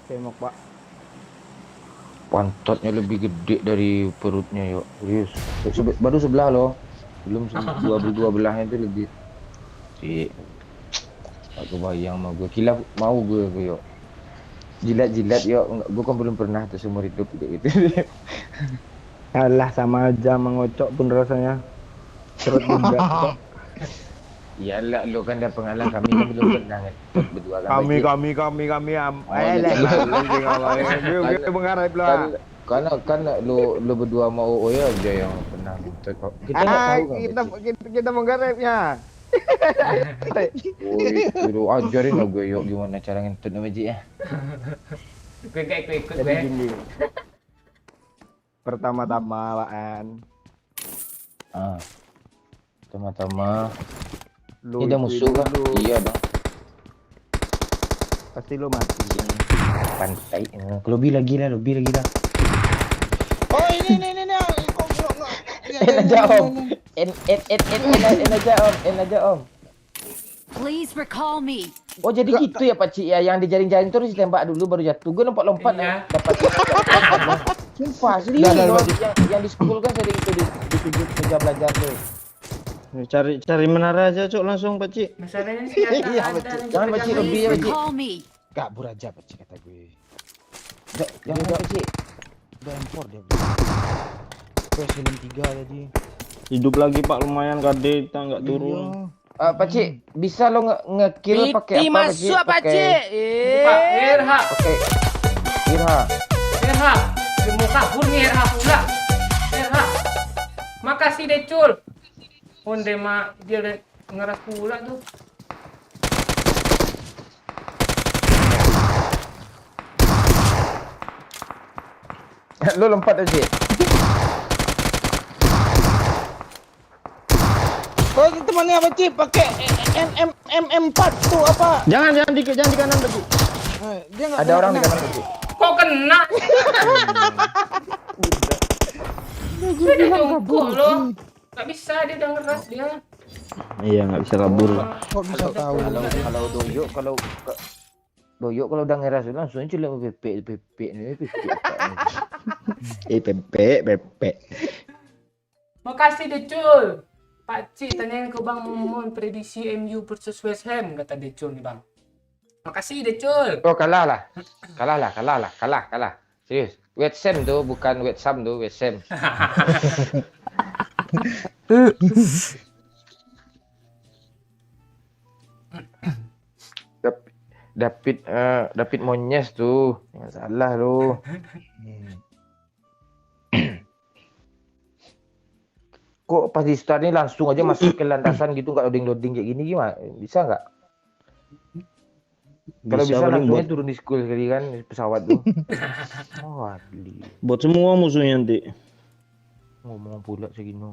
tembok Pak. Pantatnya lebih gede dari perutnya yuk. Serius. Baru sebelah loh. Belum dua belahnya itu lebih. Cik. Aku bayang mau gue kilaf mau gue yuk. Jilat-jilat yuk. Gue kan belum pernah tuh seumur hidup gitu. Alah sama aja mengocok pun rasanya. Perut juga kok. Iyalah lu kan dah pengalaman kami kan belum pernah ngetot berdua kan. Kami Dia mengharap lah. Karena lu berdua mau ya aja yang pernah ngetot. Kita enggak tahu kan. Kita mengharapnya. Lu ajarin lah gue yuk gimana cara ngetot sama Ji ya. Ikut Jadi gue. gini. Pertama-tama Waan. Pertama-tama Lu ini ada musuh kan? dulu. Iya dong. Pasti lu mati. Pantai. Lebih lagi lah. Oh ini. En aja om. En aja om. Please recall me. Oh jadi gitu ya Pak Cik ya, yang dijaring-jaring terus ditembak dulu baru jatuh. Gue lompat-lompat Iya. dapat. Sumpah serius loh. Yang di school kan sering itu ditunjuk meja belajar tuh. Cari menara aja cok langsung Pak Cik. Masalahnya sih ada Jangan Pak Cik lebih ya Please Pak Cik. recall me. Kabur aja Pak Cik kata gue. Jangan Pak Cik. Udah impor dia. Presiden 3 tadi. Hidup lagi Pak lumayan KD kita nggak turun. Pak Cik, bisa lo nge-kill pakai Piti apa Pak Cik? masuk Pak Cik. Pak Irha. Pakai Irha. Irha. Dia mau kabur nih Irha pula. Irha. Makasih deh Cul. Onde dia udah ngeras pula tuh. Lo lompat aja. Oh temannya apa Cik? Pakai M4 tuh apa? Jangan di kanan Pak Cik. Dia nggak Ada orang di kanan Pak Cik. Kok kena? Dia udah jongkok loh. Gak bisa dia udah ngeras dia. Iya nggak bisa kabur Pak. Kok bisa tahu? Kalau doyok kalau udah ngeras langsung aja lah PP nih PP. Makasih deh Cul. Pak Cik tanyain ke Bang Momon prediksi MU versus West Ham kata Decul nih Bang. Makasih deh Cul. Oh kalah. Serius. West Ham tuh bukan West Ham tuh West Ham. David Moyes tuh. Yang salah lu. Kok pas di start ini langsung aja masuk ke landasan gitu nggak loading kayak gini gimana? Bisa nggak? Kalau bisa paling langsungnya turun di school kali kan di pesawat tuh. Oh, adli. buat semua musuhnya nanti. Ngomong pula segini.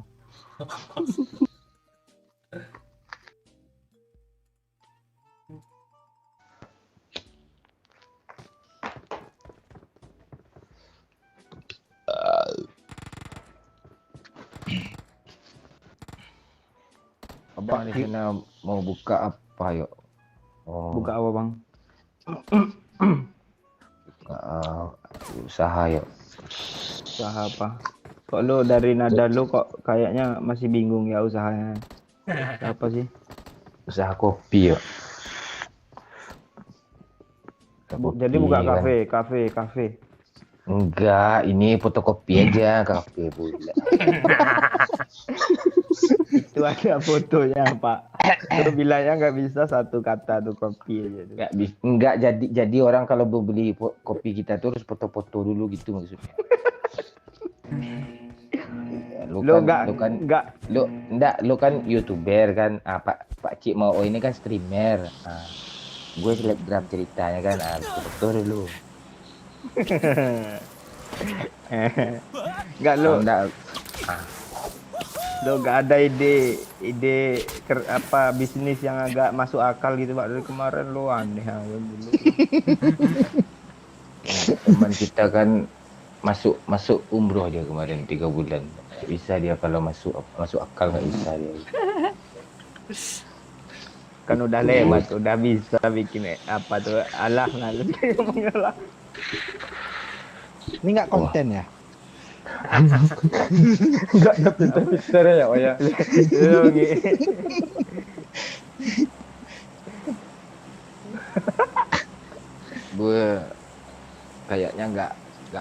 Abang di sana mau buka apa yuk? Oh, Buka apa Bang? buka usaha yuk. Usaha apa? Kok lo dari nada lo kok kayaknya masih bingung ya usahanya. Apa sih? Usaha kopi yuk. Jadi buka Kopi, kan. kafe. Enggak, ini fotokopi aja kafe pula. Itu ada fotonya Pak. Lo bilangnya nggak bisa satu kata tuh kopi aja. Tuh. Enggak jadi orang kalau mau beli kopi kita tuh harus foto-foto dulu gitu maksudnya. Lu kan YouTuber kan. Pak Cik mau ini kan streamer. Gue selebgram ceritanya kan, foto dulu. Enggak lo. Enggak. Lo nggak ada ide apa bisnis yang agak masuk akal gitu Pak. Dari kemarin lo aneh aja dulu. Teman kita kan masuk umroh dia kemarin 3 bulan. Tak bisa dia kalau masuk akal nggak bisa dia. Kan udah lewat, udah bisa bikin apa tuh alah ngalus mengalah. Ini nggak konten ya? Enggak ada pintar-pintar ya, oh ya. Gue kayaknya nggak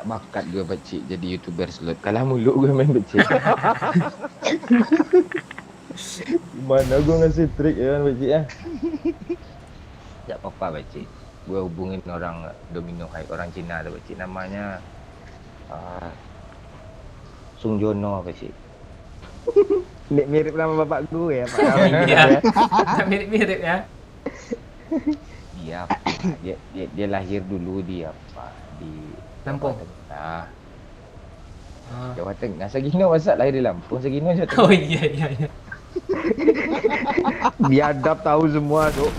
bakat gue Pakcik jadi YouTuber slot. Kalah mulu gue main Pakcik. Gimana gue ngasih trik ya kan Pakcik ya? Tak apa-apa Pakcik. Gue hubungin orang Domino High, orang Cina tuh Pakcik, namanya Sung Jono Pakcik. Mirip nama bapak gue ya, Pak. Iya. Mirip-mirip ya. Dia lahir dulu di apa? Di Lampung. Nah, Ah. Jawa Tengah. Sagino masa lahir di Lampung, Sagino Jawa Tengah. Oh iya. Biadab tahu semua tuh.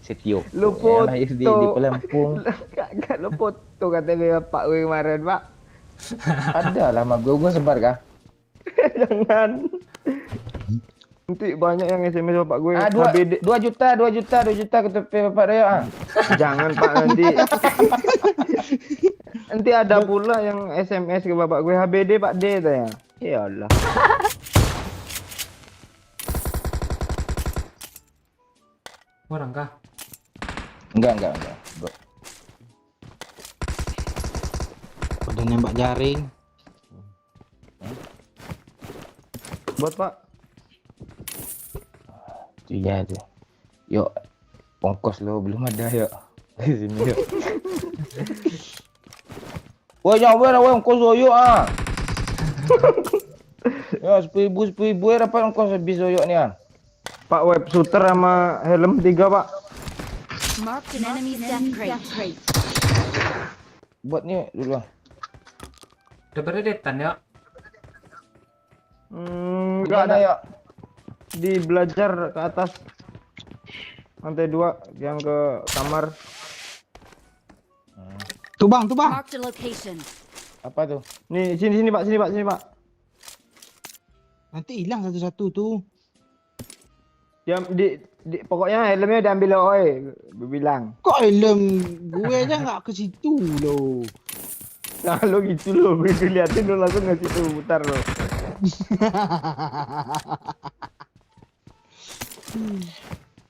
Setio. Lu yang lahir di foto. Pelampung. Kagak lo foto katanya bapak gue kemarin, Pak. Ada lah, mak gue sebar kah? Jangan. Nanti banyak yang SMS bapak gue. 2 juta ke tepi bapak Raya. Jangan Pak, nanti ada pula yang SMS ke bapak gue, HBD Pak D tanya. Ya Allah. Orang kah? Enggak. Bro. Udah nembak jaring. Buat Pak. Iya tuh. Yuk, ongkos lo belum ada yuk. Di sini yuk. Wah, jangan lah ongkos lo yuk ah. Ya, 10.000 ya dapat ongkos habis lo yuk ni ah. Pak, web shooter sama helm 3 Pak. Marked an enemy's death crate. Buat ni dulu ah. Udah beredetan ya. Enggak ada ya. Di belajar ke atas. Lantai 2 yang ke kamar. Tuh bang. Marked a location. Apa tuh? Nih, sini Pak. Nanti hilang satu-satu tuh. Dia pokoknya helmnya diambil oi, bilang. Kok helm gue aja nggak ke situ loh. Nah, lo gitu lo, gue liatin lo langsung ngasih tuh putar lo.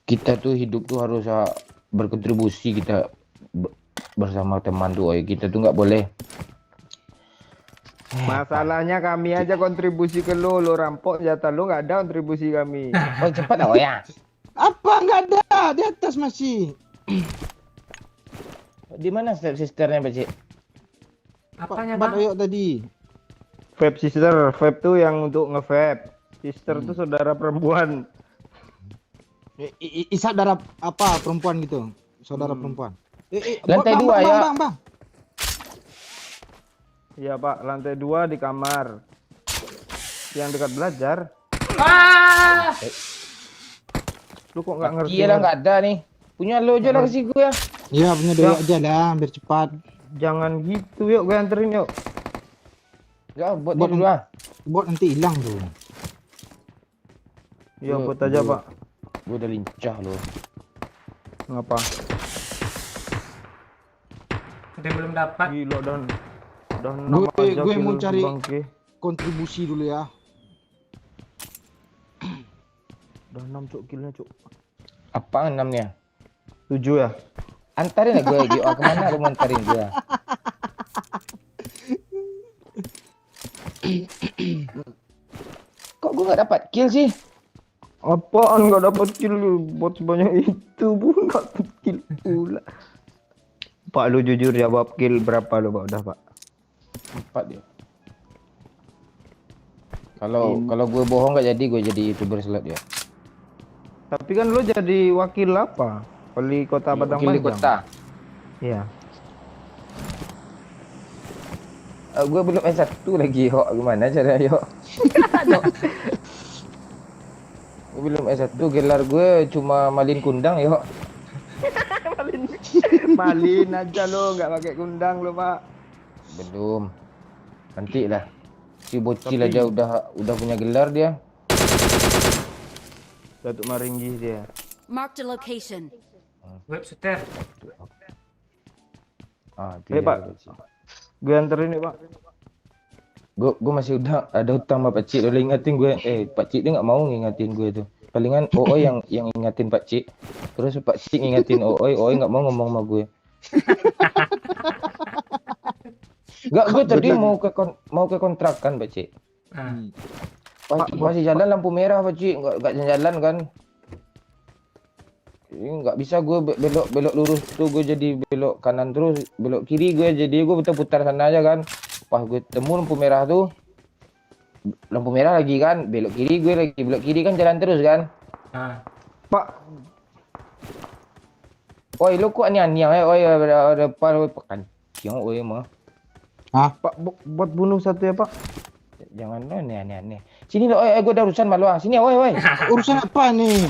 Kita tuh hidup tuh harus berkontribusi kita bersama teman tuh, oi. Kita tuh nggak boleh. Masalahnya kami aja kontribusi ke lo rampok jatah lo, nggak ada kontribusi kami. Oh cepat oh ya. Apa nggak ada di atas masih? Di mana step sisternya Pak Cik? Apanya Bang bang? Oyok tadi. Vape sister, vape tuh yang untuk nge-vape. Sister tuh saudara perempuan. Saudara apa perempuan gitu? Saudara perempuan. Lantai bang, 2 ya. Bang. Iya Pak, lantai 2 di kamar. Yang dekat belajar. Ah! Lu kok nggak ngerti? Iya lah nggak ada nih. Punya lo aja lah kasih gue ya. Iya punya doyok aja lah biar cepat. Jangan gitu, yuk gue anterin yuk. Ya buat Buat dulu lah. Buat nanti hilang tuh. Iya, buat aja Pak. Gue udah lincah lo. Ngapa? Ada yang belum dapat. Gila dan Gue mau cari kontribusi dulu ya. Udah 6 cuk killnya cuk. Apa 6-nya? 7 ya? Antarin lah gue GO kemana lu mau antarin gue? Kok gue nggak dapat kill sih? Apaan nggak dapat kill lu? Bot sebanyak itu pun nggak dapat kill pula. Pak lu jujur jawab kill berapa lu Pak? Udah Pak. 4 dia. Kalau gue bohong nggak jadi gue jadi YouTuber slot ya. Tapi kan lu jadi wakil apa? Wali kota Padang Wakil di Panjang. kota. Iya. Gue belum S1 lagi Hok. Gimana cara Hok? Gue belum S1, gelar gue cuma malin kundang ya Hok. Malin aja lo, nggak pakai kundang lo Pak. Belum. Nanti lah. Si bocil Tapi- aja udah punya gelar dia. Datuk Maringgi dia. Marked a location. Web shooter. Itu Eh, dia, Pak. Pakcik. Gue anterin nih Pak. Gue masih ada hutang sama Pakcik. Udah ingatin gue. Pakcik dia nggak mau ngingatin gue tuh. Palingan Oi yang ingatin Pakcik. Terus Pakcik ngingatin Oi nggak mau ngomong sama gue. Enggak, gue tadi mau ke kontrakan Pakcik. Ah. Masih jalan lampu merah Pakcik, enggak jalan kan. Ini nggak bisa gue belok lurus tuh, gue jadi belok kanan terus, belok kiri gue putar sana aja kan. Pas gue temu lampu merah tuh, lampu merah lagi kan, belok kiri gue lagi belok kiri kan, jalan terus kan. Ah. Pak, Oi lu kok aneh-aneh ya, oi ada depan pekan. Yang oi mah. Hah? Pak buat bunuh satu ya Pak. Jangan aneh-aneh. Sini lo, oi gue ada urusan malu ah. Sini oi. Urusan apa nih?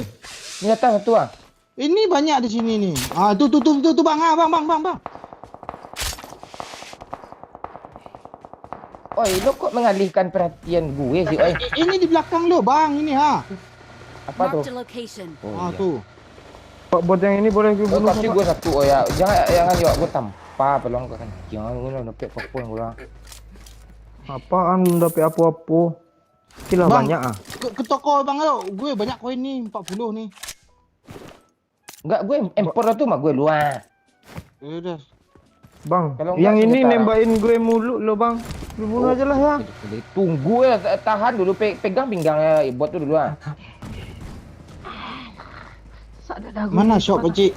Ini datang satu ah. Ini banyak di sini nih. Ah, tuh bang, bang. Oi, lu kok mengalihkan perhatian gue sih, oi? Ini di belakang lo, bang. Ini ha. Apa tuh? Marked a location. Ah, iya. tuh. Pak buat yang ini boleh gue bunuh Kasih Pak. gue satu, oh ya. Jangan yuk, gue tanpa peluang kan. Jangan gue dapat apa yang gue. Apaan belum dapet apa-apa. Kira Bang. banyak ah. Ke toko bang lo. Gue banyak koin nih, 40 nih. Enggak, gue impor tuh mah gue luar. Ya udah. Bang, Kalau yang enggak ini senjata. nembakin gue mulu lo bang. Lu bunuh aja lah ya. Tunggu ya, tahan dulu, pegang pinggangnya buat tuh dulu ah. Mana shop Pakcik?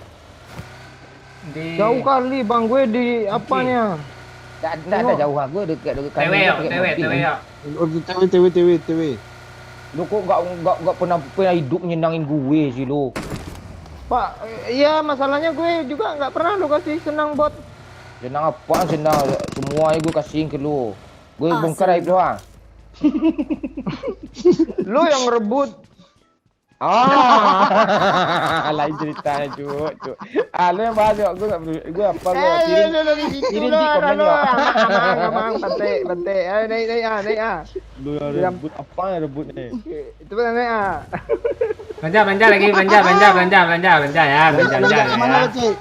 Di Jauh kali bang, gue di apanya. Tak ada jauh ah, gue dekat TW yo, TW yo. Oh, TW. Lu kok enggak pernah hidup nyenangin gue sih lu. Pak, iya masalahnya gue juga nggak pernah lo kasih senang bot. Senang apa? Senang semua gue kasihin ke lu. Gue Awesome. bongkar aib doang. Lo yang rebut. Lain ceritanya cuk. Lu yang bahas yuk, gue apa gue kirim kirim di komen yuk. Abang, bante. Ayo naik ah. Lu yang rebut apa yang rebut nih? Itu naik ah. Belanja lagi, belanja ya, belanja Kemana ya. Pakcik?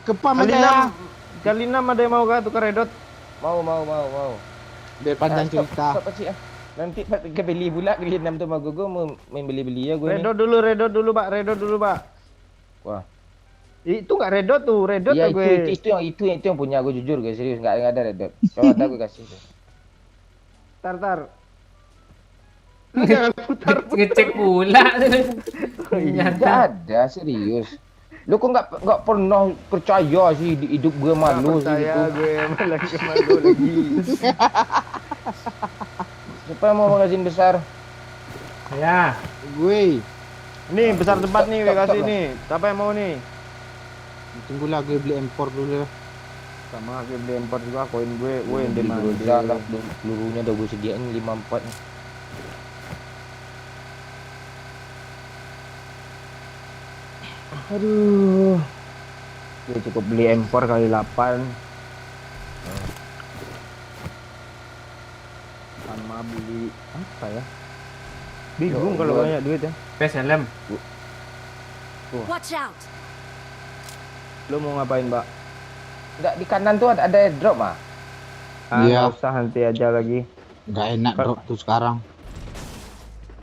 Ke PAM aja ya. Kalina ada yang mau gak tukar redot? Mau. Biar panjang cerita. Apa sih ah? Nanti ke beli pula beli 6 tu mago gue mau main beli ya gue ni. Redot dulu Pak. Wah. Itu nggak redot tuh, redot Ya tuh gue. itu yang punya gue jujur gue serius enggak ada redot. Kalau ada gue kasih. Tar. Lu jangan putar. Ngecek pula. Enggak ada serius. Lu kok enggak pernah percaya sih hidup gue malu sih gitu. Saya gue malah malu lagi. Siapa yang mau magazin besar? Ya. Gue. Nih besar tempat nih gue Stop, kasih stop, nih. Siapa yang mau nih? Tunggu lah gue beli impor dulu. Sama gue beli impor juga koin gue. Gue yang Beli dimana? jalan pelurunya udah gue sediain 54 nih. Aduh. Gue cukup beli impor kali 8. Sama beli apa ya? Bingung Yo, kalau gua- banyak duit ya. Pes helm. Watch out! Lo mau ngapain, Mbak? Enggak di kanan tuh ada drop ah. Iya. Nggak usah nanti aja lagi. Gak enak drop tuh sekarang.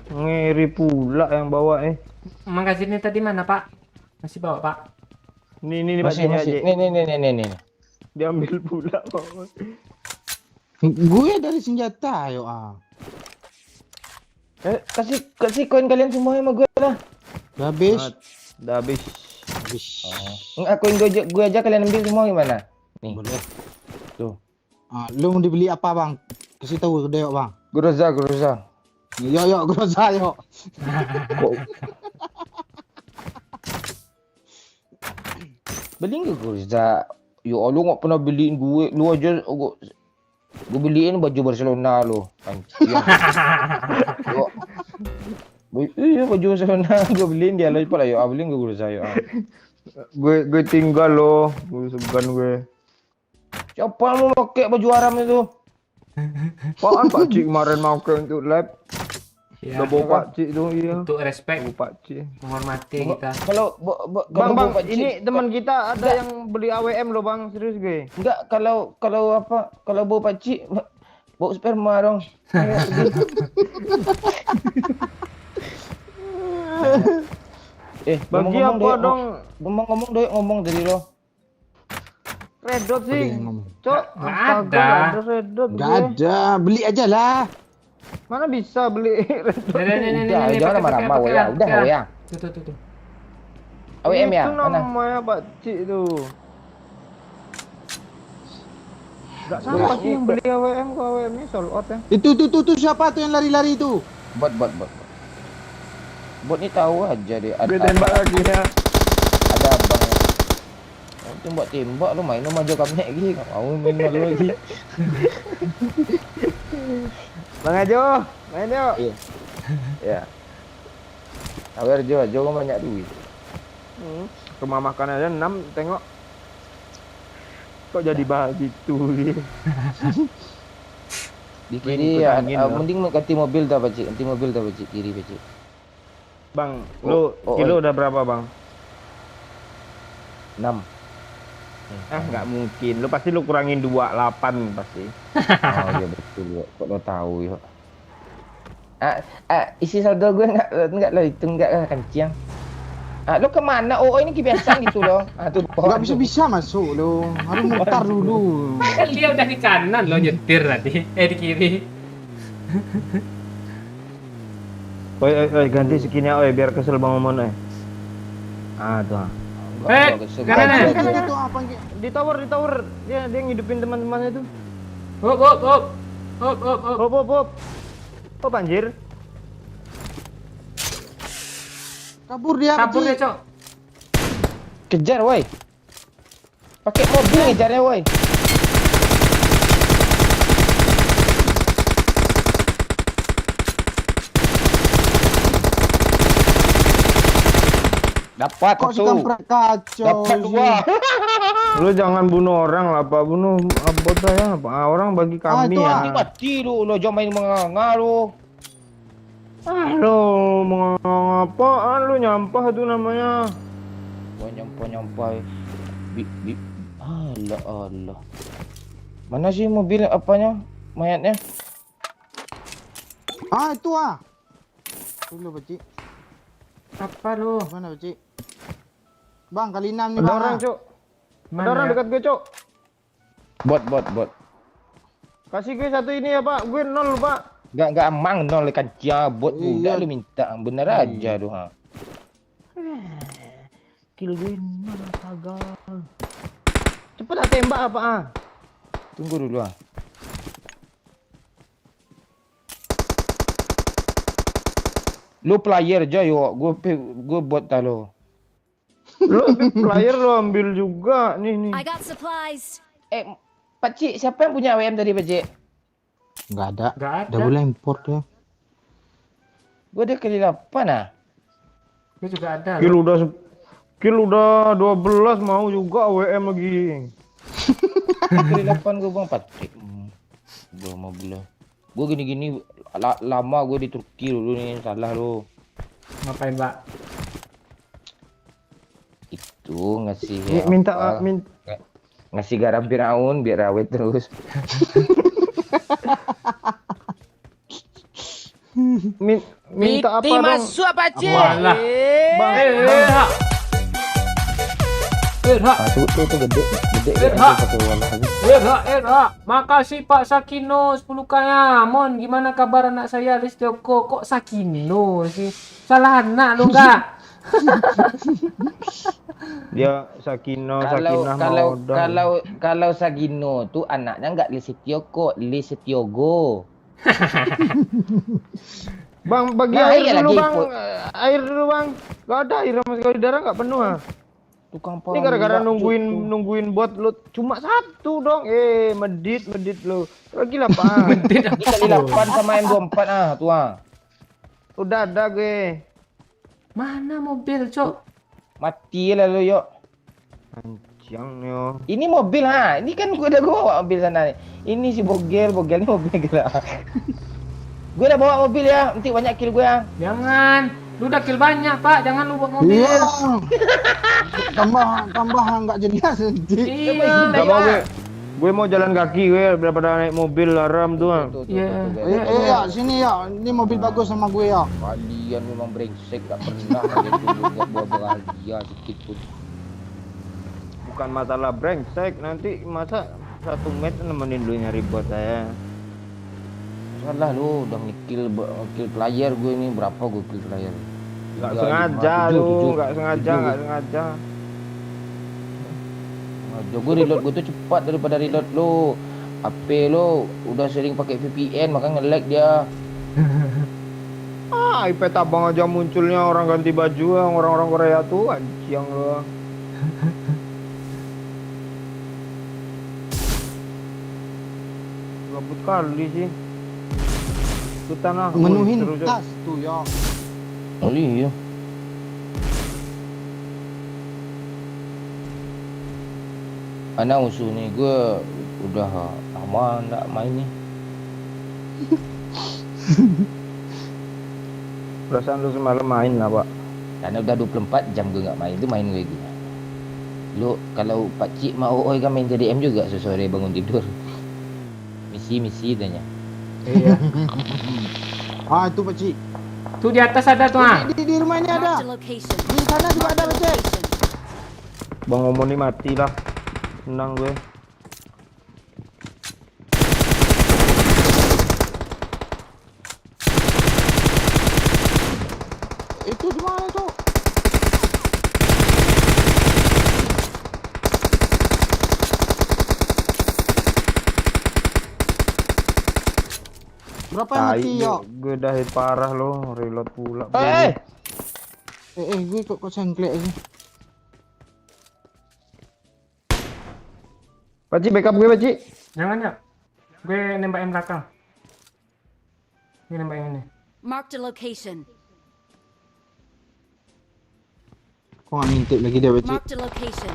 Ngiri pula yang bawa nih. Magazinnya tadi mana, Pak? Masih bawa, Pak? Nih Pak Masih. sini aja. Nih. Diambil pula, Pak. Gue dari senjata, ayo ah. Kasih koin kalian semua sama gue lah. Udah habis. Udah habis. Habis. Enggak koin gue aja kalian ambil semua gimana? Nih. Boleh. Tuh. Ah, lu mau dibeli apa bang? Kasih tahu ke Deo bang. Groza. Yuk, groza yuk. Kok beli nggak Groza? Ya Allah nggak pernah beliin gue. Lu aja gue beliin baju Barcelona lu. Iya baju Barcelona gue beliin dia lagi pula. Yuk beliin gue Groza yuk. Gue tinggal loh. Gue segan gue. Siapa yang mau pakai baju haram itu? Apaan Pak Cik kemarin mau ke untuk lab? Ya, Udah bawa Pak Cik tuh iya. untuk respect, Bawa Pak Cik. menghormati kita. Kalau Bang, bawa Pak Cik- ini teman kita ada yang beli AWM loh bang, serius gue. enggak kalau apa? Kalau bawa pakcik bawa sperma dong. Ayo, pergi. Bagi ngomong-ngomong, apa Doyok, dong? Ngomong-ngomong Doyok, ngomong dari lo. Red dot sih, yang ngomong? cok. Nggak Astaga, ada. nggak ada red dot. Nggak gue. ada, beli aja lah. Mana bisa beli red dot? Udah, jangan lama-lama ya. Udah ya. Tuh. AWM ya? Itu Mana? namanya Pak Cik tuh. Gak sama sih yang beli AWM ke AWM ini sold out ya. Itu siapa tuh yang lari-lari itu? Bot. Bot ni tahu aja dia. Gue tembak lagi ya. Ada abang. Oh, tembak lu main lu maju kamu lagi. Enggak mau main malu lagi. Bang Ajo, main yuk. Iya. Ya. Awar Jo kan banyak duit. Rumah makan aja 6, tengok. Kok jadi bahas gitu dia. Di kiri ya, Angin, loh. mending ganti mobil dah Pak Cik. Ganti mobil dah Pak Cik, kiri Pak Cik. Bang, lu kilo udah berapa bang? 6. Nggak mungkin. Lu pasti lu kurangin 28 pasti. Oh iya betul ya. Kok lo tahu ya? Isi saldo gue enggak lo itu enggak kencang. Lo kemana? Oh ini kebiasaan gitu loh. Tuh Nggak bisa masuk lo. Harus mutar dulu. Kan dia udah di kanan lo nyetir tadi. Di kiri. Oi, ganti skinnya oi biar kesel Bang Omon oi. Tuh. Kanan. Itu apa? Di tower. Dia ngidupin teman-temannya tuh. Hop. Hop anjir. Kabur dia. Kabur kecil. deh, Cok. kejar woi. Pakai mobil ngejarnya woi. Dapat Kok si kampret kacau Dapat sih? dua. Lu jangan bunuh orang lah, Pak. Bunuh apa ya? Orang bagi kami itu ya. Mati lu, lo jangan main menganga lu. Lu apaan lu nyampah itu namanya. Gua nyampah. Allah. Mana sih mobil apanya? Mayatnya? Itu Dulu Beci. Apa lu? Mana Beci? Bang, kali 6 nih Ada bang. orang, Cuk. Ada Mana orang ya? dekat gue, Cuk. Bot. Kasih gue satu ini ya, Pak. Gue 0, Pak. Enggak amang nol kaca bot Iya. udah lu minta bener aja lu ha. Kill gue 0 gagal. Cepet lah tembak apa Tunggu dulu ah. Lu player aja yo, gue buat dah lo. Lu ambil player lu ambil juga nih. I got supplies. Pak Cik, siapa yang punya WM tadi Pak Cik? Nggak ada. Nggak ada. Udah boleh import ya. Gue udah kali 8 ah. Gue juga ada. Kill udah 12 mau juga WM lagi. Kali 8 gue bang Pak Cik. Gue mau belah. Gue gini-gini lama gue di Turki dulu nih, salah lu. Ngapain, Pak? Itu ngasih Minta ngasih garam Firaun biar awet terus. minta apa Piti dong? masuk apa Cik? Walah. Bang, Irha. Tuh gede Irha. pakai walah lagi. Irha. Makasih Pak Sakino 10 kaya. Mon, gimana kabar anak saya Listioko? Kok Sakino sih? Salah anak lu enggak? dia Sakinah mau Kalau Sagino tuh anaknya enggak Listioko, Listiogo. Bang, bagi Nah, air iya dulu lagi, bang. Pu. Air dulu bang. Gak ada air sama sekali, darah gak penuh ah. Tukang Ini gara-gara nungguin buat lu cuma satu dong. Medit lu. Lagi lah pak. Ini kali 8 sama M24 tuh ah. Udah ada gue. Mana mobil, Cok? Mati lah lu yuk. Anjing yo. Ini mobil ha. Ini kan gue udah bawa mobil sana nih. Ini si bogel ini mobil gila. Gue udah bawa mobil ya. Nanti banyak kill gue ya. Jangan. Lu udah kill banyak, Pak. Jangan lu bawa mobil. Iya. tambah nggak jelas nanti. Iya. Gak mau gue mau jalan kaki gue daripada naik mobil haram tuh. Iya. Ya, sini ya. Ini mobil bagus sama gue ya. Kalian memang brengsek, gak pernah kalian dulu gak bawa bahagia sedikit pun. Bukan masalah brengsek, nanti masa 1 menit nemenin lu nyari bot saya. Salah lu udah nge-kill player gue ini, berapa gue kill player? Gak 3, sengaja 5, 7, lu, 7. gak sengaja. Gue reload gue tuh cepat daripada reload lu. HP lu udah sering pakai VPN maka nge-lag dia. iPad abang aja munculnya orang ganti baju orang-orang Korea tuh anjing lu. Gabut kali sih. Ikutan lah. Menuhin terus ya. tas tuh ya. Oh iya. Anak usul nih gue udah lama nggak main nih. Perasaan lu semalam main lah pak. Karena udah 24 jam gue nggak main, itu main gue gini. Lu kalau pakcik mau oi kan main JDM juga sore bangun tidur. Misi tanya. Iya. Itu Pak Cik. Tuh di atas ada tuh, ah. Di rumah ini ada. Marked a location. Di sana juga Marked ada a Pak Cik. location. Bang Omon ini mati lah. Senang gue. Itu di mana tuh? Berapa yang mati ya? Gue udah hit parah loh, reload pula. Gue kok sengklek aja. Pakcik backup gue pakcik. Jangan ya. Gue nembak yang belakang. Gue nembak yang ini. Marked a location. Kok nggak ngintip lagi dia Pak Cik? Marked a location.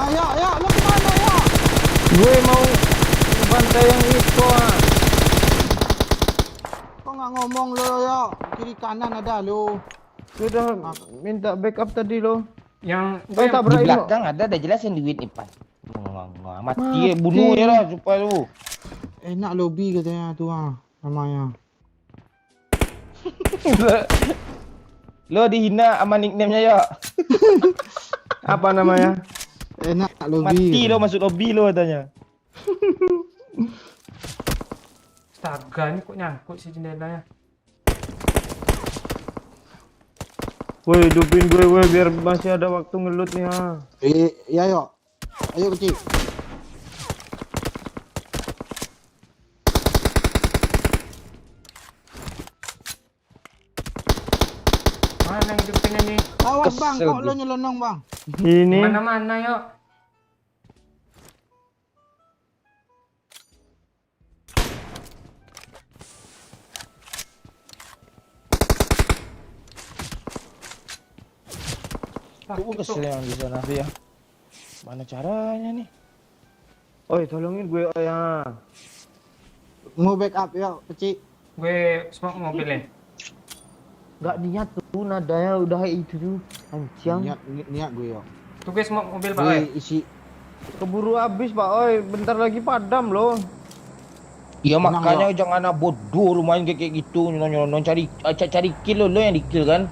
Ya, lo kemana ya? Gue mau bantai yang itu Kok nggak ngomong lo ya? Kiri kanan ada lo. Sudah minta backup tadi lo. Yang Gue gue Di tabrak lo. belakang ada jelasin di win ipan. Mati, bunuh ya lah supaya lu. Enak lobby katanya tuh namanya. Lo dihina sama nickname-nya ya. Apa namanya? Enak lobby. Mati lo masuk lobby lo katanya. astaga, ini kok nyangkut si jendelanya. Woi, hidupin gue biar masih ada waktu ngelut nih ha. Ya yuk. Ayo Pak Cik. Mana yang hidupinnya nih? Awas bang, Kesel kok gue. lo nyelonong bang? Ini Mana-mana yuk. Gue kesel yang di sana tuh ya. Mana caranya nih? oi tolongin gue ya. Mau backup ya Pak Cik. Gue smoke mobilnya. Gak niat tuh nadanya udah itu tuh. Anjing. Niat gue ya. Tuh gue smoke mobil Pak. Gue Oi. isi. Keburu habis Pak, oi bentar lagi padam loh. Iya Tenang, makanya jangan anak bodoh lu main kayak gitu nyolong cari kill lo yang di kill kan.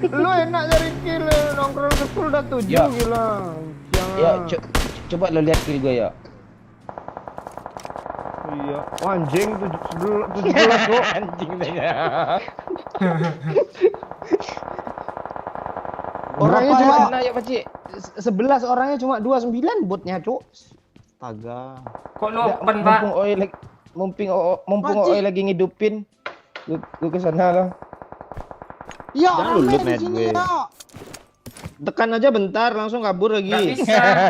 Lu enak cari kill nongkrong sepul udah 7 Ya. gila. Ya coba lo lihat kill gue ya. Iya. Oh, anjing 17 kok. Anjing tanya. Orangnya Berapa cuma ya? Mana ya Pakcik? 11 orangnya cuma 29 botnya, Cuk. Astaga. Kok lu open Pak? Mumpung Pakcik. oi lagi ngidupin. Gue kesana lah. Ya, Jangan rame lulut, di net sini gue. ya. Tekan aja bentar langsung kabur Gak lagi. bisa.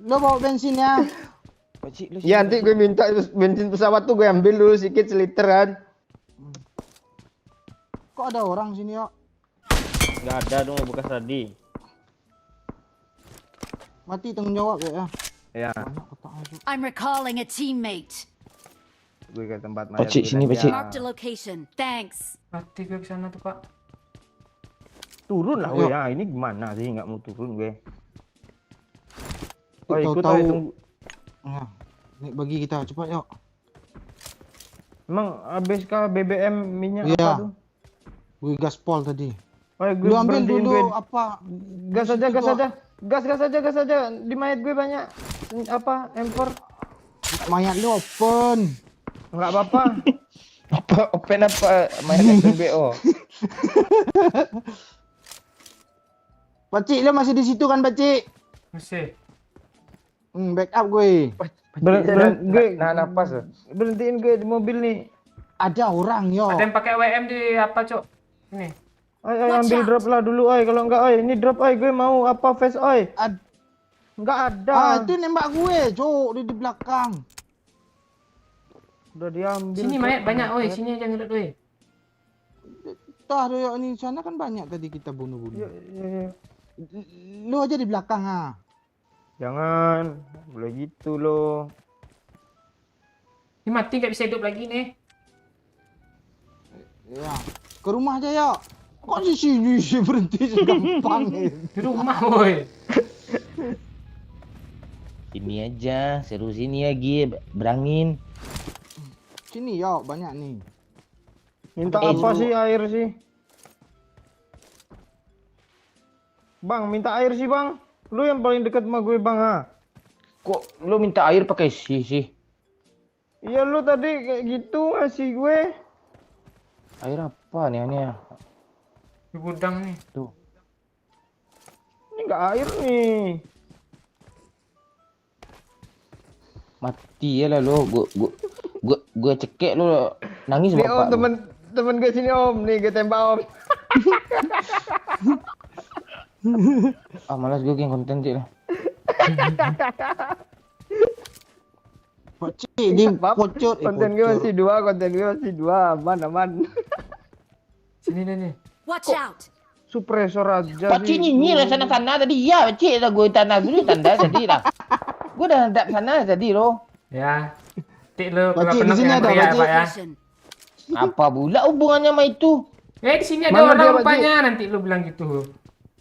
Lo bawa bensinnya. Pakcik lu. Ya nanti gue minta bensin pesawat tuh gue ambil dulu sedikit seliter kan. Kok ada orang sini ya? Nggak ada dong bekas tadi. Mati tanggung jawab ya. Ya, Banyak kotak masuk. I'm recalling a teammate. gue ke tempat mayat. Pakcik, gue sini, dah. Pakcik. Marked a location. Thanks. Mati gue ke sana tuh, Pak. Turun lah Yuk. gue. Ya, ini gimana sih nggak mau turun gue. Oh, Tahu-tahu- ikut aja tunggu. Nah, nih bagi kita cepat yuk. Emang habis kah BBM minyak Iya. apa tuh? Gue gaspol tadi. Oh, gue Lu ambil berhentiin dulu gue. apa? Gas Di aja, situ gas kok. aja. Gas aja. Di mayat gue banyak apa? M4. Mayat lu open. Enggak apa-apa. Apa open apa main SBO? Pakcik lu masih di situ kan, Pakcik? Masih. Backup gue. Gue Nah, napas tuh. berhentiin gue di mobil nih. Ada orang yo. Ada yang pakai WM di apa, Cok? Ini. Ay, Watch ambil out. drop lah dulu, ay. Kalau enggak, ay, ini drop, ay. Gue mau apa face, ay. Ad- Enggak ada. itu nembak gue, Cok, di belakang. Udah diambil. Sini Cok. mayat banyak, woi. Sini aja ngeliat, woi. Tah, yo ini sana kan banyak tadi kita bunuh-bunuh. Ya. Lu aja di belakang ah. Jangan, boleh gitu loh. Ini mati nggak bisa hidup lagi nih. Ya. Ke rumah aja yo. Kok di sini sih berhenti segampang nih. Di rumah, woi. Sini aja, seru sini lagi, berangin. Sini yo, banyak nih. Minta Eh, apa dulu. sih air sih? Bang, minta air sih, Bang. Lu yang paling dekat sama gue, Bang, ha. Kok lu minta air pakai sih? Iya, lu tadi kayak gitu ngasih gue. Air apa nih aneh? Di gudang nih. Tuh. Ini enggak air nih. Mati ya lah lu. Gua cekek lu nangis Nih, bapak. Om, temen gue sini, Om. Nih, gue tembak, Om. Malas gue bikin konten sih lah. Pakcik di Bab, pocot. konten gue masih dua. Aman. Sini deh nih. Watch out. Suppressor aja Pakcik nyinyir lah sana-sana tadi. Ya, pakcik lah gue tanda dulu tanda tadi lah. Gue udah hendak sana tadi loh. Ya. Tik lu kalau Pakcik, di penuh sini dengan ada, pria, Pakcik. Pak ya. Location. Apa pula hubungannya sama itu? Di sini ada Mana orang dia, Pak rupanya. Nanti lu bilang gitu.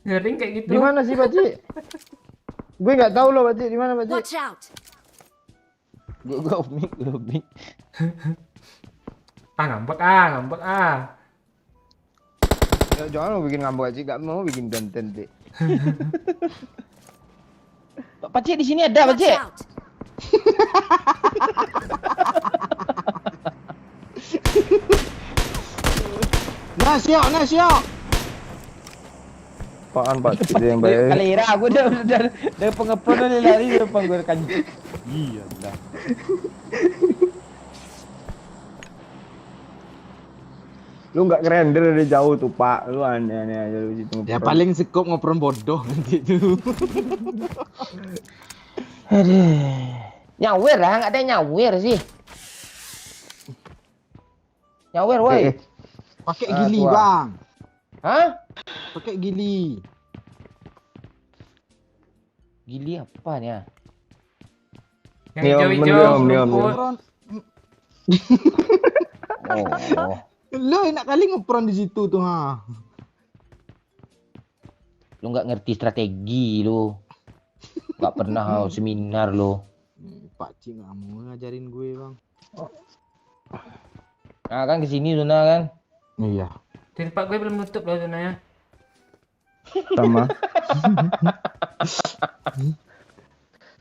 Ngering kayak gitu. Di mana sih, Pakcik? Gue nggak tahu loh, Pakcik. Di mana, Pakcik? Watch out. Gue mik. Ngambek Ya, jangan mau bikin ngambek aja, gak mau bikin konten sih. Pakcik di sini ada, Watch Pakcik. out. Nah, siap. Apaan, Pakcik dia yang bayar? Kalira, gue udah pengepon udah lari di depan gue rekan. Iya, dah. Lu nggak ngerender dari jauh tuh, Pak. Lu aneh-aneh aja lu situ. Ya paling sekup ngoperan bodoh nanti tuh. Nyawer lah, nggak ada nyawer sih. Nyawer, woi. Pakai gili, tua. Bang. Hah? Pakai gili. Gili apa nih ya? Yang Nih, Om, hijau-hijau. Om, nih, Om. rumput. Ngoperan. Oh. Lu enak kali ngoperan di situ tuh, ha. Lu nggak ngerti strategi lu. Nggak pernah seminar lu. Pakcik nggak mau ngajarin gue, Bang. Nah kan kesini Zona kan. Iya. Di tempat gue belum nutup loh zonanya. Sama.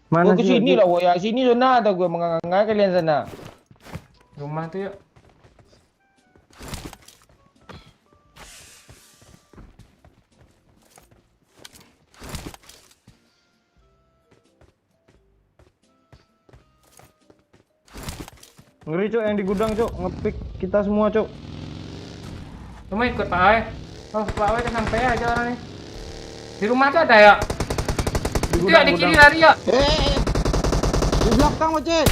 Mana Gua sih, kesini Pakcik? lah, woi. Sini Zona atau gue mengangai kalian sana. Rumah tuh yuk. Ngeri, Cok, yang di gudang, Cok. Ngepick kita semua, Cok. Lu mau ikut Pak Oi? Oh, Pak Oi udah sampai aja orang nih. Di rumah tuh ada ya. Di Itu ya di kiri lari ya. Di belakang, Pakcik.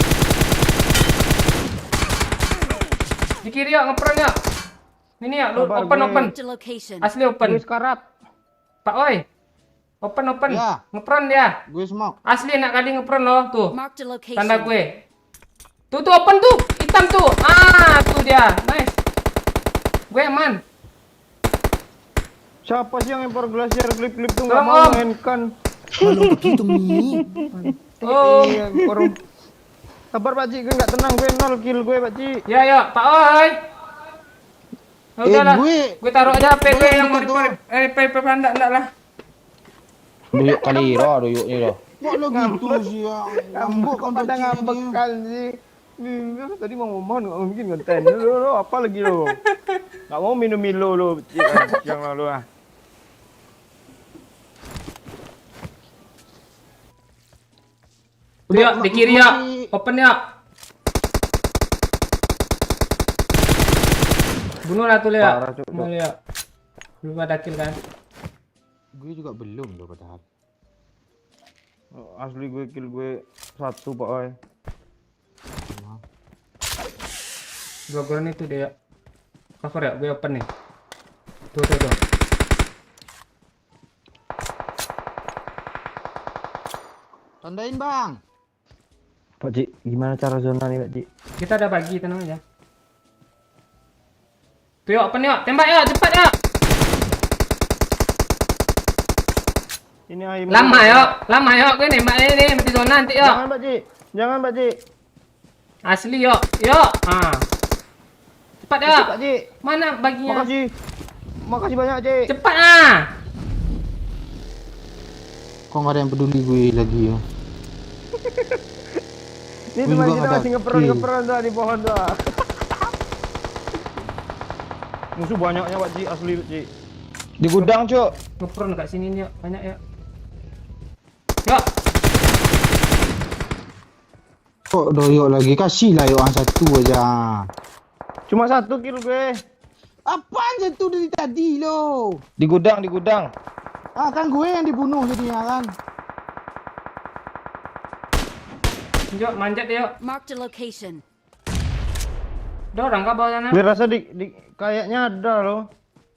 Di kiri ya ngepron ya. Ini ya, lu Sabar, open. Marked a location. Asli open. Gue sekarat. Pak Oi. Open. Ya. Ngepron dia. Gue smoke. Asli enak kali ngepron loh tuh. Marked a location. Tanda gue. Tuh open tuh. Hitam tuh. Ah, tuh dia. Nice. Gue aman. Siapa sih yang impor glacier klip-klip tuh nggak Tolong, mau Om. mainkan? Kalau begitu nih. Oh. Iya, impor. Sabar Pak Cik, gue nggak tenang, gue 0 kill gue Pak Cik. Ya, Pak Oi. Ya udahlah. Gue taruh aja HP gue yang mau repair enggak lah. Duyuk kali ro, duyuk ni ro. Kok lo gitu sih ya? Ngambek kan Pada bajingan ngambek dia. kan sih. Tadi mau ngomong nggak mau bikin konten. Lo apa lagi lo? Nggak mau minum Milo lo Cik, yang lalu ah. Udah yuk, di kiri yuk. Open yuk. Bunuh lah tuh Lea. Parah, Cuk. Bunuh Lea. Belum ada kill kan? Gue juga belum loh padahal. Asli gue kill gue 1 Pak Oi. Dua ground itu dia. Cover ya, gue open nih. Tuh. Tandain bang. Pak Cik, gimana cara zona nih Pak Cik? Kita udah bagi, tenang aja. Tuh yuk, open yuk. Tembak yuk, cepat yuk. Ini ayam. Lama yuk. Gue nembak ini, mati zona nanti yuk. Jangan Pak Cik. Asli yuk. Ah. Cepat yuk. Pak Cik. Mana baginya? Makasih banyak Cik. Cepat ah. Kok nggak ada yang peduli gue lagi ya? Ini Gue teman juga kita nggak masih ada ngeperon tuh di pohon tuh. Musuh banyaknya Pak Cik, asli Pak Cik. Di gudang, Cuk. Ngepron kat sini nih yuk, banyak yuk. Yuk. Kok doyok lagi? Kasih lah yuk satu aja. Cuma 1 kill gue. Apaan satu dari tadi lo? Di gudang. Ah kan gue yang dibunuh jadinya kan. Yuk, manjat yuk. Marked a location. Ada orang kah bawah sana? Gue rasa di kayaknya ada loh.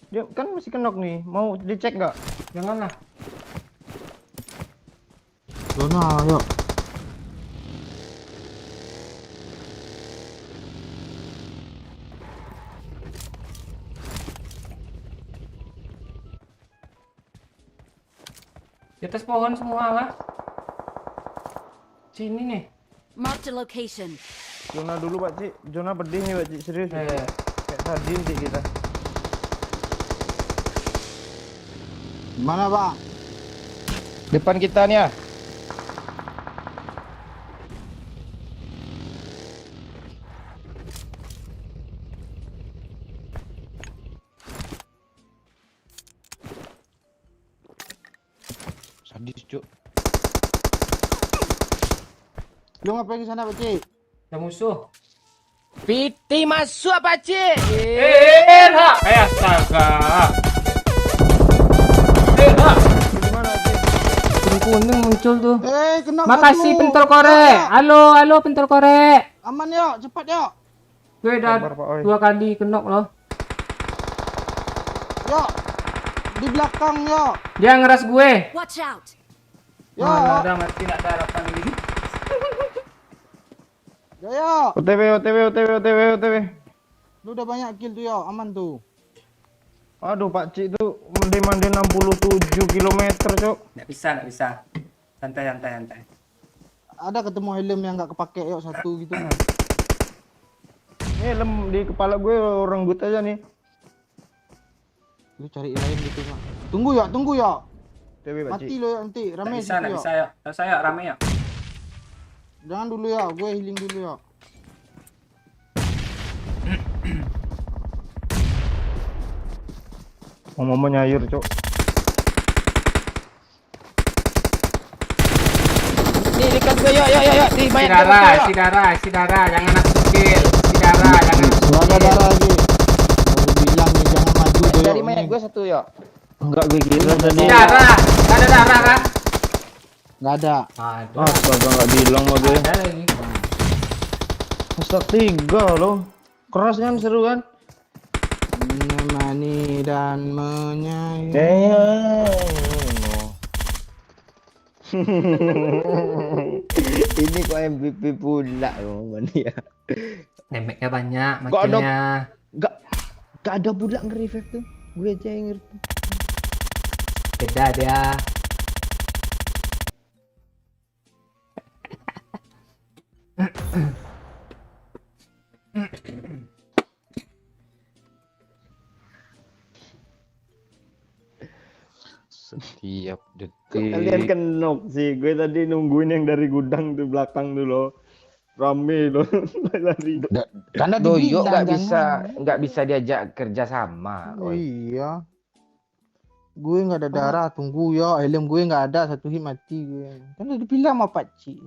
Dia kan masih kenok nih. Mau dicek nggak? Janganlah. Zona yuk. Di atas pohon semua lah. Sini nih. Marked a location. Zona dulu Pak Cik. Zona pedih nih Pak Cik, serius. Kayak sardin Cik kita. Mana bang? Depan kita nih ya. Sadis, Cuk. Lu ngapain ke sana Pak Cik? Ada musuh. PT masuk Pak Cik. Hak. Astaga. Hak. Gimana Cik? Kuning muncul tuh. Kena Makasih satu. pentol korek. Halo pentol korek. Aman yuk, cepat yuk. Gue udah Sabar, Pak Oi. 2 kali kenok loh. Yuk. Di belakang yuk. Dia ngeras gue. Watch out. Yuk. Mana ada mati nak ada harapan lagi. Yuk. OTW. Lu udah banyak kill tuh yuk, aman tuh. Aduh Pak Cik tuh mandi 67 km Cuk. Nggak bisa. Santai. Ada ketemu helm yang nggak kepake yuk satu gitu. Ini helm di kepala gue orang gut aja nih. Lu cari lain gitu Pak. Tunggu yuk. OTW Pak Mati Cik. lo yuk nanti, Nggak rame bisa situ yuk. yuk. Saya rame yuk. Jangan dulu yuk, gue healing dulu yuk. Mau nyayur Cuk. Nih dekat gue yuk. Di Si banyak darah, jangan nafsu kill. Si darah, jangan nafsu Gak ada kill. darah lagi. Baru bilang nih jangan maju tuh Dari yuk. mayat nih. gue 1 ya. Enggak gue kira tadi. Si darah, nggak ada darah kan? Nggak ada. Ada. Astaga enggak bilang sama gue. Ada lagi. Hashtag 3 loh. Keras kan, seru kan? menemani dan menyayangi. Ini kok MVP pula momen ya. Damage-nya banyak, Kok ada- makinnya. Gak ada pula nge-revive tuh. Gue aja yang ngerti. Beda dia. Setiap detik. Kalian kenok sih. Gue tadi nungguin yang dari gudang tuh belakang tuh loh. Rame loh. Lari. Karena Doyok dibilang nggak bisa diajak kerja sama. jangan. Iya. Gue nggak ada darah, tunggu ya. Helm gue nggak ada, satu hit mati gue. Kan udah dibilang sama pakcik.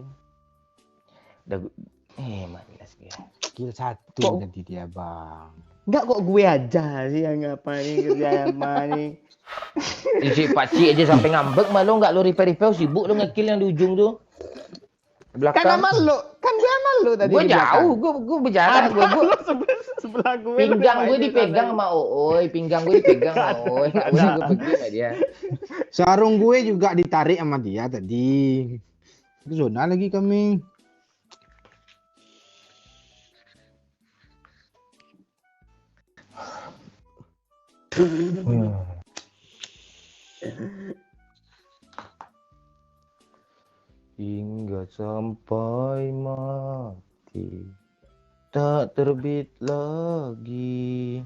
Malas dia. Kill satu Kok- nanti dia bang. Enggak kok gue aja sih yang ngapain kerja sama nih. Isi pakcik aja sampai ngambek malu nggak lo repair sibuk lo ngekill yang di ujung tuh. Belakang. Kan malu, kan gue malu tadi. Gue di belakang. jauh, gue berjarak, gue Lu sebelah gue. lu pinggang gue ngapain dipegang di sama Ooi, pinggang gue dipegang sama Ooi. Gue pergi sama dia. Sarung gue juga ditarik sama dia tadi. Ke zona lagi kami. Hingga sampai mati tak terbit lagi.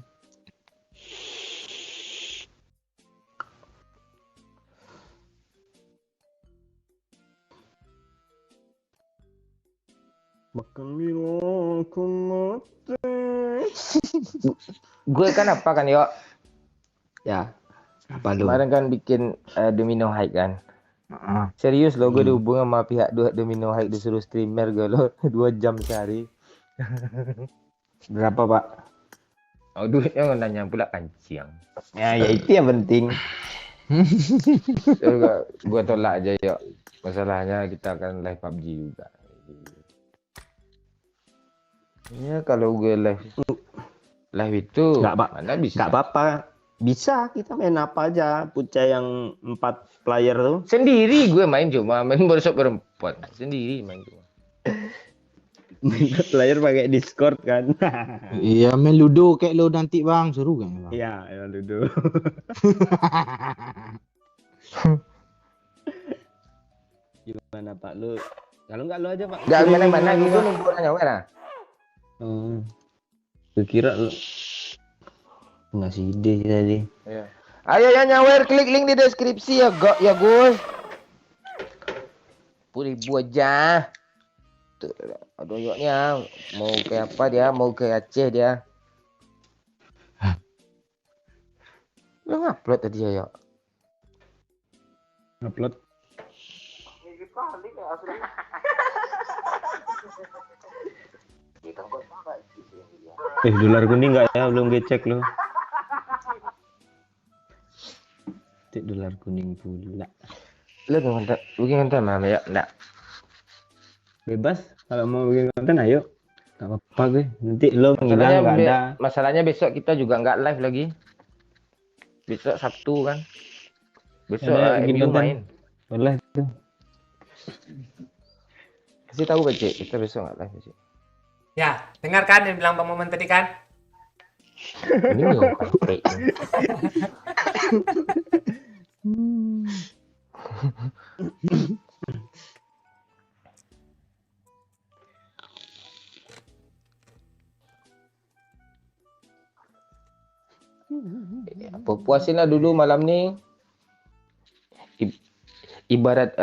Makan milo aku mati. Gue kan apa kan yo? Ya. Apa lu? Kemarin kan bikin Domino Hike kan. Heeh. Serius loh, gue dihubung sama pihak Domino Hike disuruh streamer gue loh 2 jam sehari. Berapa pak? Oh duitnya nanya pula kancing. Ya itu yang penting. Gue tolak aja yuk. Masalahnya kita akan live PUBG juga. Ya kalau gue live itu Nggak, Pak. mana bisa. Gak apa-apa. Bisa kita main apa aja. Puca yang 4 player tuh. Sendiri gue main cuma main workshop berempat. Sendiri main cuma. Main 4 player pakai Discord kan. Iya main ludo kayak lo nanti bang, seru kan bang? Iya, ya dulu. Gimana Pak lu? Kalau nggak lu aja Pak. Gak mana-mana gitu nunggu orang nyawa lah. Gue kira lu ngasih ide sih tadi. Ayo ya nyawer, klik link di deskripsi ya Gus. 10.000 aja. Tuh, aduh yuknya mau ke apa dia? Mau ke Aceh dia. Lu ngupload tadi ya, Yok? Upload. Dolar kuning nggak ya? Belum gue cek lo. Dolar kuning pula. Lu bikin konten mana ya? Enggak. Bebas kalau mau bikin konten ayo. Gak apa-apa gue. Nanti lo ngilang nggak ada. Masalahnya besok kita juga nggak live lagi. Besok Sabtu kan. Besok Ya, bikin MU konten. main. Boleh tuh. Kasih tahu Bece, kita besok nggak live Bece. Ya, dengarkan yang bilang Bang Momen tadi kan? Ini nggak kampret. Puasin lah dulu malam ni. Ibarat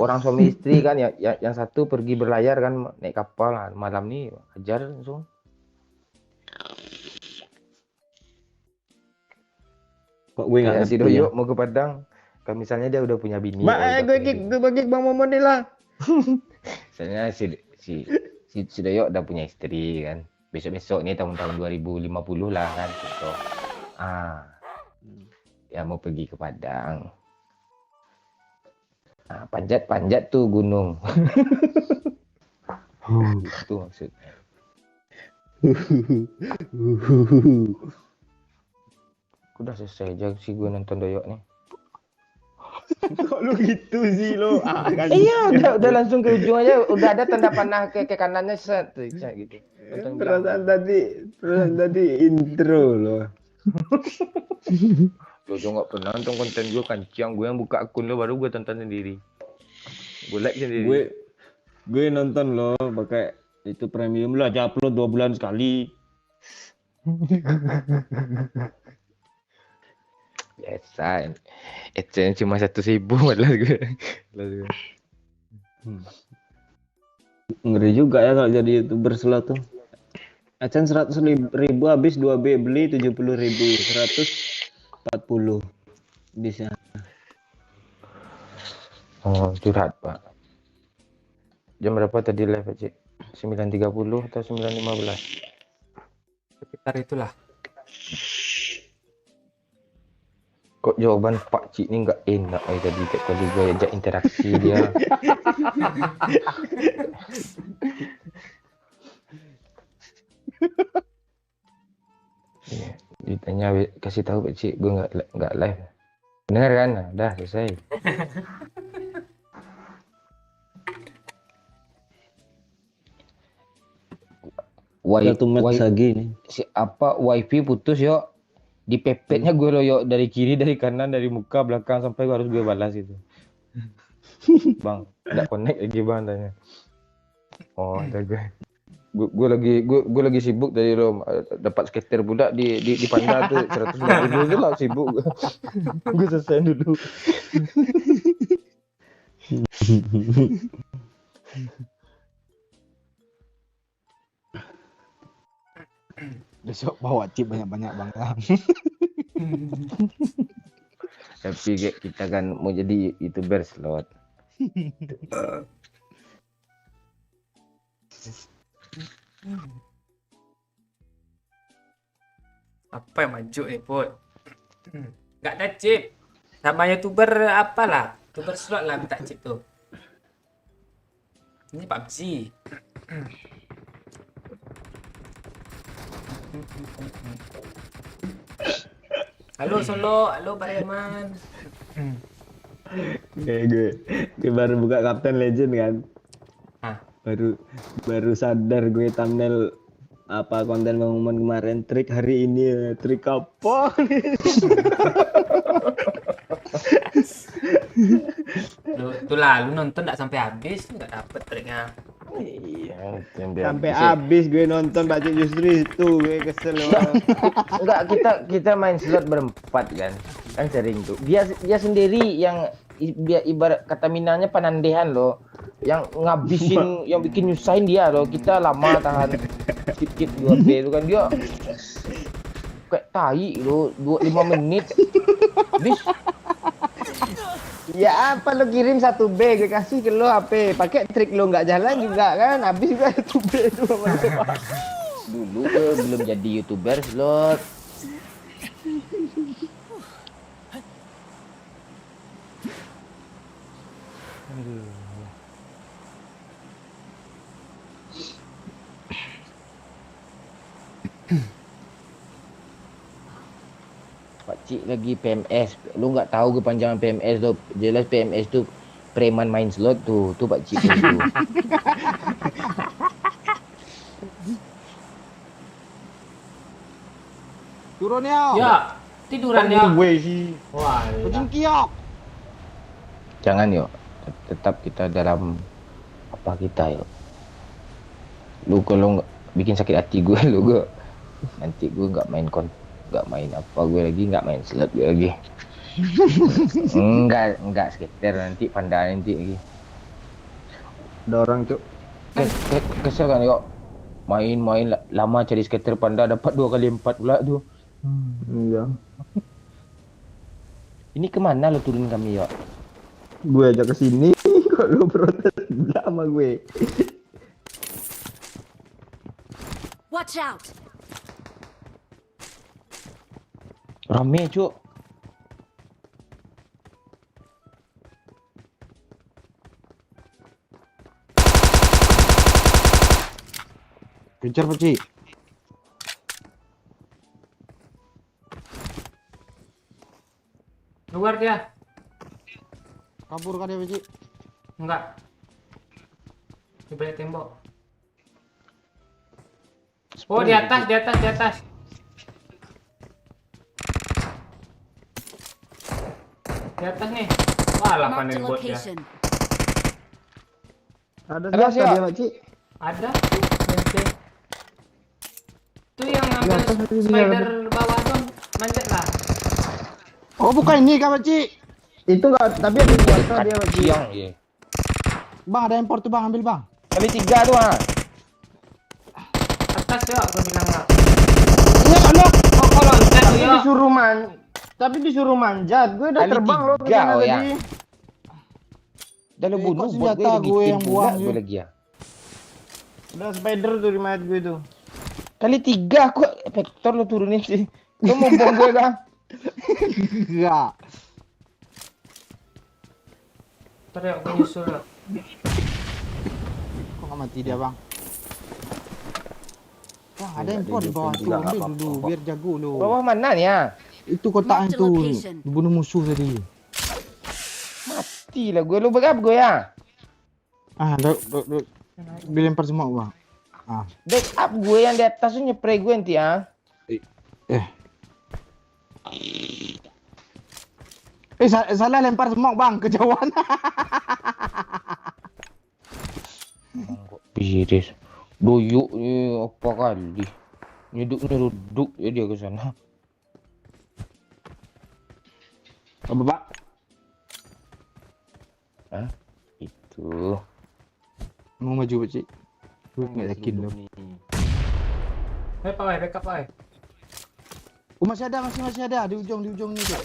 orang suami istri kan ya, yang satu pergi berlayar kan naik kapal lah. Malam ni ajar langsung. Kok gue nggak Ya, ngerti si ya? Doyok mau ke Padang. Kalau misalnya dia udah punya bini. Gue bagi Bang Momon nih lah. Misalnya si Doyok udah punya istri kan. Besok-besok nih tahun-tahun 2050 lah kan. Gitu. Dia mau pergi ke Padang. Panjat tuh gunung. Itu maksudnya. Udah selesai aja sih gue nonton doyok nih. Kok lu gitu sih lo? Ah, kan. Iya, udah langsung ke ujung aja. Udah ada tanda panah ke kanannya set gitu. Nonton Perasaan tadi intro lo. Lo tuh nggak pernah nonton konten gue kancing. Gue yang buka akun lo baru gue tonton sendiri. Gue like sendiri. Gue nonton lo pakai itu premium lah, aja upload 2 bulan sekali. Biasa. AdSense cuma 1.000 malah gue. Ngeri juga ya kalau jadi YouTuber slow tuh. AdSense 100.000 habis 2B beli 70.000, 140 bisa. Oh, curhat Pak. Jam berapa tadi live Pak Cik? 9.30 atau 9.15? Sekitar itulah. Kok jawaban Pak Cik ni nggak enak tadi tadi gue ajak interaksi dia. Iya, ditanya kasih tahu Pak Cik gue nggak live. Bener kan? Nah, udah selesai. Satu match lagi nih. Wifi putus yuk. Dipepetnya gue loyok dari kiri, dari kanan, dari muka, belakang sampai harus gue balas itu. Bang, nggak connect lagi bang tanya. Oh, ada gue lagi sibuk dari lo dapat skater budak di Panda tuh 150 itu lah sibuk. Gue selesai dulu. Besok bawa chip banyak-banyak bang. Tapi kita kan mau jadi YouTuber slot. Apa yang maju Put? Nggak ada chip. Sama YouTuber apalah. YouTuber slot lah minta chip tuh. Ini PUBG. Halo Solo, halo Pariaman. Gue baru buka Captain Legend kan. Hah? Baru sadar gue thumbnail apa konten pengumuman kemarin, trik hari ini ya. Trik apa? Lu nonton nggak sampai habis nggak dapet triknya. Iya, Sampai habis gue nonton baca justru itu gue kesel loh. Enggak, kita main slot berempat kan sering tuh. Dia sendiri yang ibarat kata Minanya penandehan loh, yang ngabisin, yang bikin nyusahin dia loh. Kita lama tahan skip 2B itu kan dia kayak tai loh, 5 menit. Bis Ya apa lo kirim 1B gue kasih ke lo HP, pakai trik lo nggak jalan juga kan, habis juga 1B itu. dulu belum jadi YouTuber slot. Pakcik lagi PMS. Lu nggak tahu kepanjangan PMS lo. Jelas PMS tuh preman main slot tuh. Tuh pakcik tuh. Turun ya. Ya, tiduran ya. Gue sih. Wah. Kucing kiok. Jangan yuk. Tetap kita dalam apa kita yuk. Lu kalau nggak bikin sakit hati gue lu gue. Nanti gue nggak main apa gue lagi, nggak main slot gue lagi. enggak skater nanti Panda nanti lagi. Ada orang cuk. Kesel kan yuk. Main lama cari skater Panda dapat 2x4 pula tuh. Iya. Ini kemana lo turun kami yuk? Gue aja kesini kok lo protes sama gue. Watch out! Rame cuk. Kejar Pak Cik. Luar dia. Kabur kan dia, Pak Cik? Enggak. Di balik tembok. Oh, di atas, di atas, di atas. Di atas nih. Wah, lah Marked a panen bot ya. location. Ada Ada siapa siap. dia, Pak Cik? Ada tuh, benteng. Tuh yang Di ambil atas tadi dia spider bawah tuh, manjat lah. Oh, bukan ini kan, Pak Cik? Itu enggak, tapi ada di atas dia, Pak Cik. Siang ya. Bang, ada import tuh, Bang. Ambil, Bang. Kali 3 tuh ah. Atas ya, gua bilang lah. Ya, Allah. Oh, kok loncat tuh ya? Tapi disuruh manjat. Gue udah Kali terbang loh ke 3, sana oh ya. tadi. Dah lu Eh, bunuh kok bot senjata lagi gue kill yang pula buang, gue Ju? lagi ya. Udah spider tuh di mayat gue tuh. Kali 3 aku vektor lu turunin sih. Lu mau bom gue kah? Enggak. Ntar ya, gua nyusul ya. Kok nggak mati dia, Bang? Bang, ada Nggak, import dia di bawah juga tuh. nggak Ambil apa-apa dulu, kok. biar jago lu. Bawah mana nih ya? Itu kotak Marked itu. location. Bunuh musuh tadi. Mati lah gue, lu berapa gue ya? Ah, dilempar semua, Bang. Ah. Backup gue yang di atas tuh nyepray gue nanti ya. Salah lempar semua, Bang. Kejauhan. Piris. Doyuk apa kali. Nyeduk ya dia ke sana. Apa, Pak? Hah? Itu. Mau maju, Pak Cik. Gue nggak yakin loh. Hei, Pak, weh, backup, Pak. Oh, masih ada di ujung ini tuh.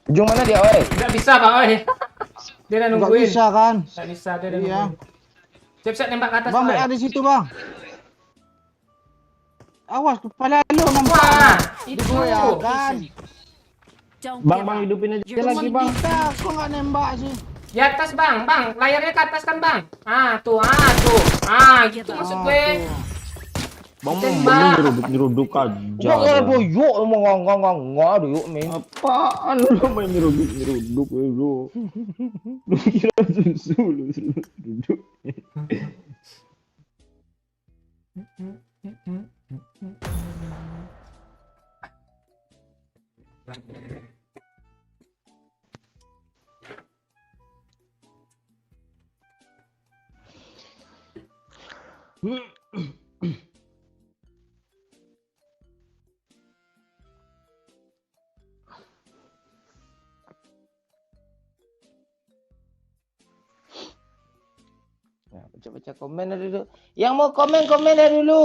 Ujung mana dia, oi? Nggak bisa, Pak, weh. Dia udah Nggak nungguin. bisa kan? Nggak bisa, dia udah Iya. nungguin. Siap-siap nembak ke atas, Bang, Pak. ada di situ, Bang. Awas, kepala lu nampak. Wah, Di itu. gua ya kan. Don't Bang, give bang up. hidupin aja You're lagi, one Bang. Kita, kok nggak nembak sih? Di atas, Bang. Bang, layarnya ke atas kan, Bang. Tuh. Gitu maksud Ah, gue. tuh. Bang Tembak. nyeruduk aja. Jangan doyuk lu mau ngong doyuk men. Apaan lu main nyeruduk lu? Lu kira susu lu duduk. Nah, baca-baca komen dah dulu. Yang mau komen dah dulu.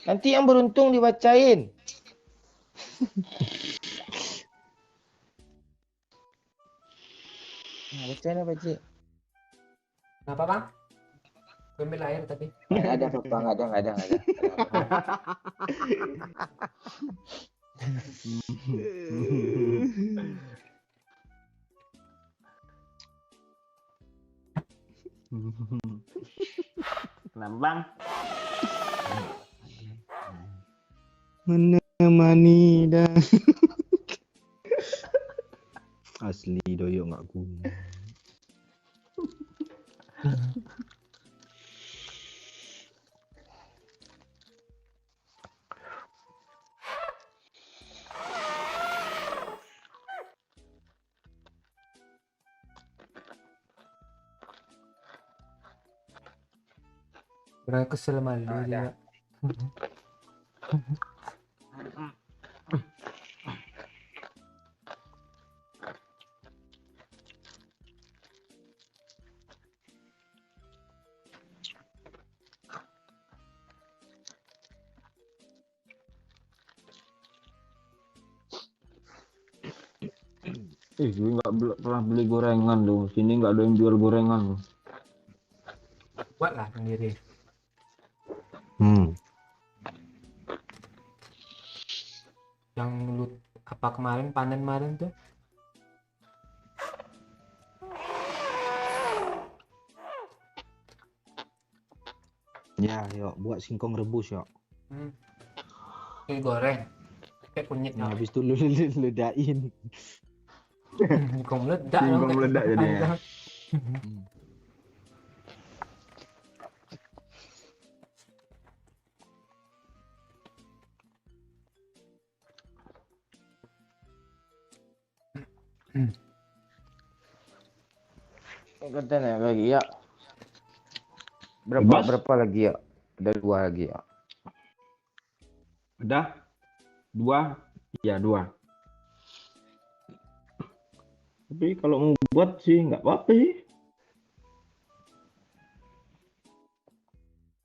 Nanti yang beruntung dibacain. Nah, bacain apa, Cik? Kenapa, Bang? Gue ambil air tadi. Nggak ada, nggak ada. Kenapa, Bang? Menemani dan asli doyok nggak guna. Kurang kesel malu dia. Gue nggak pernah beli gorengan loh. Sini nggak ada yang jual gorengan loh. Buatlah sendiri. Yang lu apa kemarin panen kemarin tuh? Ya, yuk buat singkong rebus yuk. Ini goreng. Kayak kunyit Nah, ya. habis itu lu ledain. Kau meledak dong, Singkong kayak meledak tempat jadinya. panggang. Katanya lagi ya. Bebas? Berapa lagi ya? Ada 2 lagi ya. Udah? 2? Iya 2. Tapi kalau mau buat sih nggak apa-apa sih.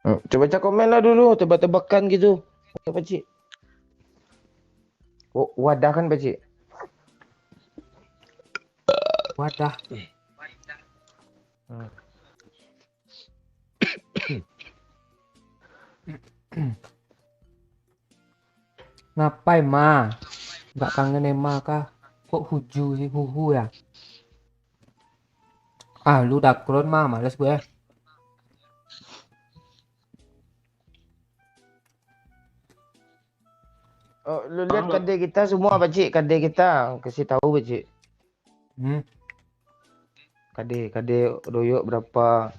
Coba cek komen lah dulu, tebak-tebakan gitu. Ya, Pak Cik. Oh, wadah kan, Pak Cik? Wadah. Ngapain ma? Nggak kangen Emma kah? Kok huju sih, huhu ya? Ah, lu dakron mah, males gue. Oh, lu lihat KD kita semua, Pak Cik. KD kita kasih tahu, Pak Cik. Hmm. KD Royok berapa?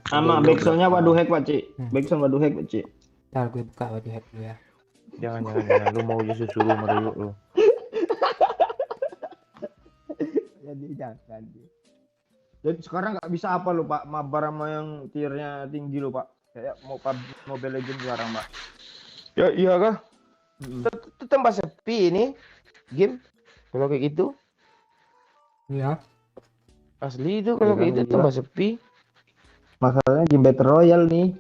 Sama backsoundnya waduh hack Pak Cik. Hmm. Backsound waduh hack Pak Cik. Ntar gue buka baju hack dulu ya. Jangan. Lu mau susu lu meruyuk lu. Jadi jangan. Jadi sekarang nggak bisa apa lo Pak, mabar sama yang tiernya tinggi lo Pak. Kayak mau Mobile Legends sekarang Pak. Ya iya kah? Itu tambah sepi ini game. Kalau kayak gitu Iya. asli itu kalau Iya, kayak gitu iya. tambah sepi. Masalahnya game Battle Royale nih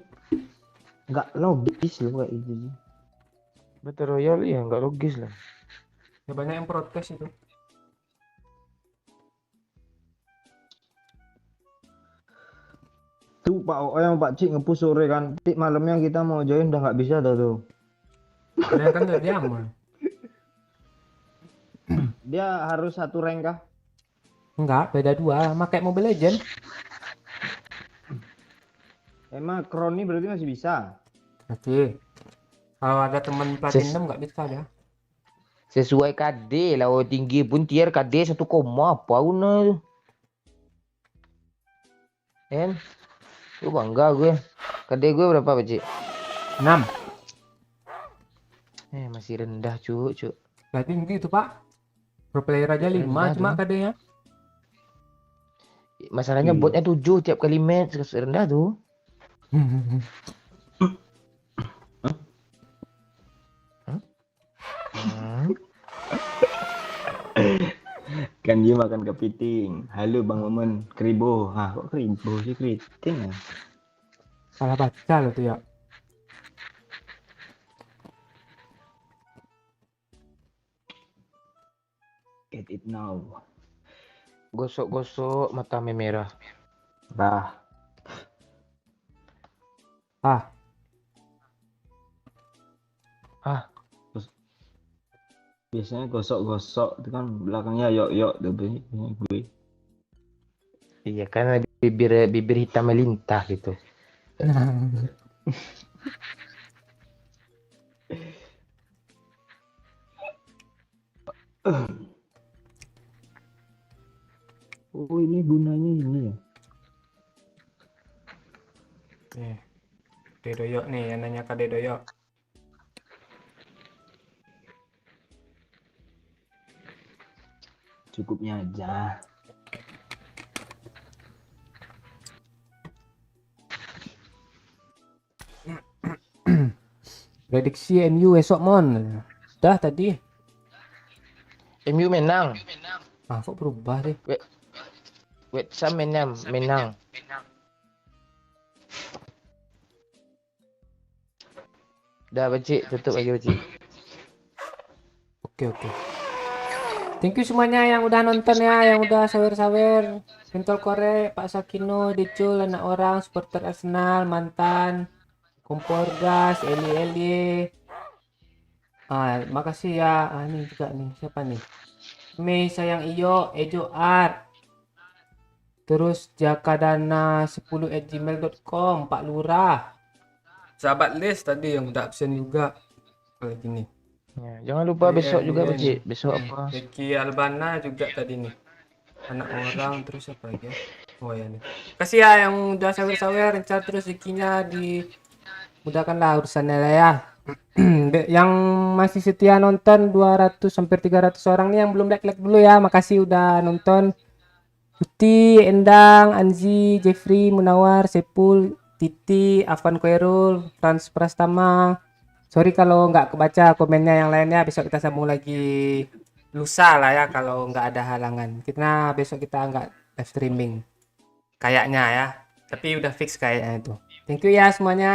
nggak logis loh kayak gitu. Battle Royale ya nggak logis lah. Ya banyak yang protes itu. Tuh Pak O yang Pak Cik ngepush sore kan. Tik malamnya kita mau join udah nggak bisa dah tuh. Kalian kan gak diaman. Dia harus satu rank kah? Enggak, beda 2. Sama kayak Mobile Legend. Emang Kroni berarti masih bisa. Oke. Kalau ada teman platinum nggak bisa ya. Sesuai KD lah, oh tinggi pun tier KD 1, apa una tu. Kan? Gue bangga gue. KD gue berapa Pak Cik? 6. Masih rendah cuk. Gak tinggi itu Pak. Pro player aja 5 Rendah cuma tuh. kadenya. Masalahnya Iya. botnya 7 tiap kali match, rendah tuh. Kan dia makan kepiting. Halo Bang Momen, Kribo. Ah, kok Kribo sih keriting ya? Salah baca loh tuh ya. Get it now. Gosok-gosok mata merah. Bah, Ah, biasanya gosok-gosok itu kan belakangnya yok-yok tuh biasanya gue. Iya karena bibir hitam melintah gitu. Oh ini gunanya ini ya. nih. Kade doyok nih, yang nanya Kade doyok. Cukupnya aja. Prediksi MU esok mon. Dah tadi. MU menang. Ah, kok berubah sih? West Ham menang. Dah Pak Cik, tutup lagi Pak Cik. Oke. Thank you semuanya yang udah nonton ya, yang udah sawer-sawer. Pentol korek, Pak Sakino, Decul, anak orang, supporter Arsenal, mantan, kompor gas, Eli. Makasih ya. Ini juga nih, siapa nih? Mei sayang iyo, Ejo Art. Terus jakadana10@gmail.com, Pak Lurah. Sahabat list tadi yang udah absen juga. Lagi nih. Ya, jangan lupa besok juga Alien. Pakcik. Besok apa? Ricky Albana juga tadi nih. Anak orang terus apa lagi ya? Oh ya nih. Kasih ya yang udah sawer-sawer rencana terus rezekinya dimudahkanlah urusannya lah ya. Yang masih setia nonton 200 hampir 300 orang nih yang belum like dulu ya. Makasih udah nonton. Tuti, Endang, Anzi, Jeffrey, Munawar, Sepul, Titi, Afan Khairul, Frans Prastama. Sorry kalau nggak kebaca komennya yang lainnya. Besok kita sambung lagi lusa lah ya kalau nggak ada halangan. Kita besok kita nggak live streaming. Kayaknya ya. Tapi udah fix kayaknya itu. Thank you ya semuanya.